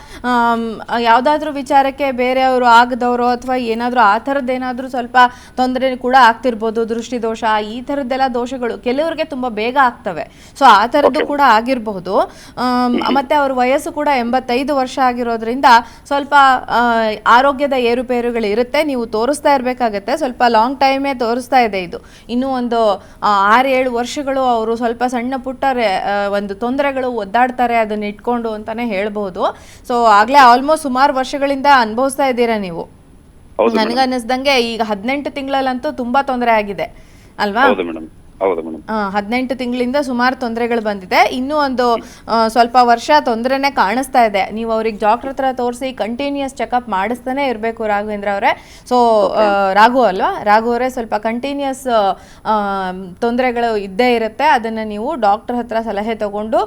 ಯಾವ್ದಾದ್ರು ವಿಚಾರಕ್ಕೆ ಬೇರೆಯವರು ಆಗದವರು ಅಥವಾ ಏನಾದ್ರು ಆ ಥರದ್ದು ಏನಾದ್ರು ಸ್ವಲ್ಪ ತೊಂದರೆ ಕೂಡ ಆಗ್ತಿರ್ಬೋದು. ದೃಷ್ಟಿದೋಷ ಈ ಥರದ್ದೆಲ್ಲ ದೋಷಗಳು ಕೆಲವರಿಗೆ ತುಂಬಾ ಬೇಗ ಆಗ್ತವೆ. ಸೊ ಆ ಥರದ್ದು ಕೂಡ ಆಗಿರಬಹುದು. ಮತ್ತೆ ಅವ್ರ ವಯಸ್ಸು ಕೂಡ 85 ವರ್ಷ ಆಗಿರೋದ್ರಿಂದ ಸ್ವಲ್ಪ ಆರೋಗ್ಯದ ಏರುಪೇರುಗಳು ಇರುತ್ತೆ. ನೀವು ತೋರಿಸ್ತಾ ಇರಬೇಕಾಗತ್ತೆ. ಸ್ವಲ್ಪ ಲಾಂಗ್ ಟೈಮೇ ತೋರಿಸ್ತಾ ಇದೆ ಇದು. ಇನ್ನೂ ಒಂದು 6-7 ವರ್ಷಗಳು ಅವರು ಸ್ವಲ್ಪ ಸಣ್ಣ ಪುಟ್ಟ ಒಂದು ತೊಂದರೆಗಳು ಒದ್ದಾಡ್ತಾರೆ ಅದನ್ನ ಇಟ್ಕೊಂಡು ಅಂತಾನೆ ಹೇಳ್ಬಹುದು. ಸೊ ಆಗ್ಲೇ ಆಲ್ಮೋಸ್ಟ್ ಸುಮಾರು ವರ್ಷಗಳಿಂದ ಅನುಭವಿಸ್ತಾ ಇದ್ದೀರಾ ನೀವು. ಹೌದು ನನಗನ್ನಿಸ್ದಂಗೆ ಈಗ 18 ತಿಂಗಳಲ್ಲಂತೂ ತುಂಬಾ ತೊಂದರೆ ಆಗಿದೆ ಅಲ್ವಾ? ಹೌದು ಮೇಡಮ್. ಹೌದು ಮೇಡಮ್. 18 ತಿಂಗಳಿಂದ ಸುಮಾರು ತೊಂದರೆಗಳು ಬಂದಿದೆ. ಇನ್ನೂ ಒಂದು ಸ್ವಲ್ಪ ವರ್ಷ ತೊಂದರೆನೇ ಕಾಣಿಸ್ತಾ ಇದೆ. ನೀವು ಅವ್ರಿಗೆ ಡಾಕ್ಟರ್ ಹತ್ರ ತೋರಿಸಿ ಕಂಟಿನ್ಯೂಸ್ ಚೆಕಪ್ ಮಾಡಿಸ್ತಾನೆ ಇರಬೇಕು ರಾಘವೇಂದ್ರ ಅವರೇ. ಸೊ ರಾಘು ಅಲ್ವಾ, ರಾಘು ಅವರೇ, ಸ್ವಲ್ಪ ಕಂಟಿನ್ಯೂಸ್ ತೊಂದರೆಗಳು ಇದ್ದೇ ಇರುತ್ತೆ. ಅದನ್ನು ನೀವು ಡಾಕ್ಟರ್ ಹತ್ರ ಸಲಹೆ ತಗೊಂಡು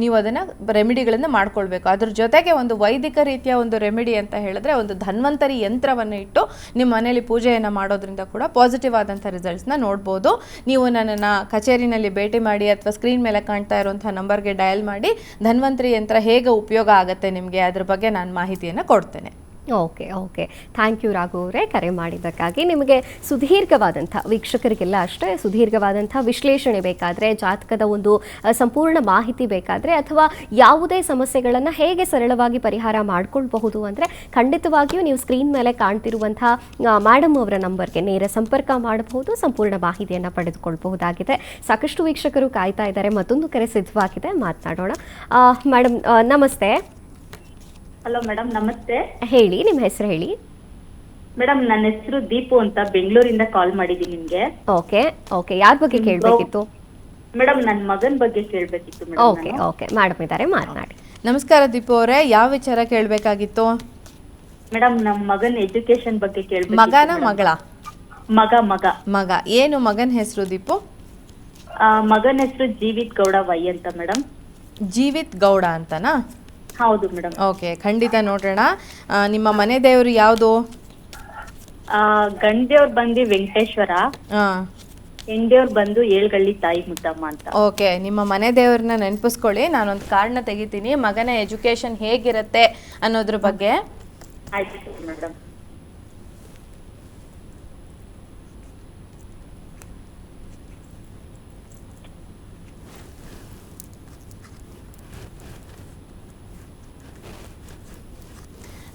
ನೀವು ಅದನ್ನು ರೆಮಿಡಿಗಳನ್ನು ಮಾಡ್ಕೊಳ್ಬೇಕು. ಅದ್ರ ಜೊತೆಗೆ ಒಂದು ವೈದಿಕ ರೀತಿಯ ಒಂದು ರೆಮಿಡಿ ಅಂತ ಹೇಳಿದ್ರೆ ಒಂದು ಧನ್ವಂತರಿ ಯಂತ್ರವನ್ನು ಇಟ್ಟು ನಿಮ್ಮ ಮನೆಯಲ್ಲಿ ಪೂಜೆಯನ್ನು ಮಾಡೋದ್ರಿಂದ ಕೂಡ ಪಾಸಿಟಿವ್ ಆದಂಥ ರಿಸಲ್ಟ್ಸ್ನ ನೋಡ್ಬೋದು. ನೀವು ನನ್ನನ್ನು ಕಚೇರಿನಲ್ಲಿ ಭೇಟಿ ಮಾಡಿ ಅಥವಾ ಸ್ಕ್ರೀನ್ ಮೇಲೆ ಕಾಣ್ತಾ ಇರುವಂಥ ನಂಬರ್ಗೆ ಡಯಲ್ ಮಾಡಿ ಧನ್ವಂತರಿ ಯಂತ್ರ ಹೇಗೆ ಉಪಯೋಗ ಆಗುತ್ತೆ ನಿಮಗೆ ಅದ್ರ ಬಗ್ಗೆ ನಾನು ಮಾಹಿತಿಯನ್ನು ಕೊಡ್ತೇನೆ. Okay okay, thank you Raghu ಅವರೇ ಕರೆ ಮಾಡಿದ್ದಕ್ಕಾಗಿ. ನಿಮಗೆ ಸುದೀರ್ಘವಾದಂಥ, ವೀಕ್ಷಕರಿಗೆಲ್ಲ ಅಷ್ಟೇ, ಸುದೀರ್ಘವಾದಂಥ ವಿಶ್ಲೇಷಣೆ ಬೇಕಾದರೆ, ಜಾತಕದ ಒಂದು ಸಂಪೂರ್ಣ ಮಾಹಿತಿ ಬೇಕಾದರೆ, ಅಥವಾ ಯಾವುದೇ ಸಮಸ್ಯೆಗಳನ್ನು ಹೇಗೆ ಸರಳವಾಗಿ ಪರಿಹಾರ ಮಾಡಿಕೊಳ್ಬಹುದು ಅಂದರೆ ಖಂಡಿತವಾಗಿಯೂ ನೀವು ಸ್ಕ್ರೀನ್ ಮೇಲೆ ಕಾಣ್ತಿರುವಂಥ ಮೇಡಮ್ ಅವರ ನಂಬರ್ಗೆ ನೇರ ಸಂಪರ್ಕ ಮಾಡಬಹುದು, ಸಂಪೂರ್ಣ ಮಾಹಿತಿಯನ್ನು ಪಡೆದುಕೊಳ್ಬಹುದಾಗಿದೆ. ಸಾಕಷ್ಟು ವೀಕ್ಷಕರು ಕಾಯ್ತಾ ಇದ್ದಾರೆ, ಮತ್ತೊಂದು ಕರೆ ಸಿದ್ಧವಾಗಿದೆ, ಮಾತನಾಡೋಣ. ಮೇಡಮ್ ನಮಸ್ತೆ. ಹಲೋ ಮೇಡಮ್, ನಮಸ್ತೆ. ಹೇಳಿ, ನಿಮ್ಮ ಹೆಸರು ಹೇಳಿ. ಮೇಡಮ್, ನನ್ನ ಹೆಸರು ದೀಪು ಅಂತ, ಬೆಂಗಳೂರಿಂದ ಕಾಲ್ ಮಾಡಿದ್ದೀನಿ ನಿಮ್ಗೆ. ಓಕೆ ಓಕೆ, ಯಾರ ಬಗ್ಗೆ ಕೇಳಬೇಕಿತ್ತು? ಮೇಡಮ್, ನನ್ನ ಮಗನ ಬಗ್ಗೆ ಕೇಳಬೇಕಿತ್ತು ಮೇಡಮ್. ಓಕೆ ಓಕೆ, ಮೇಡಮ್ ಇದ್ದಾರೆ, ಮಾತನಾಡಿ. ನಮಸ್ಕಾರ ದೀಪು ಅವರೇ, ಯಾವ ವಿಚಾರ ಕೇಳಬೇಕಾಗಿತ್ತು? ಮೇಡಮ್, ನಮ್ಮ ಮಗನ ಎಜುಕೇಶನ್ ಬಗ್ಗೆ ಕೇಳಬೇಕು. ಮಗನ ಮಗಳ? ಮಗ. ಮಗ. ಏನು ಮಗನ ಹೆಸರು ದೀಪು? ಮಗನ ಹೆಸರು ಜೀವಿತ್ ಗೌಡ ವೈ ಅಂತ ಮೇಡಮ್. ಜೀವಿತ್ ಗೌಡ ಅಂತನಾ? ಹೌದು ಮೇಡಮ್. ಓಕೆ, ಖಂಡಿತ ನೋಡೋಣ. ನಿಮ್ಮ ಮನೆ ದೇವರು ಯಾವುದು? ಗಂಡೆಯವ್ರು ಬಂದು ವೆಂಕಟೇಶ್ವರ, ಹೆಂಡೆಯವ್ರು ಬಂದು ಏಳ್ಗಳ್ಳಿ ತಾಯಿ ಮುದ್ದಮ್ಮ ಅಂತ. ಓಕೆ, ನಿಮ್ಮ ಮನೆ ದೇವ್ರನ್ನ ನೆನಪಿಸ್ಕೊಳ್ಳಿ. ನಾನೊಂದು ಕಾರ್ಡ್ನ ತೆಗಿತೀನಿ, ಮಗನ ಎಜುಕೇಶನ್ ಹೇಗಿರುತ್ತೆ ಅನ್ನೋದ್ರ ಬಗ್ಗೆ. ಆಯ್ತು ಮೇಡಮ್.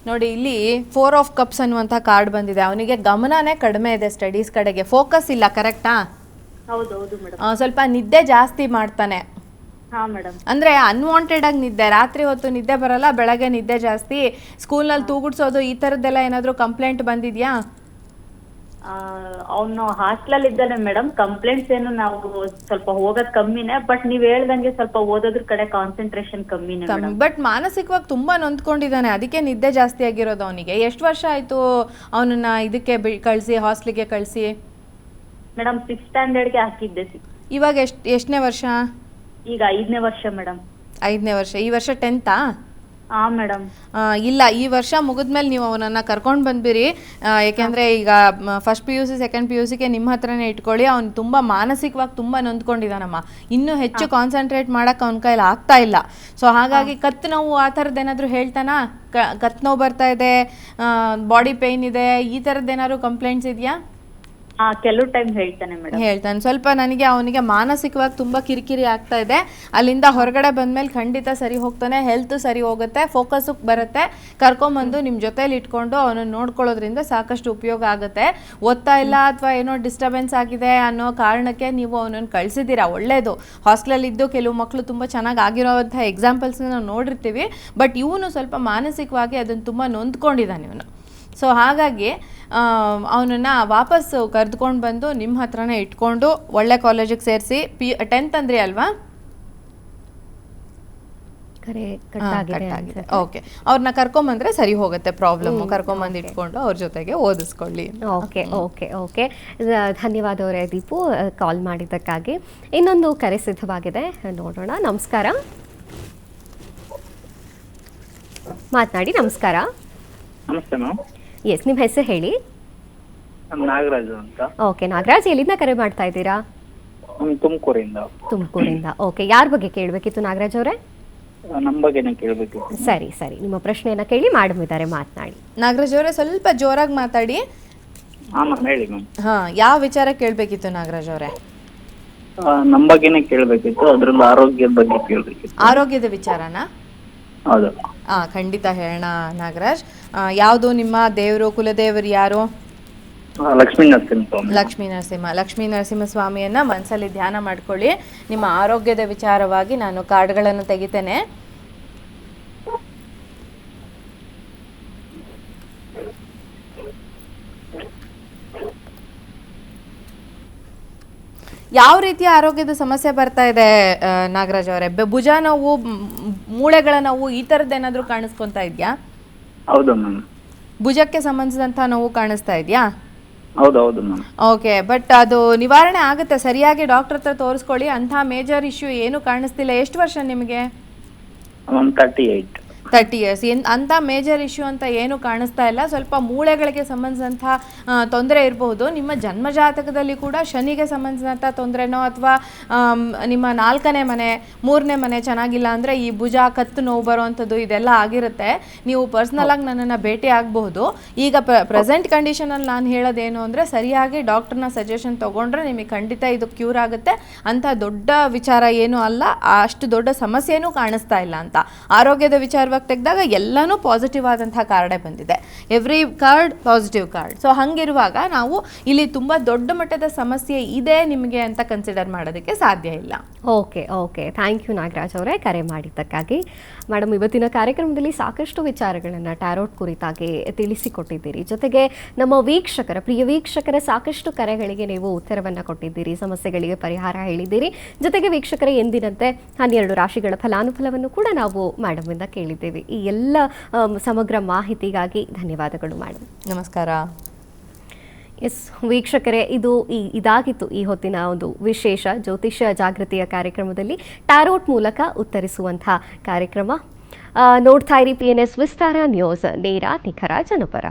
ನೋಡಿ, ಇಲ್ಲಿ 4 ಆಫ್ ಕಪ್ಸ್ ಅನ್ನುವಂಥ ಕಾರ್ಡ್ ಬಂದಿದೆ. ಅವನಿಗೆ ಗಮನನೇ ಕಡಿಮೆ ಇದೆ, ಸ್ಟಡೀಸ್ ಕಡೆಗೆ ಫೋಕಸ್ ಇಲ್ಲ, ಕರೆಕ್ಟಾ? ಹೌದು ಮೇಡಮ್. ಸ್ವಲ್ಪ ನಿದ್ದೆ ಜಾಸ್ತಿ ಮಾಡ್ತಾನೆ. ಹಾ ಮೇಡಮ್. ಅಂದ್ರೆ ಅನ್ವಾಂಟೆಡ್ ಆಗಿ ನಿದ್ದೆ, ರಾತ್ರಿ ಹೊತ್ತು ನಿದ್ದೆ ಬರಲ್ಲ, ಬೆಳಗ್ಗೆ ನಿದ್ದೆ ಜಾಸ್ತಿ, ಸ್ಕೂಲ್ನಲ್ಲಿ ತೂಗುಡ್ಸೋದು, ಈ ಥರದ್ದೆಲ್ಲ ಏನಾದರೂ ಕಂಪ್ಲೇಂಟ್ ಬಂದಿದ್ಯಾ? ಅವನು ಹಾಸ್ಟೆಲ್ ಇದ್ದಾನೆ ಮೇಡಮ್. ಕಂಪ್ಲೇಂಟ್ಸ್ ಏನು ನಾವು ಸ್ವಲ್ಪ ಹೋಗೋದ್ ಕಮ್ಮಿನೇ, ಬಟ್ ನೀವ್ ಹೇಳ್ದಂಗೆ ಸ್ವಲ್ಪ ಓದೋದ್ರ ಕಡೆ ಕಾನ್ಸಂಟ್ರೇಷನ್ ಕಮ್ಮಿನೇ. ಬಟ್ ಮಾನಸಿಕವಾಗಿ ತುಂಬಾ ನೊಂದ್ಕೊಂಡಿದ್ದಾನೆ, ಅದಕ್ಕೆ ನಿದ್ದೆ ಜಾಸ್ತಿ ಆಗಿರೋದು ಅವನಿಗೆ. ಎಷ್ಟು ವರ್ಷ ಆಯ್ತು ಅವನನ್ನ ಇದಕ್ಕೆ ಕಳಿಸಿ, ಹಾಸ್ಟೆಲ್ಗೆ ಕಳಿಸಿ? ಮೇಡಮ್, 6th ಸ್ಟ್ಯಾಂಡರ್ಡ್ಗೆ ಹಾಕಿದ್ದೆ. ಇವಾಗ ಎಷ್ಟನೇ ವರ್ಷ? ಈಗ 5ನೇ ವರ್ಷ ಮೇಡಮ್. 5ನೇ ವರ್ಷ. ಈ ವರ್ಷ 10th? ಹಾ ಮೇಡಮ್. ಇಲ್ಲ, ಈ ವರ್ಷ ಮುಗಿದ್ಮೇಲೆ ನೀವು ಅವನನ್ನು ಕರ್ಕೊಂಡು ಬಂದ್ಬಿರಿ. ಯಾಕೆಂದರೆ ಈಗ ಫಸ್ಟ್ PUC ಸೆಕೆಂಡ್ PUCಗೆ ನಿಮ್ಮ ಹತ್ರನೇ ಇಟ್ಕೊಳ್ಳಿ. ಅವ್ನು ತುಂಬ ಮಾನಸಿಕವಾಗಿ ತುಂಬ ನೊಂದ್ಕೊಂಡಿದ್ದಾನಮ್ಮ. ಇನ್ನೂ ಹೆಚ್ಚು ಕಾನ್ಸಂಟ್ರೇಟ್ ಮಾಡೋಕ್ಕೆ ಅವನ ಕೈಲಿ ಆಗ್ತಾ ಇಲ್ಲ. ಸೊ ಹಾಗಾಗಿ ಕತ್ತು ನೋವು ಆ ಥರದ್ದು ಏನಾದರೂ ಹೇಳ್ತಾನಾ? ಕತ್ತು ನೋವು ಬರ್ತಾ ಇದೆ, ಬಾಡಿ ಪೇಯ್ನ್ ಇದೆ, ಈ ಥರದ್ದು ಏನಾದ್ರು ಕಂಪ್ಲೇಂಟ್ಸ್ ಇದೆಯಾ? ಕೆಲವು ಟೈಮ್ ಹೇಳ್ತಾನೆ ಮೇಡಮ್. ಹೇಳ್ತಾನೆ. ಸ್ವಲ್ಪ ನನಗೆ ಅವನಿಗೆ ಮಾನಸಿಕವಾಗಿ ತುಂಬ ಕಿರಿಕಿರಿ ಆಗ್ತಾ ಇದೆ. ಅಲ್ಲಿಂದ ಹೊರಗಡೆ ಬಂದಮೇಲೆ ಖಂಡಿತ ಸರಿ ಹೋಗ್ತಾನೆ, ಹೆಲ್ತ್ ಸರಿ ಹೋಗುತ್ತೆ, ಫೋಕಸ್ಸು ಬರುತ್ತೆ. ಕರ್ಕೊಂಬಂದು ನಿಮ್ಮ ಜೊತೇಲಿ ಇಟ್ಕೊಂಡು ಅವನನ್ನು ನೋಡ್ಕೊಳ್ಳೋದ್ರಿಂದ ಸಾಕಷ್ಟು ಉಪಯೋಗ ಆಗುತ್ತೆ. ಓದ್ತಾ ಇಲ್ಲ ಅಥವಾ ಏನೋ ಡಿಸ್ಟರ್ಬೆನ್ಸ್ ಆಗಿದೆ ಅನ್ನೋ ಕಾರಣಕ್ಕೆ ನೀವು ಅವನನ್ನು ಕಳಿಸಿದ್ದೀರಾ, ಒಳ್ಳೆಯದು. ಹಾಸ್ಟೆಲಲ್ಲಿದ್ದು ಕೆಲವು ಮಕ್ಕಳು ತುಂಬ ಚೆನ್ನಾಗಿ ಆಗಿರೋವಂಥ ಎಕ್ಸಾಂಪಲ್ಸ್ನ ನಾವು ನೋಡಿರ್ತೀವಿ. ಬಟ್ ಇವನು ಸ್ವಲ್ಪ ಮಾನಸಿಕವಾಗಿ ಅದನ್ನು ತುಂಬ ನೊಂದ್ಕೊಂಡಿದ್ದಾನೆ ಇವನು. ಸೊ ಹಾಗಾಗಿ ಅವನನ್ನು ವಾಪಸ್ಸು ಕರೆದುಕೊಂಡು ಬಂದು ನಿಮ್ಮ ಹತ್ರನೇ ಇಟ್ಕೊಂಡು ಒಳ್ಳೆ ಕಾಲೇಜಿಗೆ ಸೇರಿಸಿ. 10th ಅಂದ್ರಿ ಅಲ್ವಾ? ಓಕೆ, ಅವ್ರನ್ನ ಕರ್ಕೊಂಬಂದ್ರೆ ಸರಿ ಹೋಗುತ್ತೆ ಪ್ರಾಬ್ಲಮ್ಮು. ಕರ್ಕೊಂಬಂದು ಇಟ್ಕೊಂಡು ಅವ್ರ ಜೊತೆಗೆ ಓದಿಸ್ಕೊಳ್ಳಿ. ಓಕೆ ಓಕೆ ಓಕೆ, ಧನ್ಯವಾದವರೇ ದೀಪು ಕಾಲ್ ಮಾಡಿದ್ದಕ್ಕಾಗಿ. ಇನ್ನೊಂದು ಕರೆ ಸಿದ್ಧವಾಗಿದೆ, ನೋಡೋಣ. ನಮಸ್ಕಾರ, ಮಾತನಾಡಿ. ನಮಸ್ಕಾರ. ನಮಸ್ತೆ ಮ್ಯಾಮ್. ಎಸ್, ನಿಮ್ಮ ಹೆಸರು ಹೇಳಿ. ನಾಗರಾಜು ಅಂತ. ಓಕೆ ನಾಗರಾಜ್, ಎಲ್ಲಿಂದ ಕರೆ ಮಾಡ್ತಾ ಇದ್ದೀರಾ? ತುಮಕೂರಿಂದ. ತುಮಕೂರಿಂದ. ಓಕೆ, ಯಾರ ಬಗ್ಗೆ ಕೇಳಬೇಕಿತ್ತು ನಾಗರಾಜ್ ಅವರೇ? ನಮ್ಮ ಬಗ್ಗೆನೇ ಕೇಳಬೇಕು. ಸರಿ ಸರಿ, ನಿಮ್ಮ ಪ್ರಶ್ನೆಯನ್ನ ಕೇಳಿ ಮೇಡಮ್ ಇದ್ದಾರೆ, ಮಾತನಾಡಿ. ನಾಗರಾಜ್ ಅವರೇ, ಸ್ವಲ್ಪ ಜೋರಾಗಿ ಮಾತಾಡಿ. ಹೇಳಿ ಮ್ಯಾಮ್. ಯಾವ ವಿಚಾರ ಕೇಳಬೇಕಿತ್ತು ನಾಗರಾಜ್ ಅವರೇ? ನಮ್ಮ ಬಗ್ಗೆನೇ ಕೇಳಬೇಕಿತ್ತು, ಅದ್ರಲ್ಲಿ ಆರೋಗ್ಯದ ಬಗ್ಗೆ ಕೇಳಬೇಕಿತ್ತು. ಆರೋಗ್ಯದ ವಿಚಾರನಾ? ಹೌದು. ಖಂಡಿತ ಹೇಳೋಣ ನಾಗರಾಜ್. ಯಾವುದು ನಿಮ್ಮ ದೇವರು, ಕುಲದೇವರು ಯಾರು? ಲಕ್ಷ್ಮೀ ನರಸಿಂಹ. ಲಕ್ಷ್ಮೀ ನರಸಿಂಹ ಸ್ವಾಮಿಯನ್ನ ಮನಸ್ಸಲ್ಲಿ ಧ್ಯಾನ ಮಾಡ್ಕೊಳ್ಳಿ. ನಿಮ್ಮ ಆರೋಗ್ಯದ ವಿಚಾರವಾಗಿ ನಾನು ಕಾರ್ಡ್ಗಳನ್ನು ತೆಗಿತೇನೆ. ಯಾವ ರೀತಿಯ ಆರೋಗ್ಯದ ಸಮಸ್ಯೆ ಬರ್ತಾ ಇದೆ ನಾಗರಾಜ್ ಅವರೇ? ಭುಜ ನೋವು, ಮೂಳೆಗಳ ನೋವು, ಈ ಥರದ್ದು ಏನಾದರೂ ಕಾಣಿಸ್ಕೊತಾ ಇದೆಯಾ? ಹೌದು ಮ್ಯಾಮ್. ಭುಜಕ್ಕೆ ಸಂಬಂಧಿಸಿದಂಥ ನೋವು ಕಾಣಿಸ್ತಾ ಇದೆಯಾ? ಹೌದು ಮ್ಯಾಮ್. ಓಕೆ, ಬಟ್ ಅದು ನಿವಾರಣೆ ಆಗುತ್ತೆ. ಸರಿಯಾಗಿ ಡಾಕ್ಟರ್ ಹತ್ರ ತೋರಿಸ್ಕೊಳ್ಳಿ. ಅಂಥ ಮೇಜರ್ ಇಶ್ಯೂ ಏನು ಕಾಣಿಸ್ತಿಲ್ಲ. ಎಷ್ಟು ವರ್ಷ ನಿಮಗೆ? ಮ್ಯಾಮ್ 38. 30 ಇಯರ್ಸ್. ಅಂಥ ಮೇಜರ್ ಇಶ್ಯೂ ಅಂತ ಏನು ಕಾಣಿಸ್ತಾ ಇಲ್ಲ. ಸ್ವಲ್ಪ ಮೂಳೆಗಳಿಗೆ ಸಂಬಂಧಿಸಿದಂಥ ತೊಂದರೆ ಇರಬಹುದು. ನಿಮ್ಮ ಜನ್ಮಜಾತಕದಲ್ಲಿ ಕೂಡ ಶನಿಗೆ ಸಂಬಂಧಿಸಿದಂಥ ತೊಂದರೆನೋ ಅಥವಾ ನಿಮ್ಮ 4ನೇ ಮನೆ 3ನೇ ಮನೆ ಚೆನ್ನಾಗಿಲ್ಲ ಅಂದರೆ ಈ ಭುಜ ಕತ್ತು ನೋವು ಬರುವಂಥದ್ದು ಇದೆಲ್ಲ ಆಗಿರುತ್ತೆ. ನೀವು ಪರ್ಸ್ನಲಾಗಿ ನನ್ನನ್ನು ಭೇಟಿ ಆಗಬಹುದು. ಈಗ ಪ್ರೆಸೆಂಟ್ ಕಂಡೀಷನಲ್ಲಿ ನಾನು ಹೇಳೋದೇನು ಅಂದರೆ ಸರಿಯಾಗಿ ಡಾಕ್ಟರ್ನ ಸಜೆಷನ್ ತೊಗೊಂಡ್ರೆ ನಿಮಗೆ ಖಂಡಿತ ಇದು ಕ್ಯೂರ್ ಆಗುತ್ತೆ. ಅಂಥ ದೊಡ್ಡ ವಿಚಾರ ಏನೂ ಅಲ್ಲ, ಅಷ್ಟು ದೊಡ್ಡ ಸಮಸ್ಯೆನೂ ಕಾಣಿಸ್ತಾ ಇಲ್ಲ ಅಂತ. ಆರೋಗ್ಯದ ವಿಚಾರವಾಗಿ ತೆಗೆದಾಗ ಎಲ್ಲನೂ ಪಾಸಿಟಿವ್ ಆದಂತಹ ಕಾರ್ಡೇ ಬಂದಿದೆ. Every card positive card. So ಹಂಗಿರುವಾಗ ನಾವು ಇಲ್ಲಿ ತುಂಬ ದೊಡ್ಡ ಮಟ್ಟದ ಸಮಸ್ಯೆ ಇದೆ ನಿಮಗೆ ಅಂತ ಕನ್ಸಿಡರ್ ಮಾಡೋದಕ್ಕೆ ಸಾಧ್ಯ ಇಲ್ಲ. ಓಕೆ, ಥ್ಯಾಂಕ್ ಯು ನಾಗರಾಜ್ ಅವರೇ ಕರೆ ಮಾಡಿದ್ದಕ್ಕಾಗಿ. ಮೇಡಮ್, ಇವತ್ತಿನ ಕಾರ್ಯಕ್ರಮದಲ್ಲಿ ಸಾಕಷ್ಟು ವಿಚಾರಗಳನ್ನು ಟ್ಯಾರೋಟ್ ಕುರಿತಾಗಿ ತಿಳಿಸಿಕೊಟ್ಟಿದ್ದೀರಿ. ಜೊತೆಗೆ ನಮ್ಮ ಪ್ರಿಯ ವೀಕ್ಷಕರ ಸಾಕಷ್ಟು ಕರೆಗಳಿಗೆ ನೀವು ಉತ್ತರವನ್ನು ಕೊಟ್ಟಿದ್ದೀರಿ, ಸಮಸ್ಯೆಗಳಿಗೆ ಪರಿಹಾರ ಹೇಳಿದ್ದೀರಿ. ಜೊತೆಗೆ ವೀಕ್ಷಕರೇ, ಎಂದಿನಂತೆ 12 ರಾಶಿಗಳ ಫಲಾನುಫಲವನ್ನು ಕೂಡ ನಾವು ಮೇಡಮ್ ಇಂದ ಕೇಳಿದ್ದೇವೆ. ಈ ಎಲ್ಲ ಸಮಗ್ರ ಮಾಹಿತಿಗಾಗಿ ಧನ್ಯವಾದಗಳು ಮೇಡಮ್. ನಮಸ್ಕಾರ. ಎಸ್ ವೀಕ್ಷಕರೇ, ಇದಾಗಿತ್ತು ಈ ಹೊತ್ತಿನ ಒಂದು ವಿಶೇಷ ಜ್ಯೋತಿಷ್ಯ ಜಾಗೃತಿಯ ಕಾರ್ಯಕ್ರಮದಲ್ಲಿ ಟ್ಯಾರೋಟ್ ಮೂಲಕ ಉತ್ತರಿಸುವಂಥ ಕಾರ್ಯಕ್ರಮ. ನೋಡ್ತಾ ಇರಿ PNS ವಿಸ್ತಾರ ನ್ಯೂಸ್, ನೇರ ನಿಖರ ಜನಪರ.